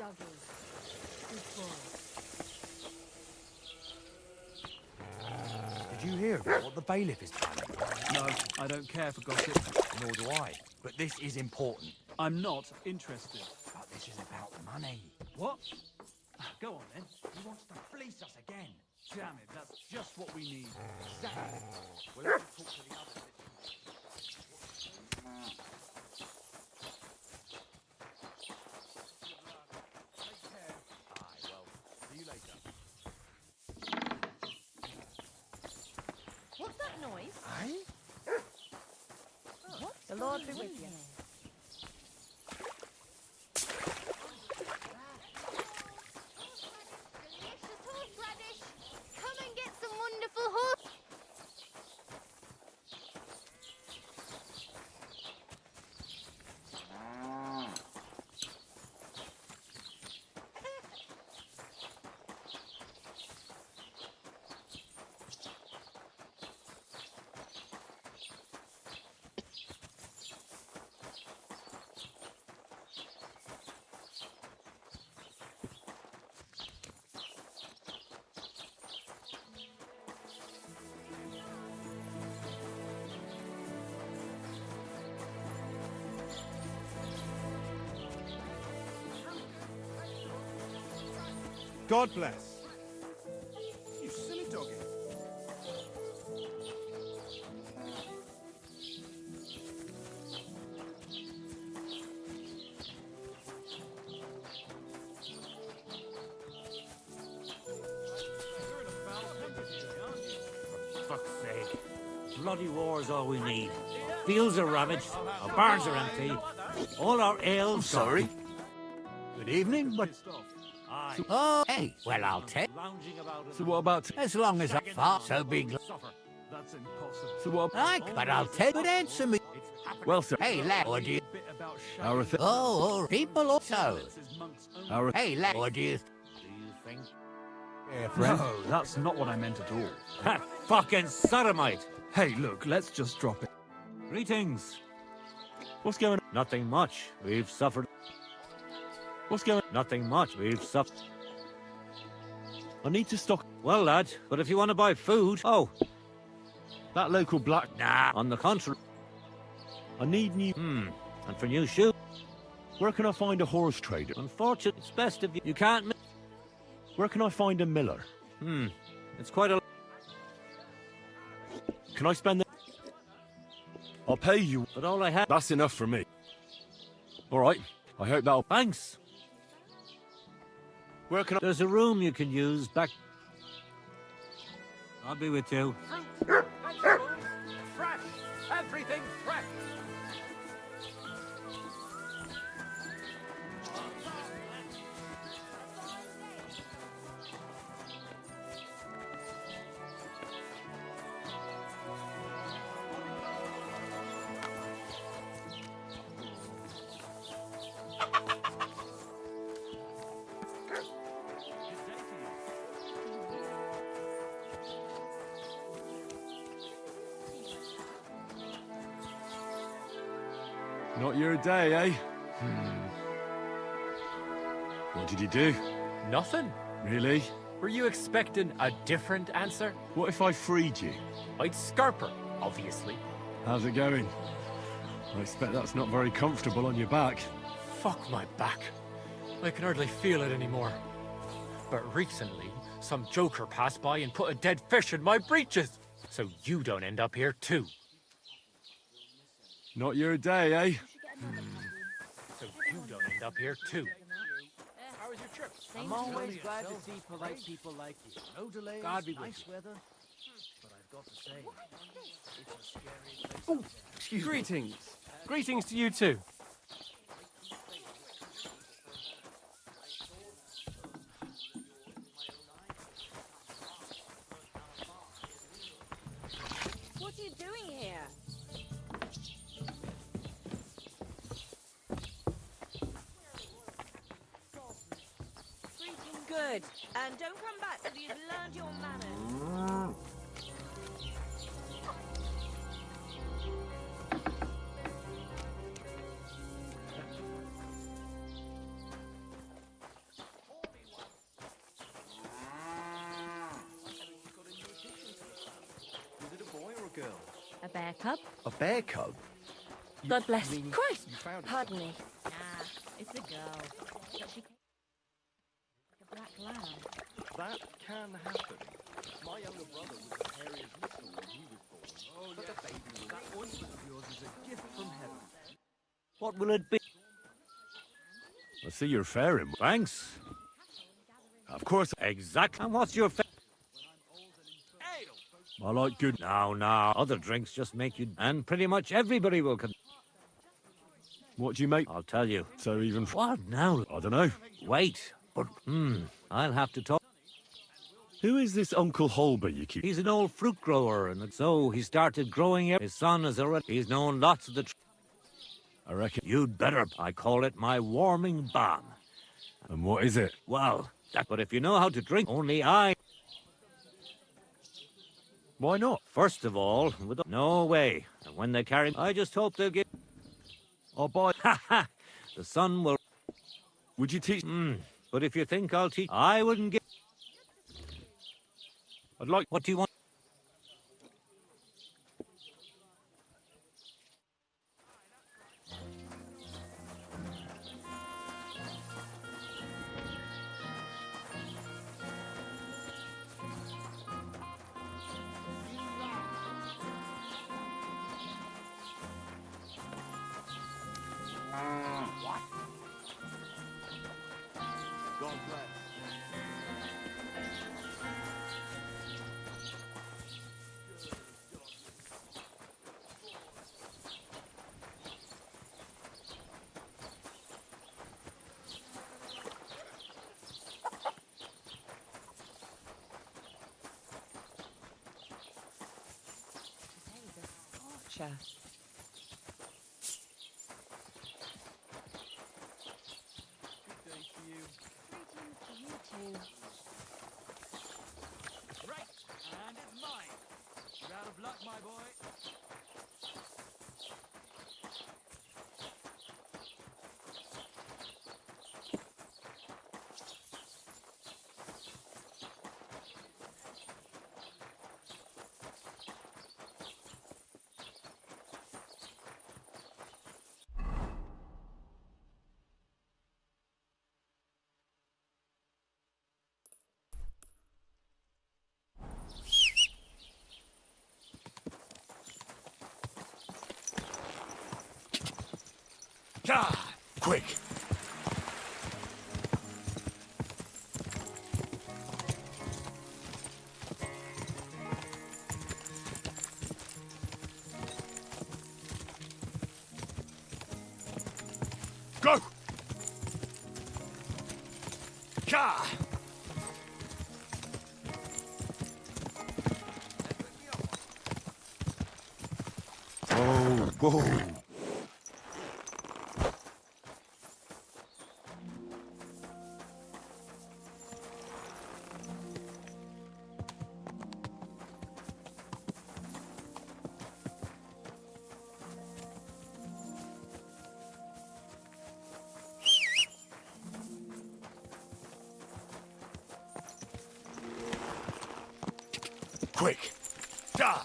Dougie. Good boy. Did you hear about what the bailiff is planning? No, I don't care for gossip. Nor do I. But this is important. I'm not interested. But this is about money. What? Go on then. He wants to fleece us again. Damn it, that's just what we need. Exactly. We'll have to talk to the others. What's that noise? Aye? What? The Lord be with you. Delicious horseradish. Come and get some wonderful horse. God bless. You silly doggy. Fuck's sake. Bloody war's all we need. Fields are ravaged, our barns are empty, all our ales... Sorry. Good evening, but... Aye. Oh, hey, well, I'll take. So what about... As long as I far so big. That's impossible. So what... Like, but I'll take it. Answer me. Well, sir. Hey, lad, what do you... Our Oh, people also. Our... Hey, lad, what do you think? Yeah, No, that's not what I meant at all. Ha, fucking sodomite! Hey, look, let's just drop it. Greetings. What's going on? Nothing much. We've suffered. What's going on? Nothing much. We've suffered. I need to stock... Well, lad, but if you want to buy food... Oh. That local black... Nah, on the contrary. I need new... And for new shoes. Where can I find a horse trader? Unfortunately, it's best if you can't... Where can I find a miller? It's quite a... Can I spend the... I'll pay you. But all I have... That's enough for me. All right. I hope that'll... Thanks. Where can I... There's a room you can use back... I'll be with you. Fruit, vegetables, fresh, everything fresh. Not your day, eh? What did you do? Nothing. Really? Were you expecting a different answer? What if I freed you? I'd scarp her, obviously. How's it going? I expect that's not very comfortable on your back. Fuck my back. I can hardly feel it anymore. But recently, some joker passed by and put a dead fish in my breeches. So you don't end up here too. Not your day, eh? So you don't end up here too. How was your trip? I'm always glad to see polite people like you. No delays, God be with nice you. weather. But I've got to say, it's a scary place. Oh, excuse me. Greetings. Greetings to you too. What are you doing here? Drinking good. And don't come back till you've learned your manners. bear cub. A bear cub? God bless. Christ! Pardon me. Nah, it's a girl. But she came like a black lamb. That can happen. My younger brother was as hairy as you saw when he was born. Oh, but the baby, that ointment of yours is a gift from heaven. What will it be? I see you're faring. Thanks. Of course. Exactly. And what's your I like good. Now. Other drinks just make you... And pretty much everybody will... What do you make? I'll tell you. So even... What now? I don't know. Wait. But, I'll have to talk. Who is this Uncle Holber you keep? He's an old fruit grower, and so he started growing it. His son has already... He's known lots of the... I reckon... You'd better. I call it my warming balm. And what is it? Well, but if you know how to drink, only I... Why not? First of all, no way. And when they carry... I just hope they'll get... I'll buy... The son will... Would you teach... But if you think I'll teach... I wouldn't get... I'd like... What do you want? What? God bless. Sure. Right, and it's mine. You're out of luck, my boy. Quick! Go! Ka! Oh, whoa! Quick! Die!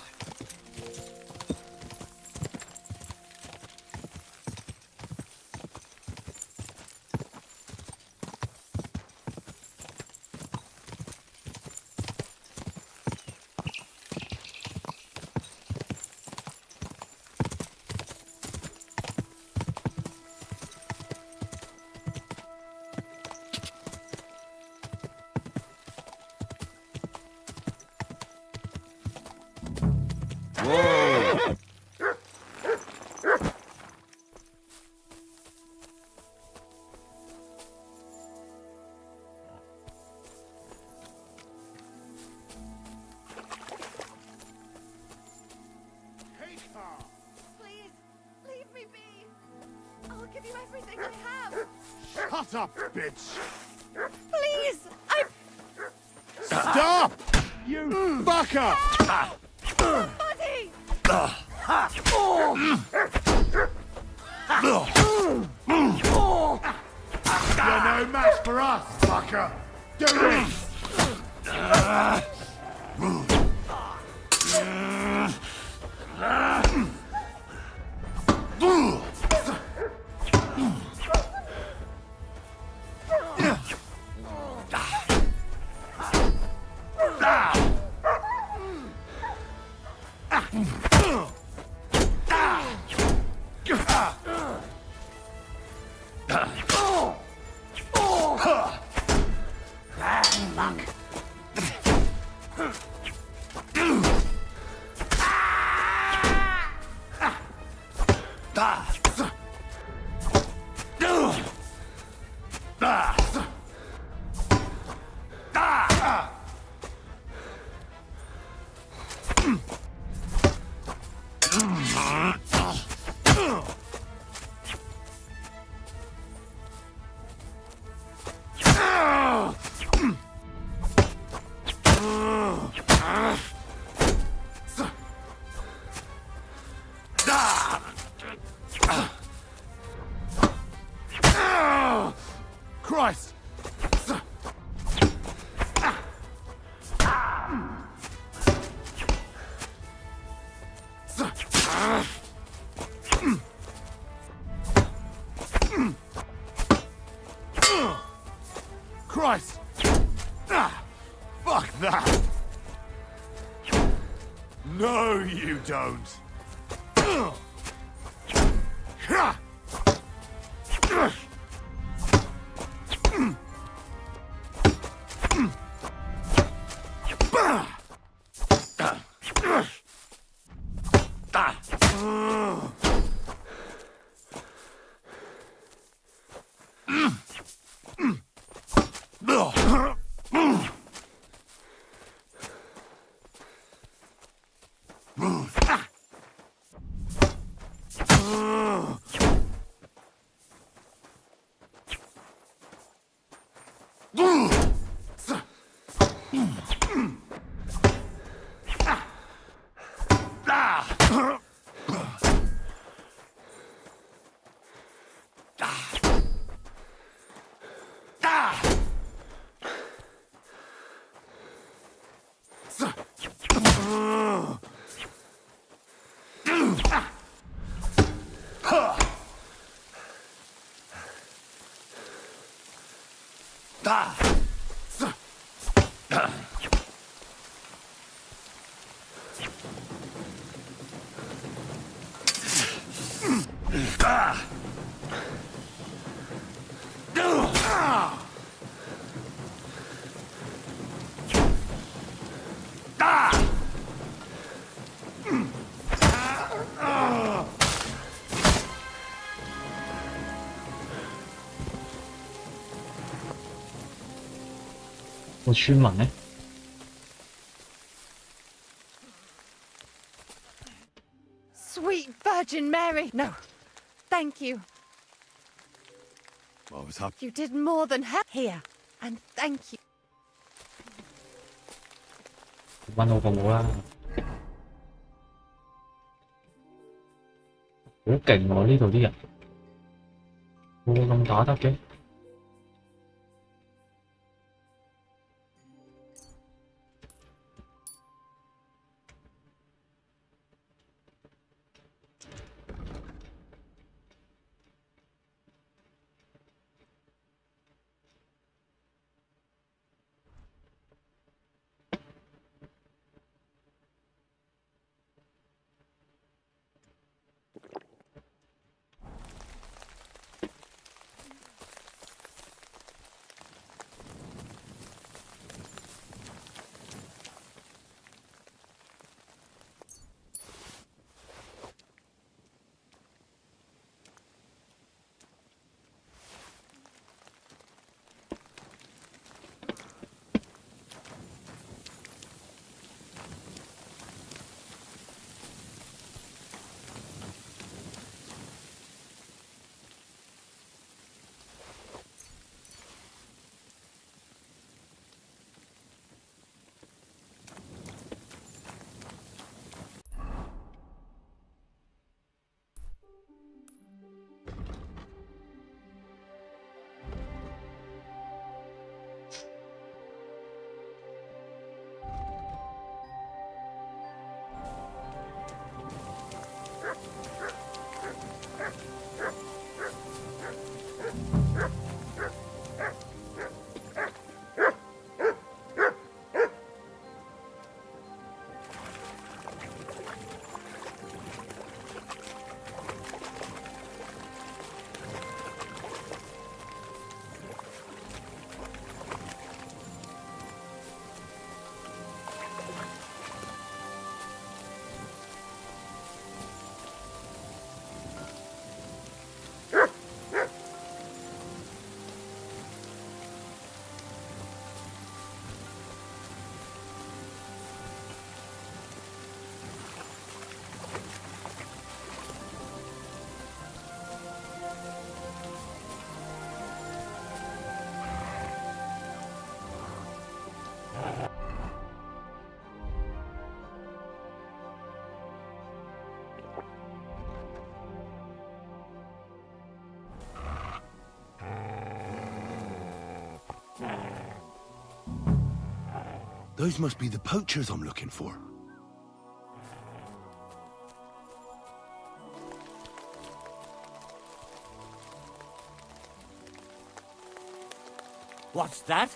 Whoa! Please, leave me be. I'll give you everything I have. Shut up, bitch! Please, I... Stop! You fucker! Somebody! You're no match for us, fucker! Do this! Christ! Christ! Fuck that! No, you don't!個村民呢？ Sweet Virgin Mary! No, thank you. What was happening? You did more than help here, and thank you. 揾好個冇啦，好勁喎！呢度啲人，個個咁打得嘅。Those must be the poachers I'm looking for. What's that?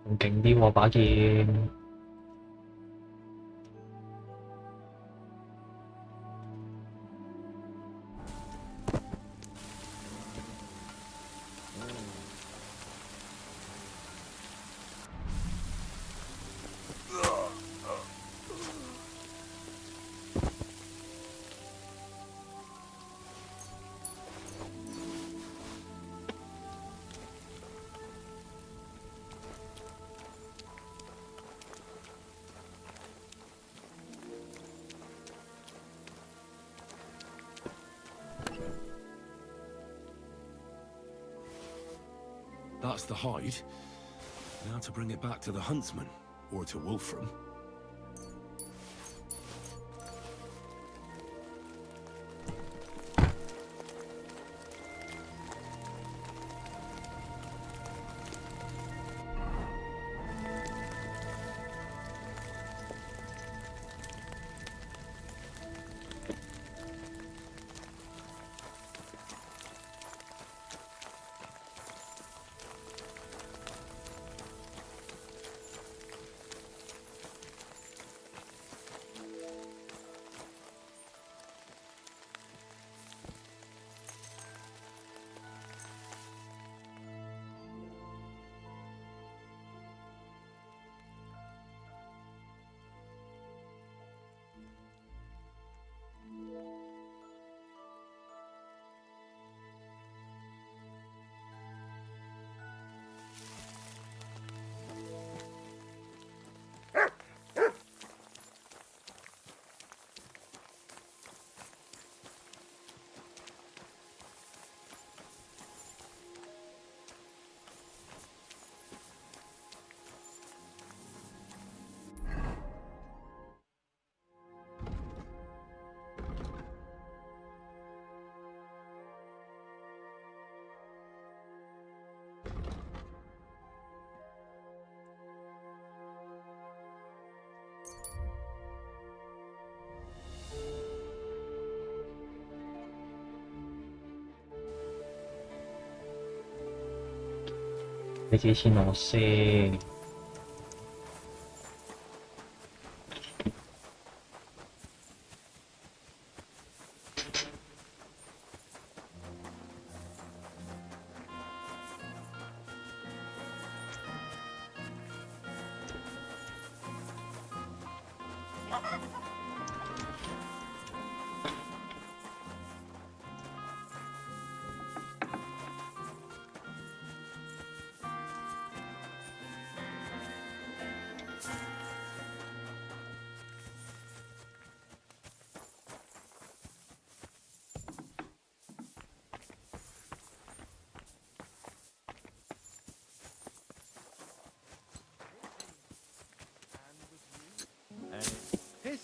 仲勁啲喎把劍。That's the hide. Now to bring it back to the huntsman, or to Wolfram.俾幾錢我先？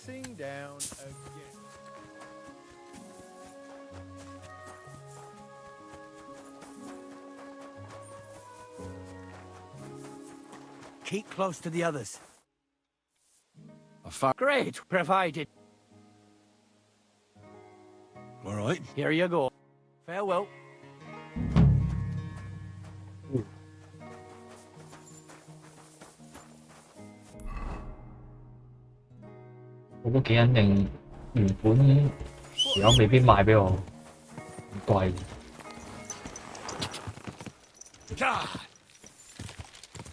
facing down again. Keep close to the others. I Great, provided. All right. Here you go. Farewell.我都幾肯定，原本條友未必賣俾我，唔貴。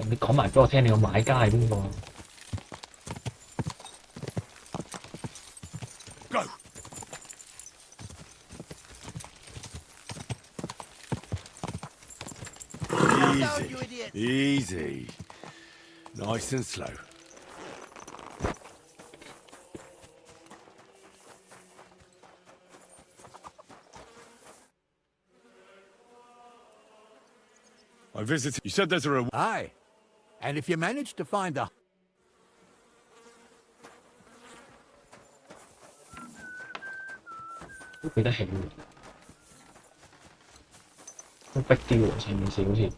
你講埋俾我聽，你個買家係邊個？Go. Easy, easy, nice and slow. I visited. You said there's a reward. Aye. And if you manage to find the...都俾得起喎，都逼啲喎，成件事好似。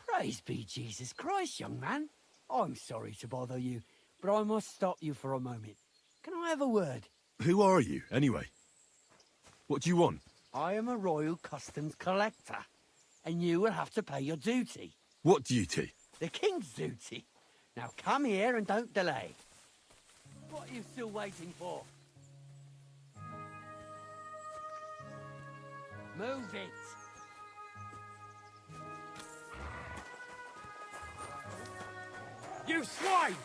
Praise be Jesus Christ, young man. I'm sorry to bother you, but I must stop you for a moment. Can I have a word? Who are you, anyway? What do you want? I am a royal customs collector, and you will have to pay your duty. What duty? The king's duty. Now come here and don't delay. What are you still waiting for? Move it. You swine!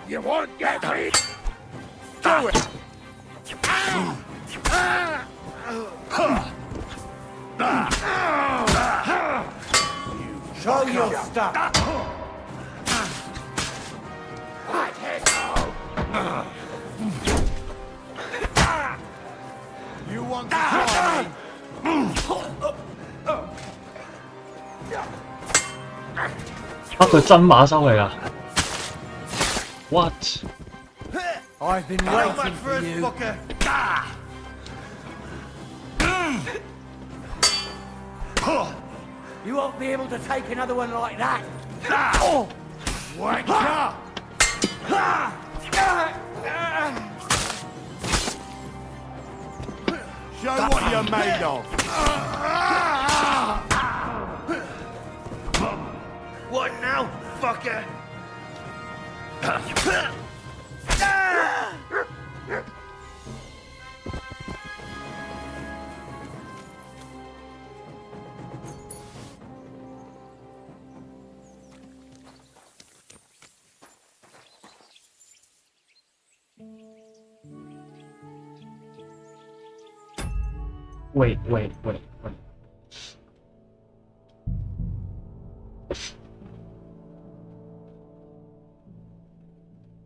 You won't get me! Do it! Show your stuff! You want to try me? 啊！佢真馬收嚟㗎 ？What？ I've been waiting for you. You won't be able to take another one like that. Wake up! Show what you're made of. What now, fucker? Wait.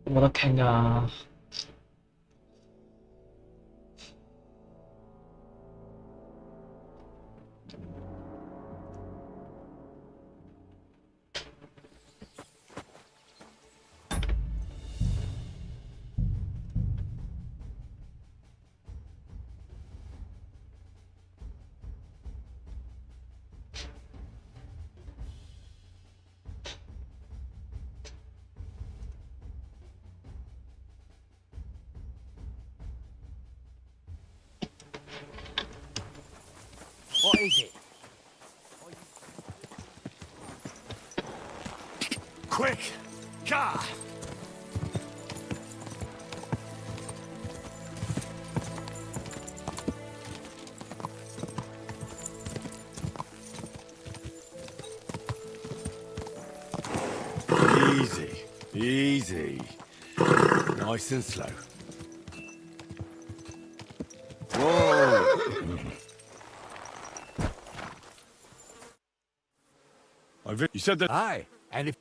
冇得傾啊！What is it? Quick! Car! Easy, easy. Nice and slow. Whoa! You said that. Aye, and if.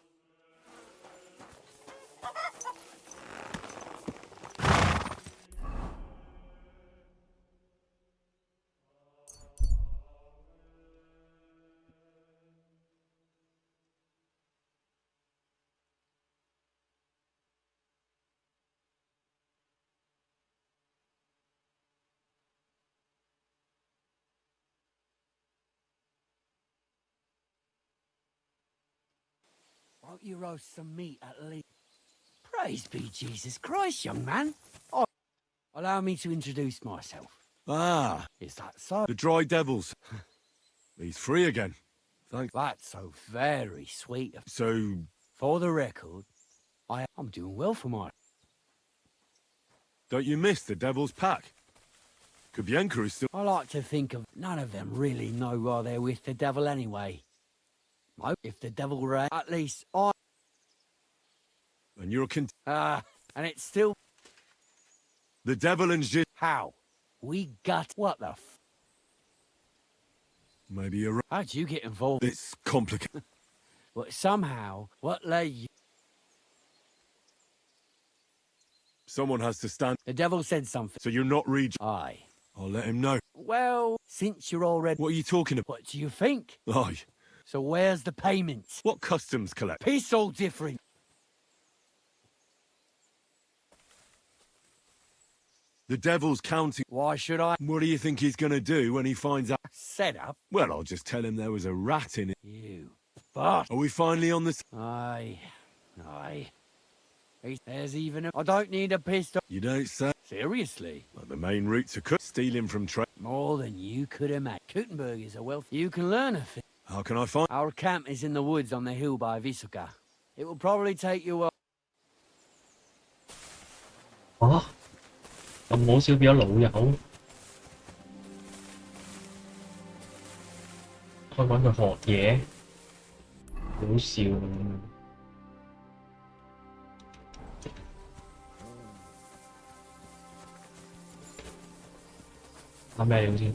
Won't you roast some meat at least? Praise be Jesus Christ, young man. Oh, allow me to introduce myself. Ah, Is that so? the dry devils. He's free again. Thanks. That's so very sweet of you. So, For the record, I'm doing well for my... don't you miss the devil's pack? Kubienka is still... I like to think of none of them really know why they're with the devil anyway. No, if the devil were at least I... And you're and it's still... The devil and Jin... How? We got... What the f... Maybe you're right. How'd you get involved? It's complicated. But somehow, what lay you... Someone has to stand... The devil said something. So you're not Aye. I'll let him know. Well, since you're already... What are you talking about? What do you think? Aye. So where's the payment? What customs collect? Piece all different. The devil's counting... Why should I? What do you think he's gonna do when he finds out? Set up? Well, I'll just tell him there was a rat in it. You... But... Are we finally on this? Aye. There's even a... I don't need a pistol. You don't say. Seriously? Well, the main routes are stealing from trade. More than you could imagine. Kuttenberg is a wealthy... You can learn a thing. How can I find... Our camp is in the woods on the hill by Visuka. It will probably take you a... 啊，咁好少變咗老友，可以揾佢學嘢，好笑。啱咩料先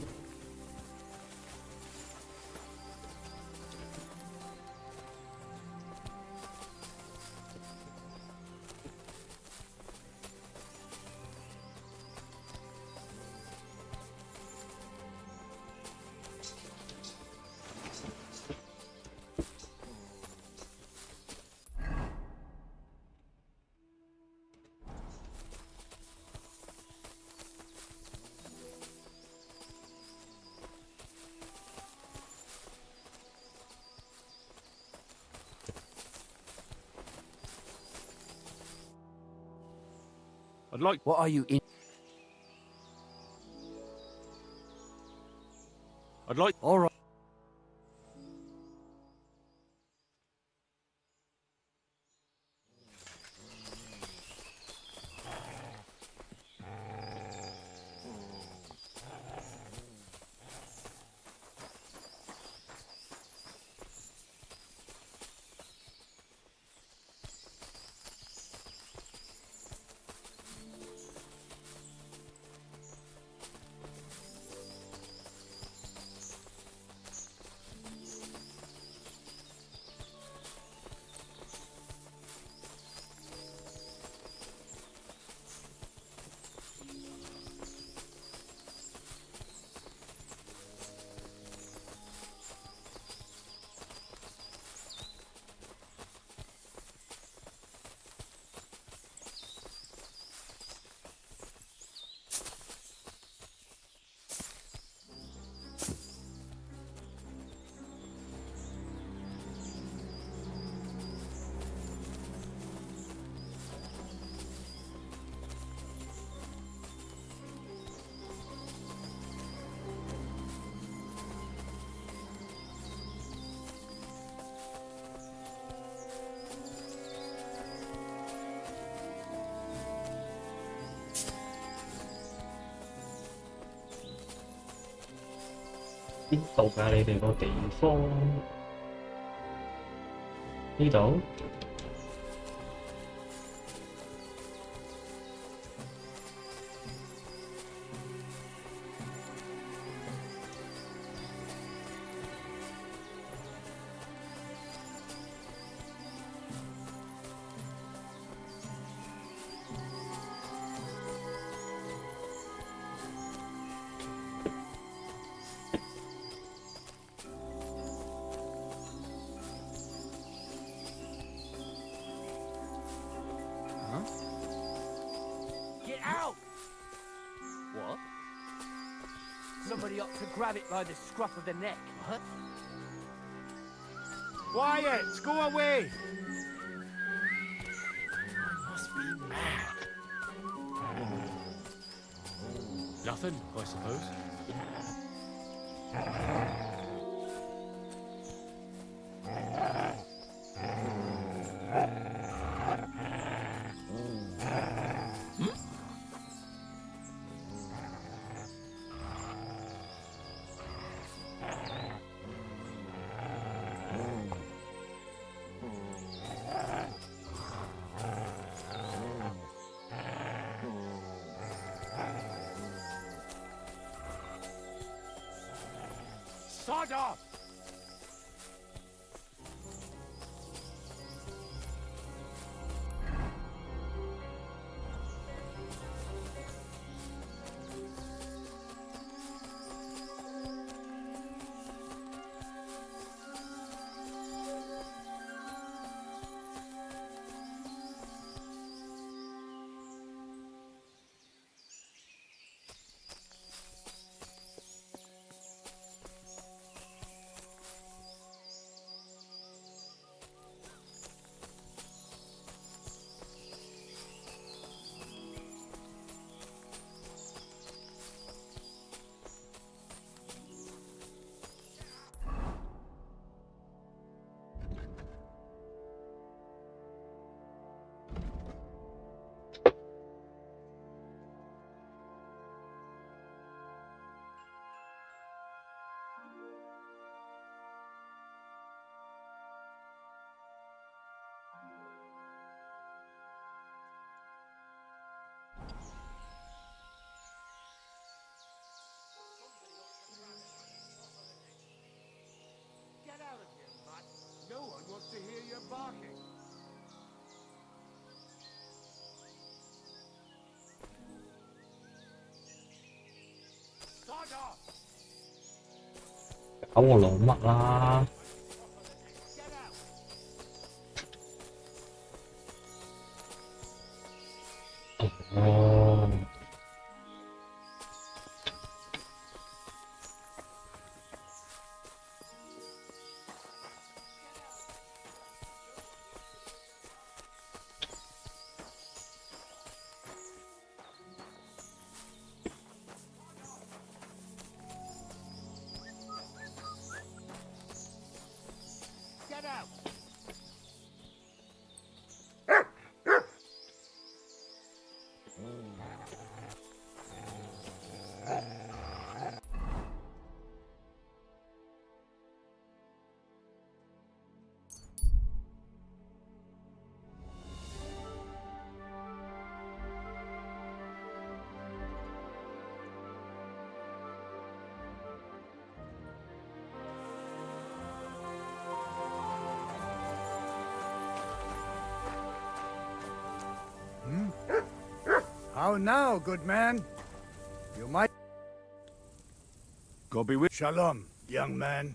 ？I'd like... What are you in? I'd like... All right.邊度㗎？你哋個地方？呢度？ Somebody ought to grab it by the scruff of the neck. What? Quiet! Go away! Must be mad. Nothing, I suppose. Sod off! Get out of here, Matt. No one wants to hear your barking. Sod off! 搞我老乜啦？哦。Get out! How now, good man? You might... God be with... Shalom, young man.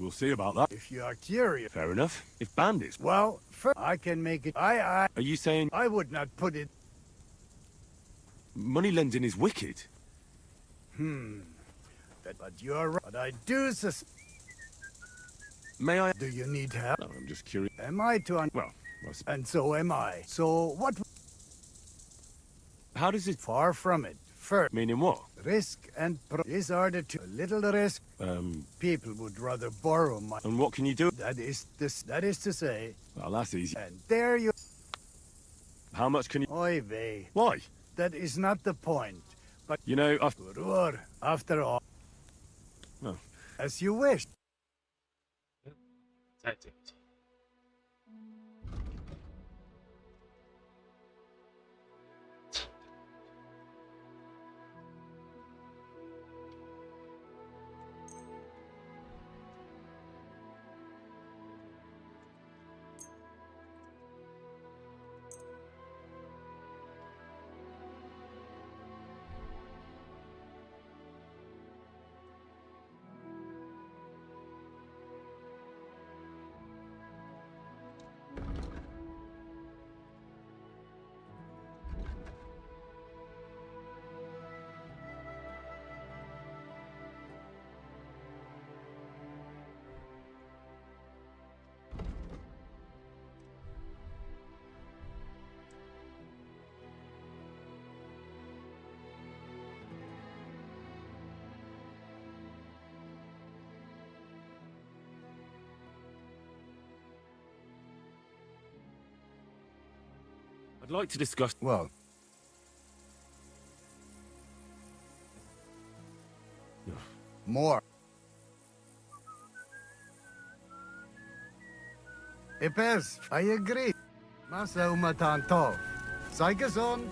We'll see about that. If you are curious... Fair enough. If bandits... Well, first I can make it... Are you saying... I would not put it... Money lending is wicked? But you're right. But I do suspect... May I... Do you need help? No, I'm just curious. Am I to... Well... And so am I. So what... How does it... Far from it. First... Meaning what? Risk and... These are the two. A little risk. People would rather borrow money. And what can you do? That is to say... Well, that's easy. And there you... How much can you... Oy vey. Why? That is not the point. But... You know, I've... Gurur, after all... Oh. As you wish. 真係正字。I'd like to discuss... Well... More. Ipes, I agree. Masa umatantov. Sei gesund.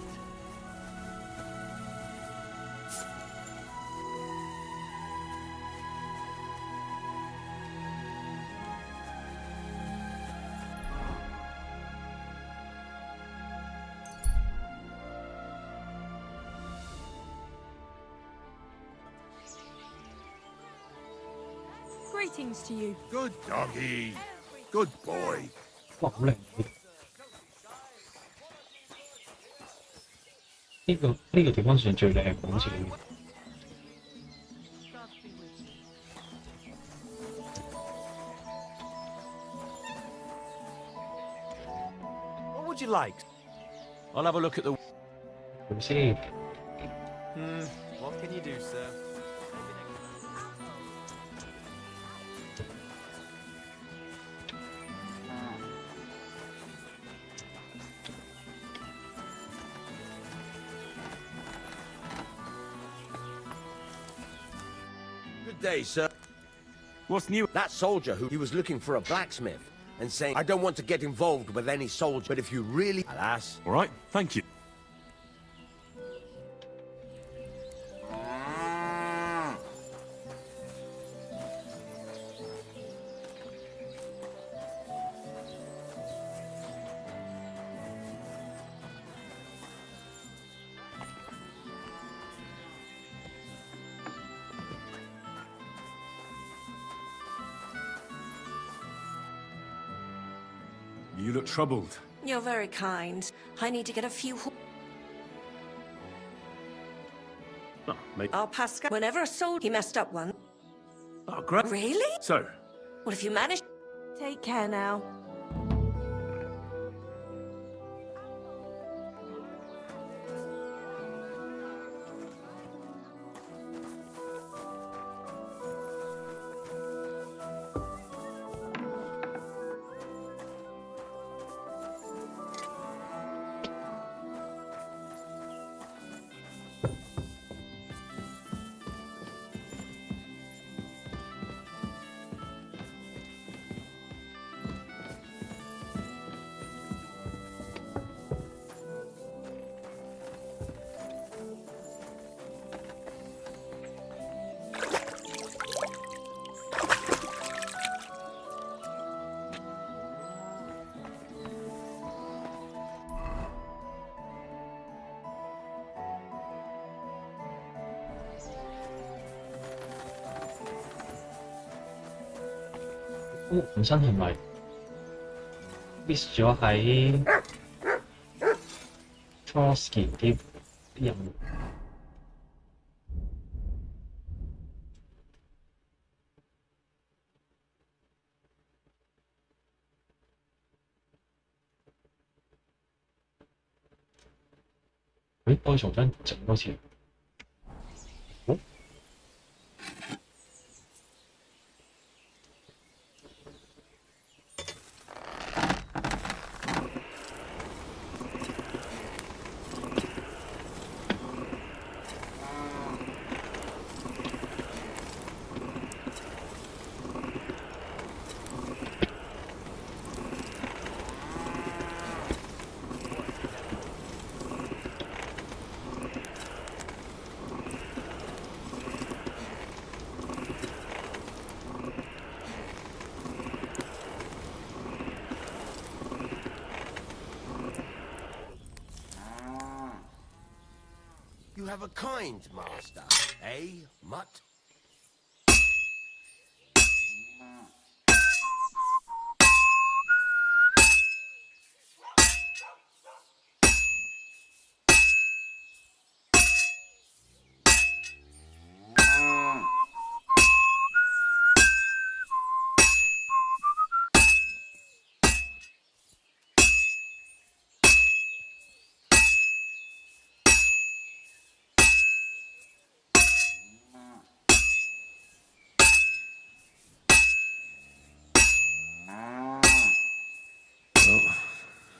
Greetings to you. Good doggy. Good boy. 哇，好靚！呢個地方算最靚，好似。What would you like? I'll have a look at the... 點先？ What can you do, sir? Good day, sir. What's new? That soldier he was looking for a blacksmith and saying, I don't want to get involved with any soldier, but if you really... Alas. All right, thank you. You look troubled. You're very kind. I need to get a few... Oh, mate. I'll pass... Whenever a soldier... He messed up one. Oh, great. Really? So, Well, if you manage... Take care now.本身係咪 miss 咗喺 Trotsky 啲人？誒，我要重新整多次。好。You have a kind master, eh, mutt?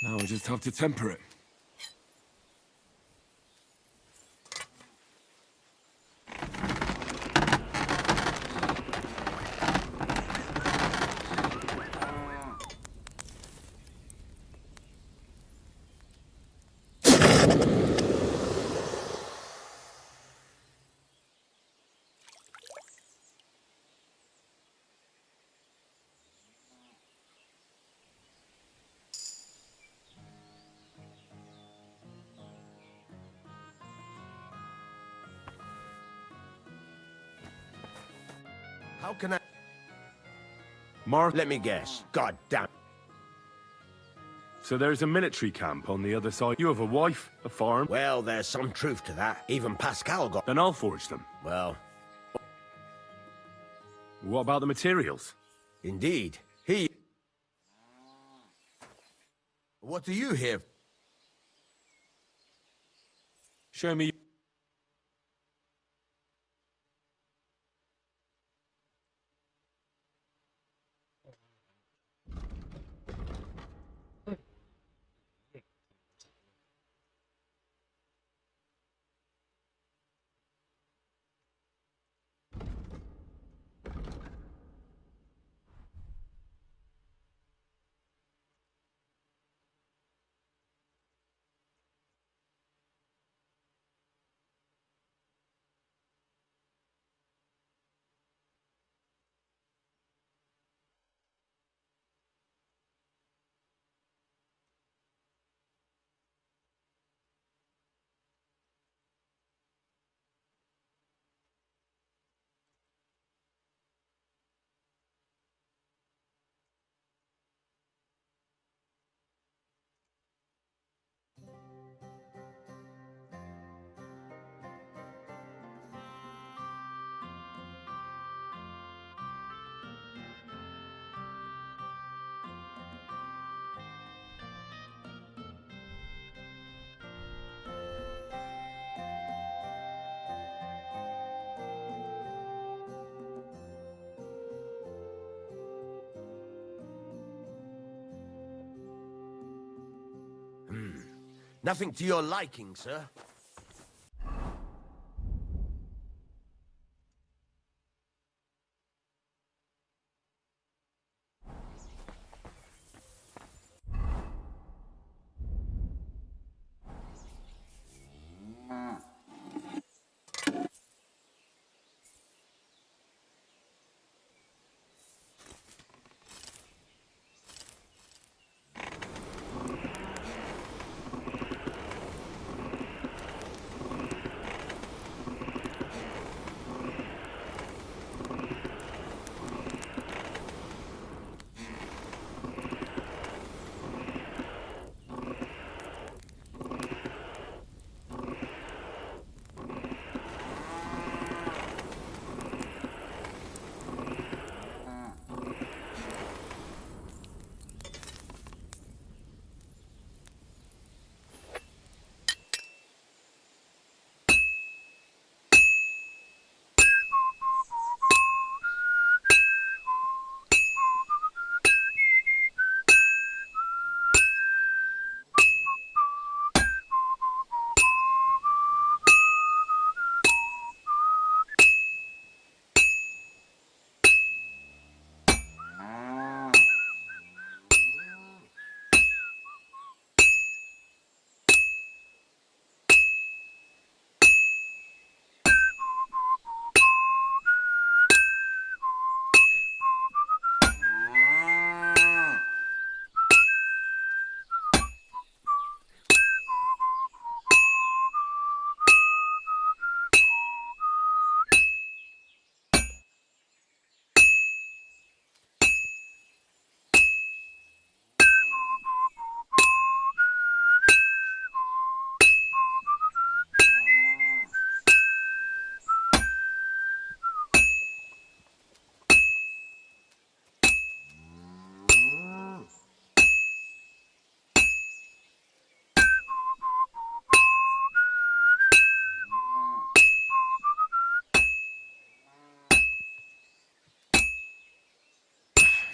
Now I just have to temper it. How can I... Mark, let me guess. God damn. So there's a military camp on the other side. You have a wife, a farm. Well, there's some truth to that. Even Pascal got... Then I'll forge them. Well... What about the materials? Indeed. He... What do you have? Show me... Nothing to your liking, sir.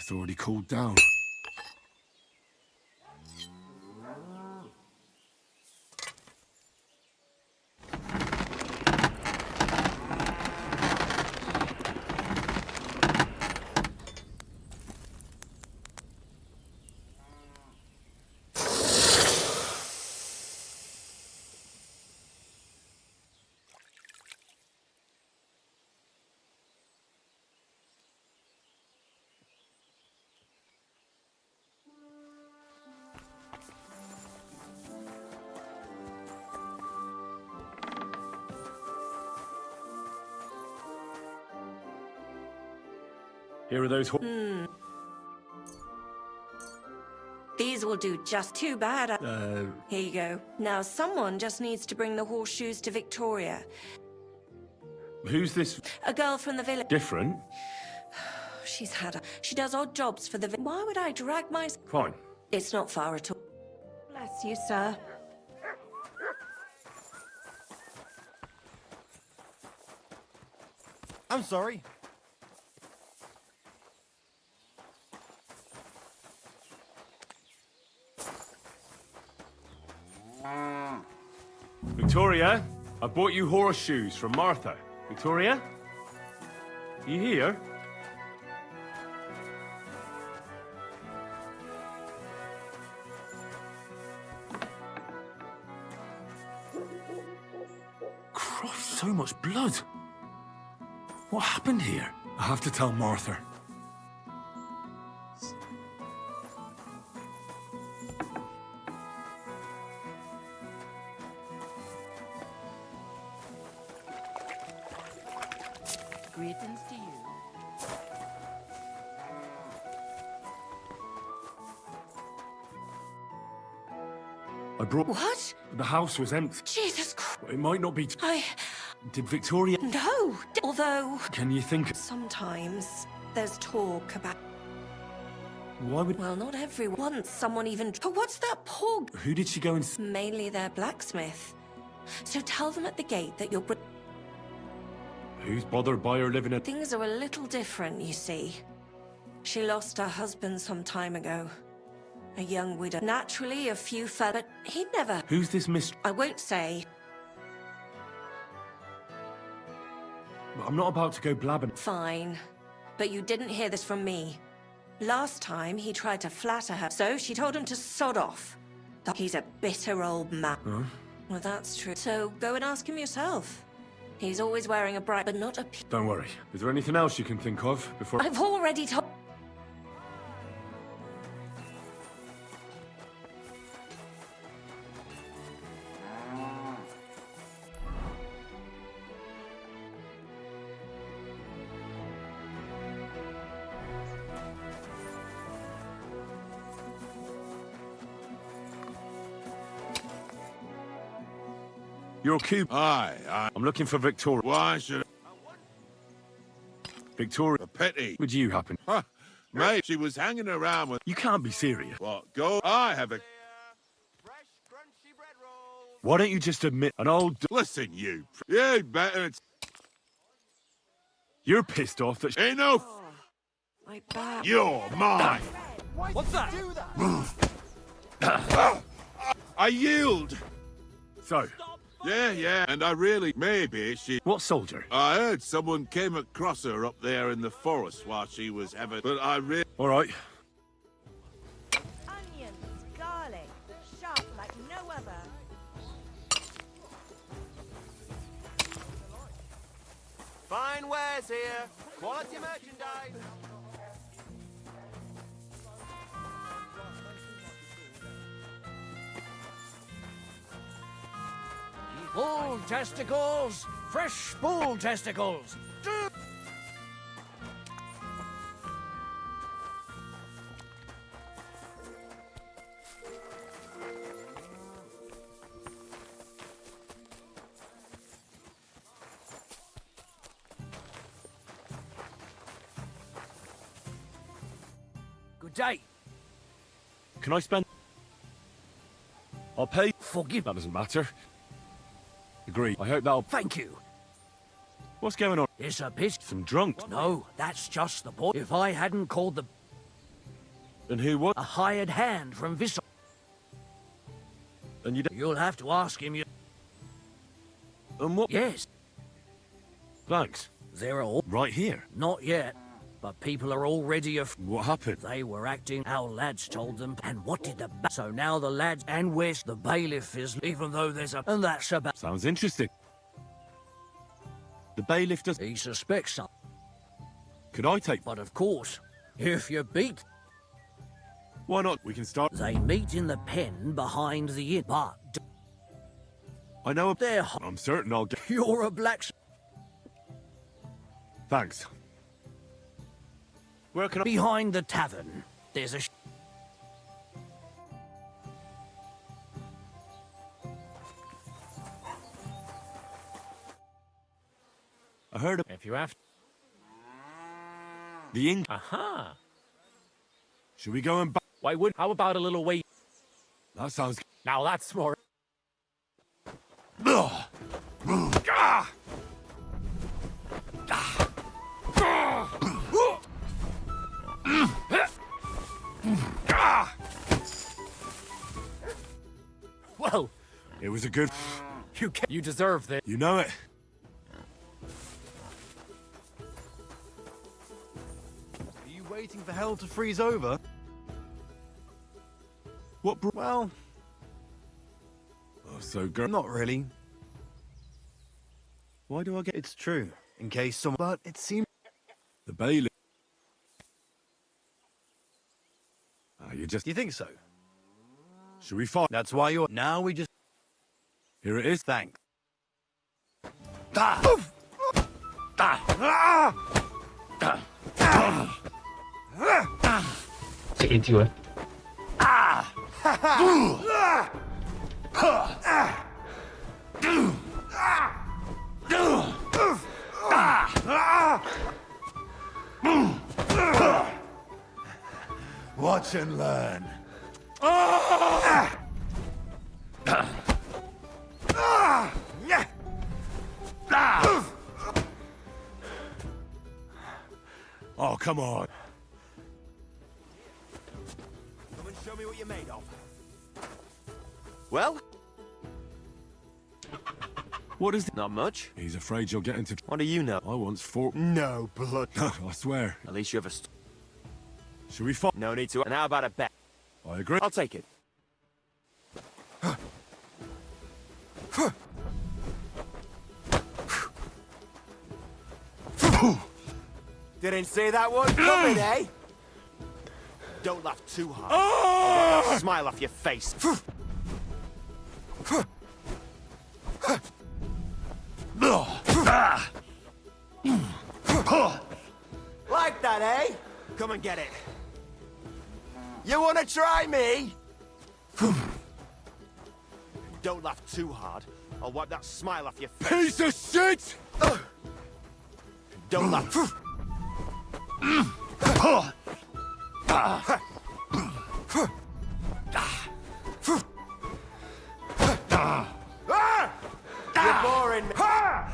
It's already cooled down. Here are those These will do just too bad. Here you go. Now someone just needs to bring the horseshoes to Victoria. Who's this? A girl from the village. Different? She does odd jobs for the Why would I drag my... Fine. It's not far at all. Bless you, sir. I'm sorry. Victoria, I bought you horseshoes from Martha. Victoria? You here? Christ, so much blood. What happened here? I have to tell Martha. Greetings to you. I brought... What? The house was empty. Jesus Christ. It might not be... Did Victoria... No! Although... Can you think... Sometimes there's talk about... Why would... Well, not everyone. Once someone even... But what's that poor... Who did she go and... Mainly their blacksmith. So tell them at the gate that you're... Who's bothered by her living at... Things are a little different, you see. She lost her husband some time ago. A young widow. Naturally, a few but he'd never... Who's this Miss... I won't say. I'm not about to go blabbing. Fine. But you didn't hear this from me. Last time, he tried to flatter her, so she told him to sod off. He's a bitter old man. Huh? Well, that's true. So go and ask him yourself. He's always wearing a bright, but not a... Don't worry. Is there anything else you can think of before... I've already told... You're cute. Aye. I'm looking for Victoria. Why should Victoria. A pity. Would you happen? Huh. Mate, she was hanging around with... You can't be serious. What? Go... I have a... Why don't you just admit an old... Listen, you... You'd better... You're pissed off that... Enough! My back. You're mine! What's that? I yield! So... Yeah, and I really... Maybe she... What soldier? I heard someone came across her up there in the forest while she was having... But I really... All right. Onions, garlic, sharp like no other. Fine wares here. Quality merchandise. Bull testicles! Fresh bull testicles! Good day. Can I spend... I'll pay... Forgive... That doesn't matter. Agree. I hope that'll... Thank you. What's going on? It's a piss. Some drunks. No, that's just the point. If I hadn't called the... And who what? A hired hand from Vis... And you don't... You'll have to ask him. And what? Yes. Thanks. They're all... Right here? Not yet. But people are already What happened? They were acting, our lads told them, and what did the so now the lads, and where's the bailiff is, even though there's a... And that's about... Sounds interesting. The bailiff does... He suspects some. Could I take... But of course, if you beat... Why not? We can start... They meet in the pen behind the inn, but... I know a... They're... I'm certain I'll get... You're a black... Thanks. Where can I... Behind the tavern. There's a... I heard of... If you have... The ink. Aha! Should we go and... Why would... How about a little wait? That sounds... Now that's more... Well, it was a good... You deserve this. You know it. Are you waiting for hell to freeze over? What well... Oh, so girl... Not really. Why do I get... It's true. In case some... But it seems... The bailiff... you just... Do you think so? Should we fight? That's why you're... Now we just... Here it is. Thanks. Take it to it. Watch and learn. Oh, come on. Come and show me what you're made of. Well? What is... Not much. He's afraid you'll get into... What do you know? I once fought... No blood. I swear. At least you have a... Should we fight? No need to. And how about a bet? I agree. I'll take it. Didn't see that one coming, eh? Don't laugh too hard. Smile off your face. Like that, eh? Come and get it. You wanna try me? Don't laugh too hard. I'll wipe that smile off your face. Piece of shit! Don't laugh. You're boring me. Ah.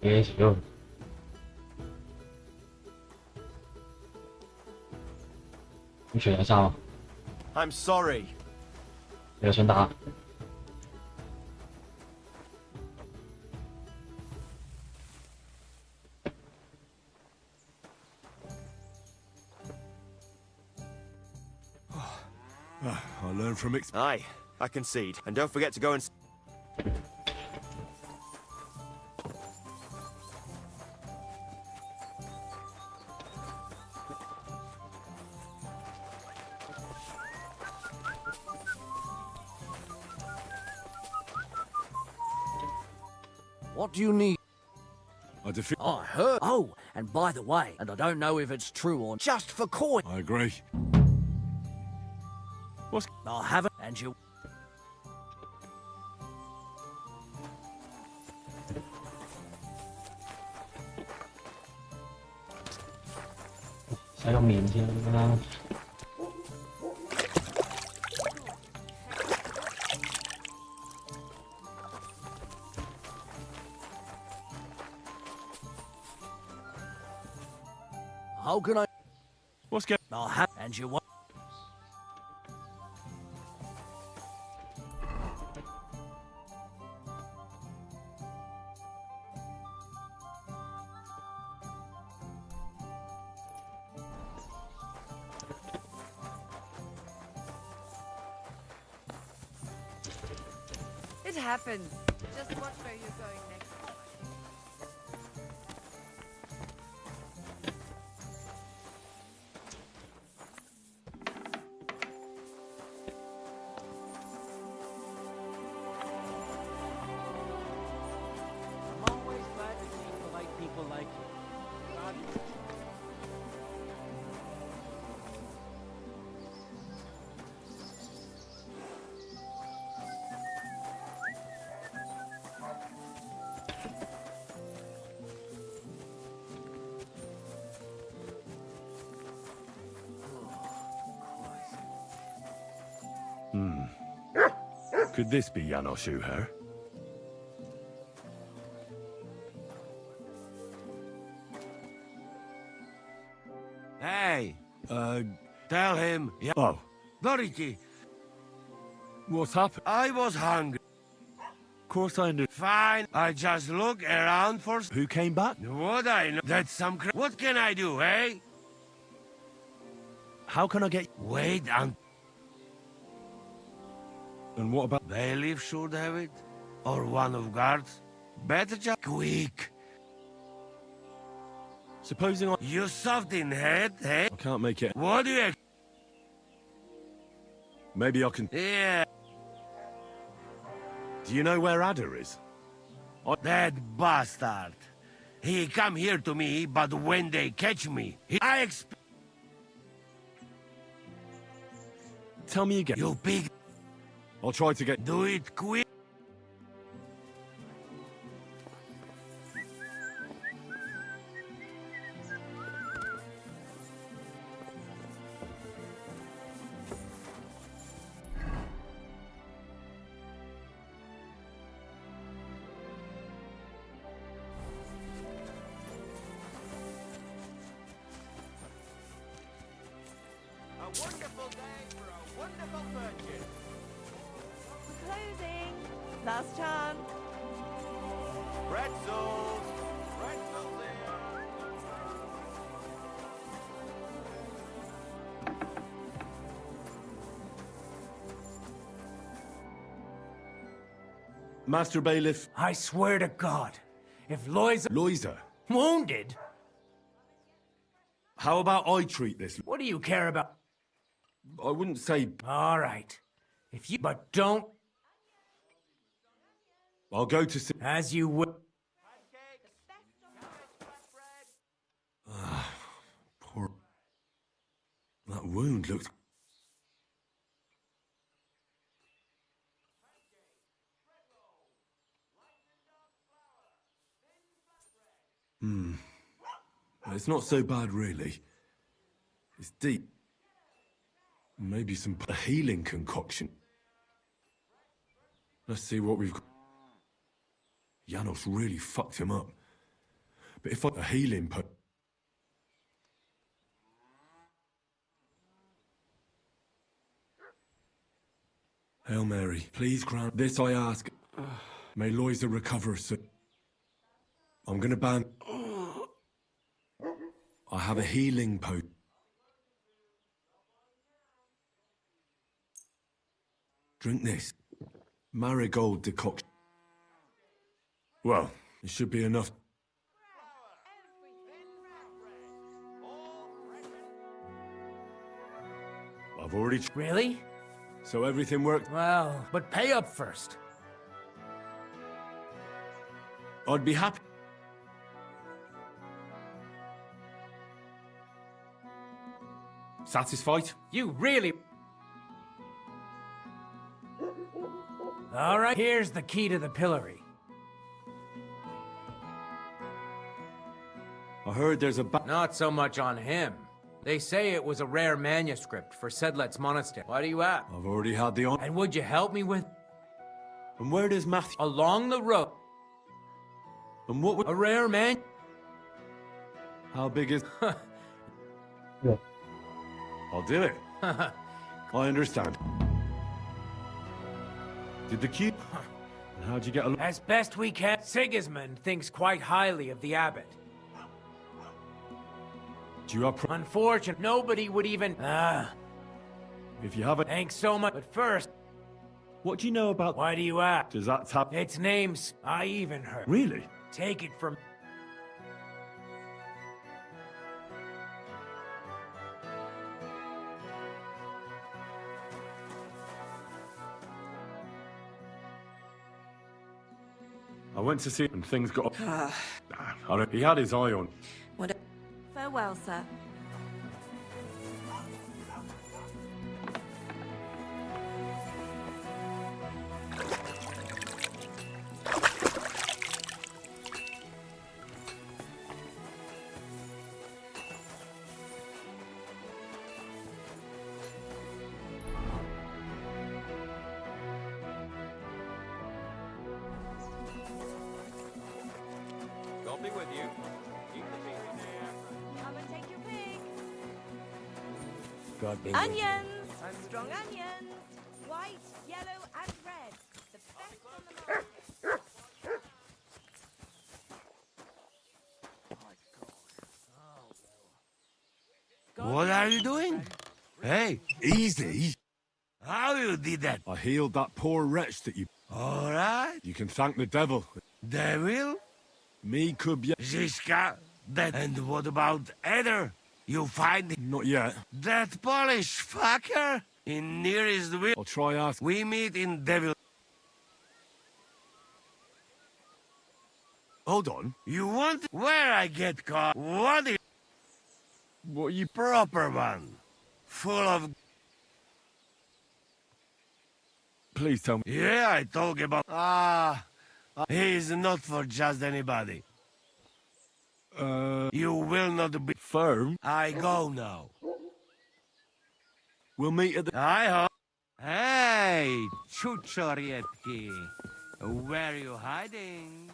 Yes, go.你选得上吗？ I'm sorry. 没有先打。I learn from Aye, I concede. And don't forget to go and... What do you need? I heard. Oh, and by the way, and I don't know if it's true or just for coin. I agree. What's... I haven't, and you... Xay con miệng chứ. How can I... What's going... I'll have... And you what? It happens. Just watch where you're going next time. I'm always glad to see polite people like you. Could this be Janos Uher? Hey! Tell him. Yeah. Oh. Dorothy, What's happened? I was hungry. Of course I knew. Fine, I just look around for... Who came back? What I know? That's some What can I do, eh? How can I get... Wait and... And what about... Bailiff should have it? Or one of guards? Better just... Quick! Supposing I... You soft in head, eh? I can't make it. What do you... Maybe I can... Yeah. Do you know where Ada is? That bastard. He come here to me, but when they catch me, I expect... Tell me again. You pig... I'll try to get... Do it quick. A wonderful day for a wonderful purchase. We're closing. Last chance. Pretzels! Pretzels there! Master Bailiff... I swear to God, if Loiza... Loiza? Wounded? How about I treat this? What do you care about? I wouldn't say... All right. If you... But don't... I'll go to... As you will. Poor... That wound looked... It's not so bad, really. It's deep. Maybe some healing concoction. Let's see what we've got. Janos really fucked him up. But if I... A healing Hail Mary, please grant this I ask. May Loiza recover soon. I'm gonna ban... I have a healing potion. Drink this. Marigold decoction. Well, it should be enough. I've already... Really? So everything worked? Well, but pay up first. I'd be happy. Satisfied? You really... All right, here's the key to the pillory. I heard there's a Not so much on him. They say it was a rare manuscript for Sedlet's monastery. Why do you ask? I've already had the honor. And would you help me with... And where does Matthew... Along the road. And what would... A rare man... How big is... Yeah. I'll do it. I understand. Did the cube... And how'd you get along? As best we can. Sigismund thinks quite highly of the abbot. Do you have... Unfortunate, nobody would even... If you haven't... Thanks so much. But first... What do you know about... Why do you ask? Does that tap... Its name's... I even heard. Really? Take it from... I went to see him and things got... He had his eye on... Farewell, sir. God be with you. Keep the peace in there. Come and take your pick. God be Onions! Strong onions. White, yellow, and red. The best on the market. What are you doing? Hey, Easy? how you did that? I healed that poor wretch that you... All right. You can thank the devil. Devil? Me could be... Ziska? That. And what about Eder? You find him? Not yet. That Polish fucker? In nearest will. I'll try ask... We meet in Devil. Hold on. You want where I get caught? What is... What you... Proper one. Full of... Please tell me. Yeah, I talk about... he's not for just anybody. You will not be... Firm? I go now. We'll meet at the... I hope... Hey, Chuchorietki. Where are you hiding?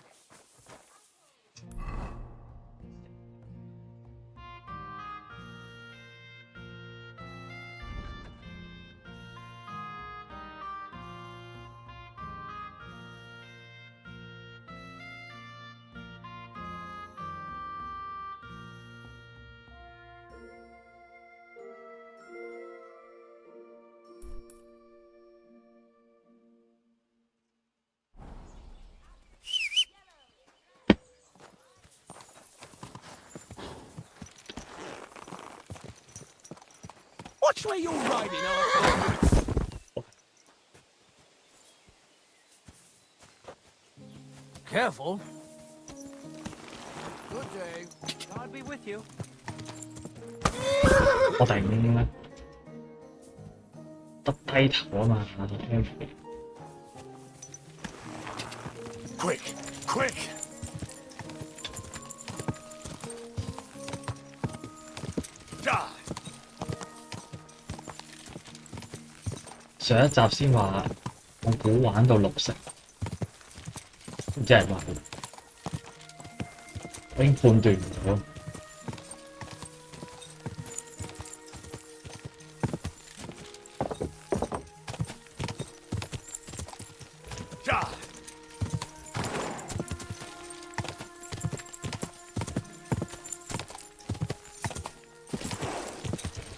Which way you're riding, Arthur? Careful. Good day. God be with you. 我頂得低頭啊嘛。Quick! Quick! Die! 上一集先話我估玩到60，唔知係咪？我已經判斷唔到。Die!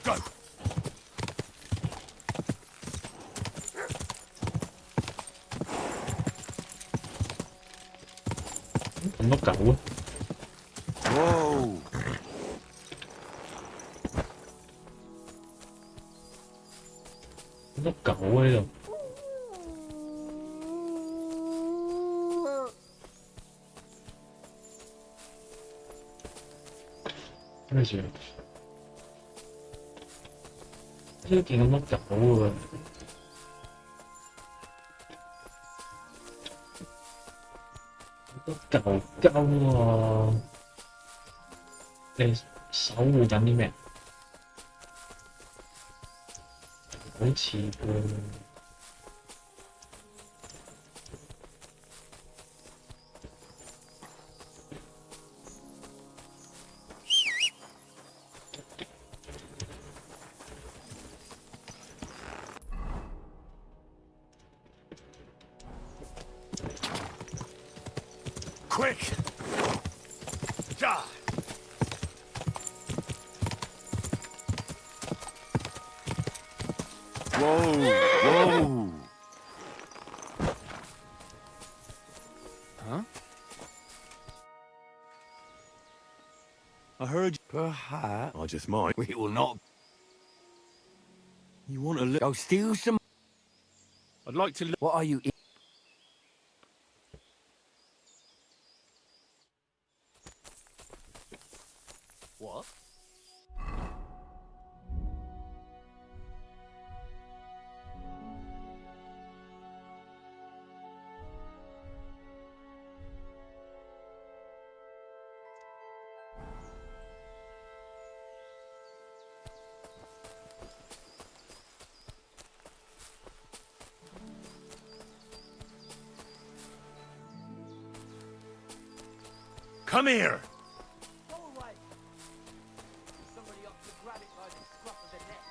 Go! 咁多狗啊！ Whoa! 咁多狗喺度。跟住，呢見咁多狗喎。好多狗狗喎，你守護緊啲咩？好似喎。Quick! Die! Whoa! Whoa! Perhaps. I just might. We will not. You want to look? Go steal some. I'd like to look. What are you? What? Come here! Somebody up to grab it by the scruff of the neck.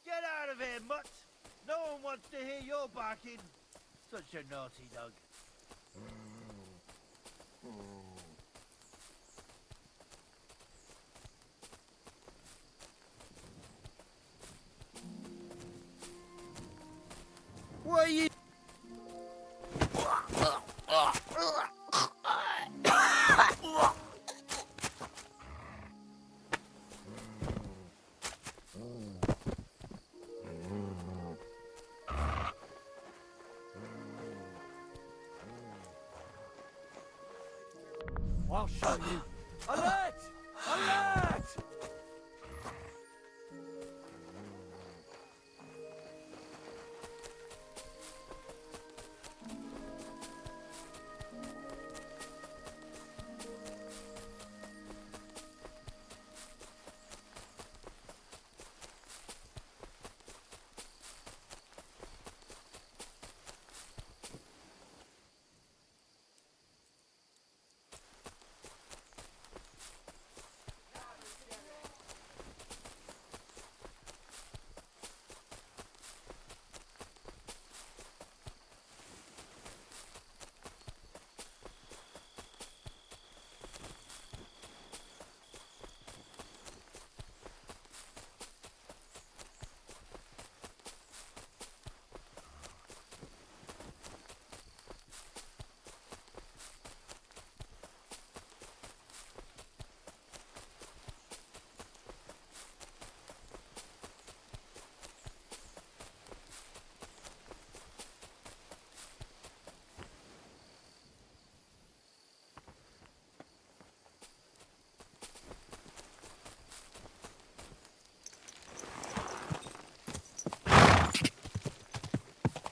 Get out of here, mutt! No one wants to hear your barking. Such a naughty dog. What are you... I'll show you. Alert! Alert!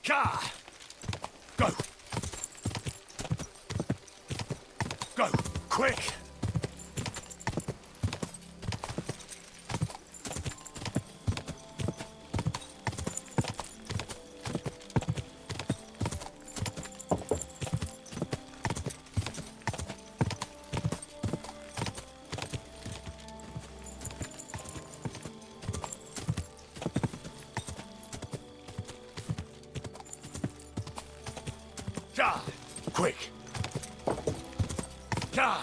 Ka! Go! Go! Quick! Ja! Quick! Ja!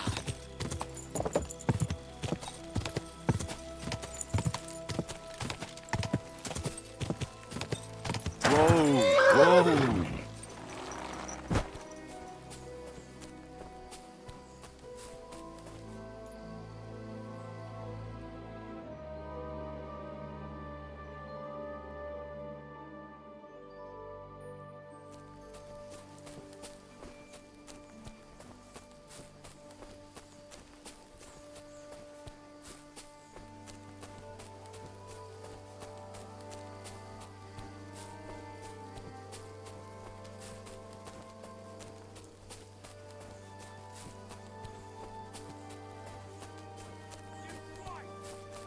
Whoa! Whoa!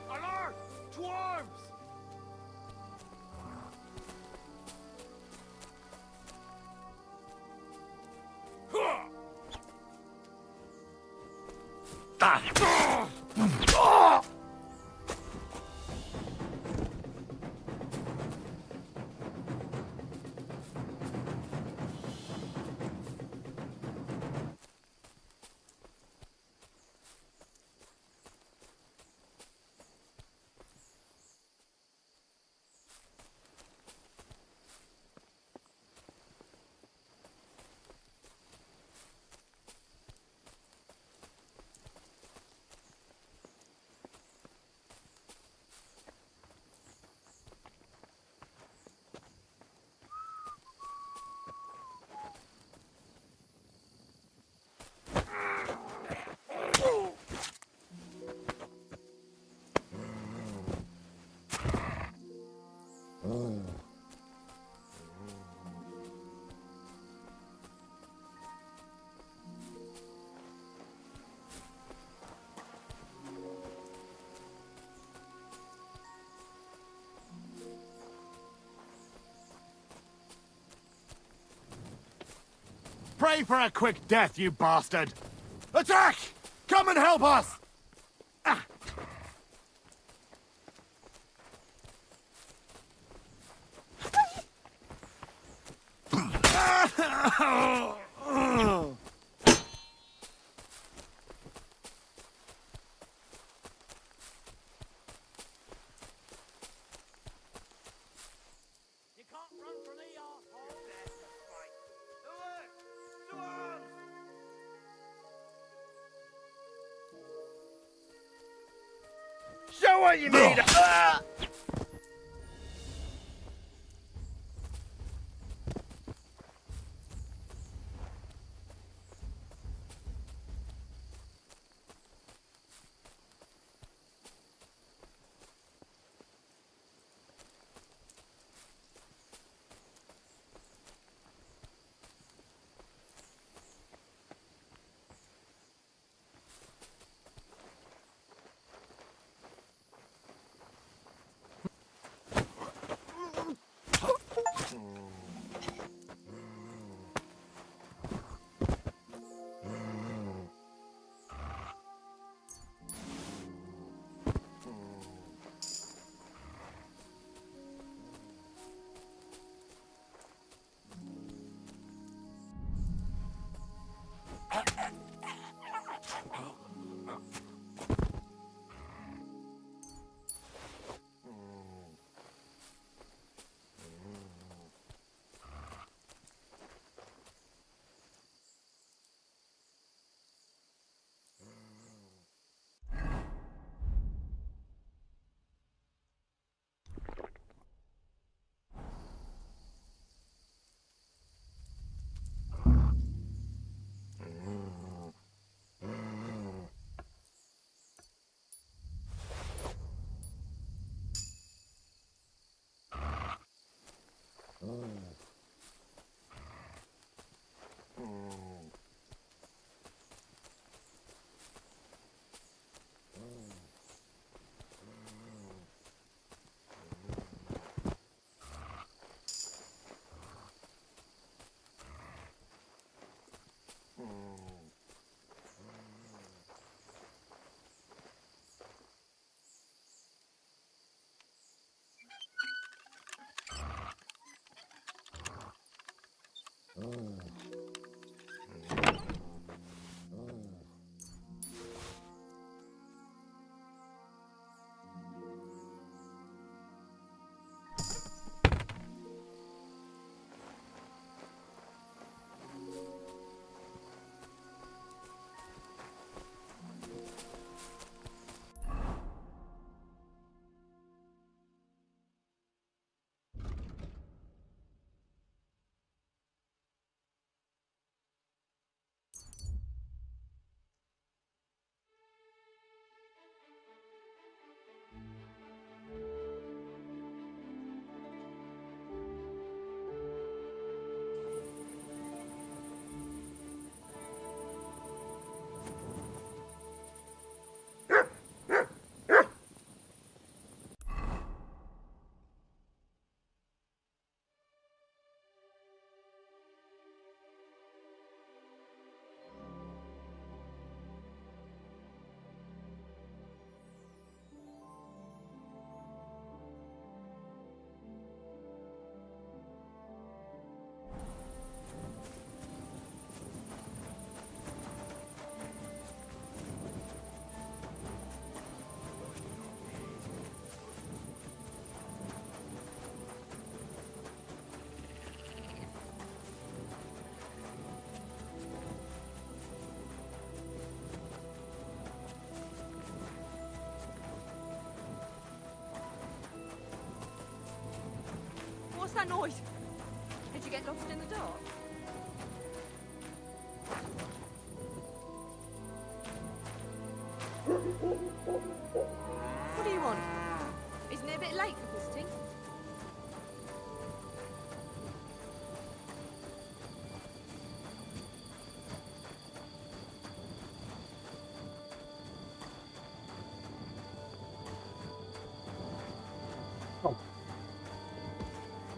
Alert! Dwarves! pray for a quick death, you bastard! Attack! Come and help us! Ah. Show what you need! What's that noise? Did you get lost in the dark? What do you want? Isn't it a bit late for visiting?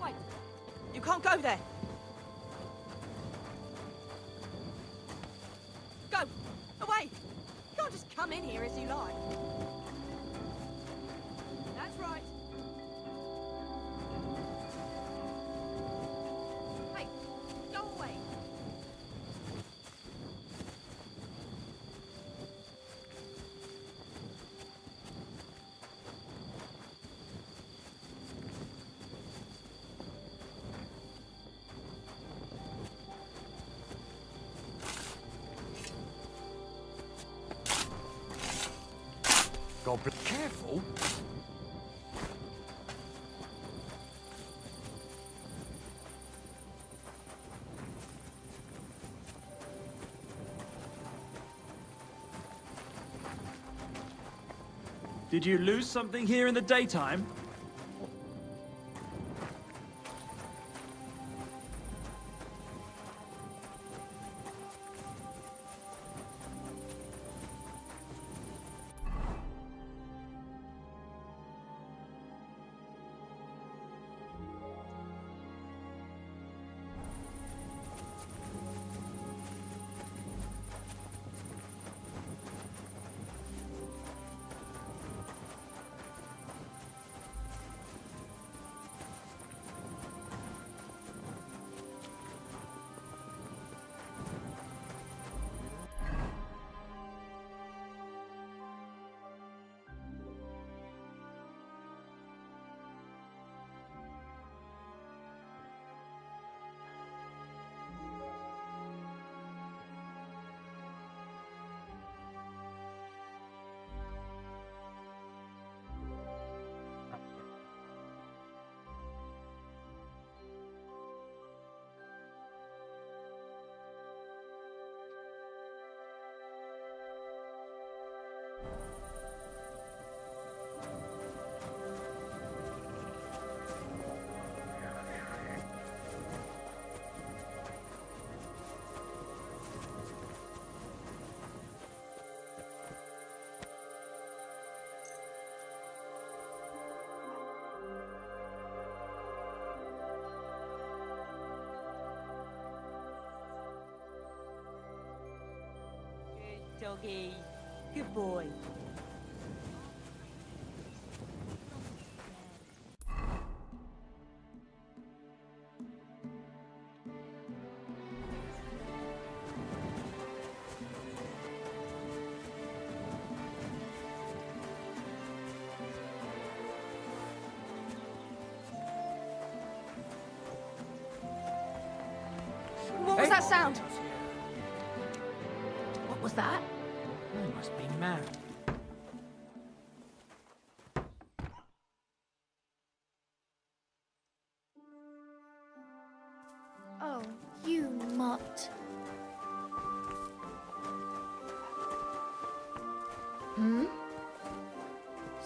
Wait, you can't go there. Away! You can't just come in here as you like. That's right. Hey, go away. God, be careful. Did you lose something here in the daytime? Doggy. Good boy. What was that sound? What was that? I must be mad. Oh, you mutt. Hmm?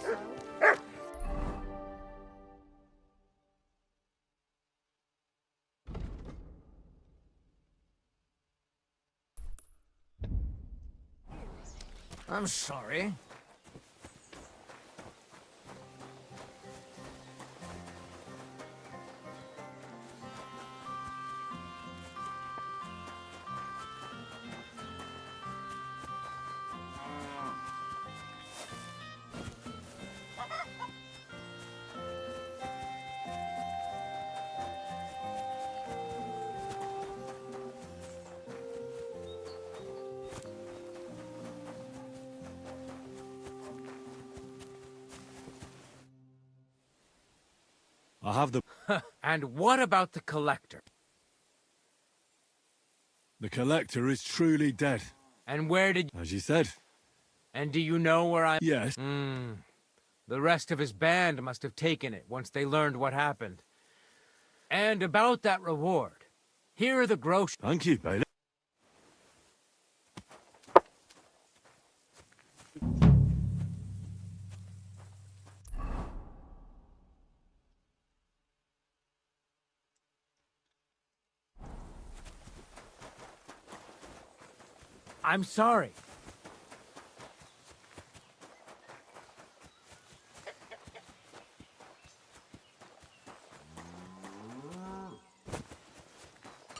So? I'm sorry. I have the... And what about the collector? The collector is truly dead. And where did... As you said. And do you know where I... Yes. The rest of his band must have taken it once they learned what happened. And about that reward. Here are the groceries. Thank you, Bailey. I'm sorry.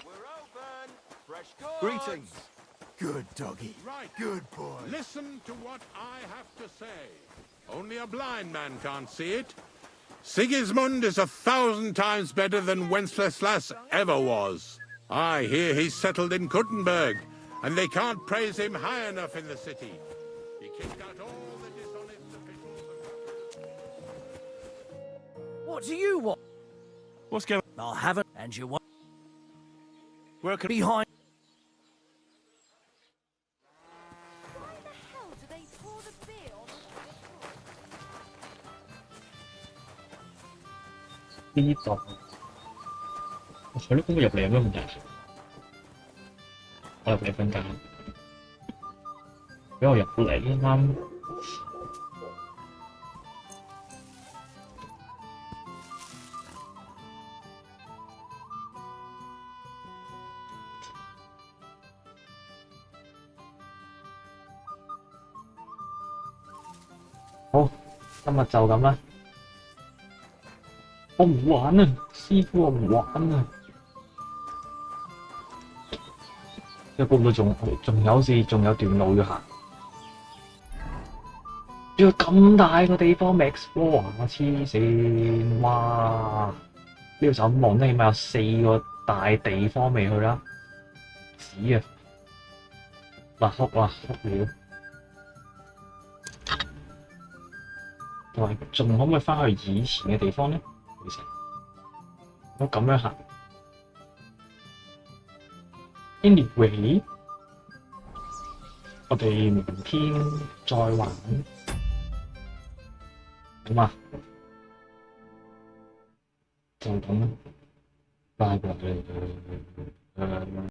We're open. Fresh goods. Greetings. Good dog. doggy. Right. Good boy. Listen to what I have to say. Only a blind man can't see it. Sigismund is 1,000 times better than Wenceslas ever was. I hear he's settled in Kuttenberg, and they can't praise him high enough in the city. He kicked out all the dishonest officials. What do you want? What's going I'll have it, and you want Where could behind. Why the hell do they pour the beer on the呢度佢啲工入嚟有咩問題？我入嚟瞓覺，俾我入嚟啱。好，今日就咁啦。我唔玩啊，師傅我唔玩啊。即係估唔到仲有事，仲有段路要行。仲要咁大個地方 explore 啊！黐線，哇！呢度就咁望得起碼有4個大地方未去啦。紙啊！嗱哭了。同埋仲可唔可以翻去以前嘅地方咧？其實我咁樣行。Anyway， 我哋明天再玩。咁啊，就咁啦，拜拜。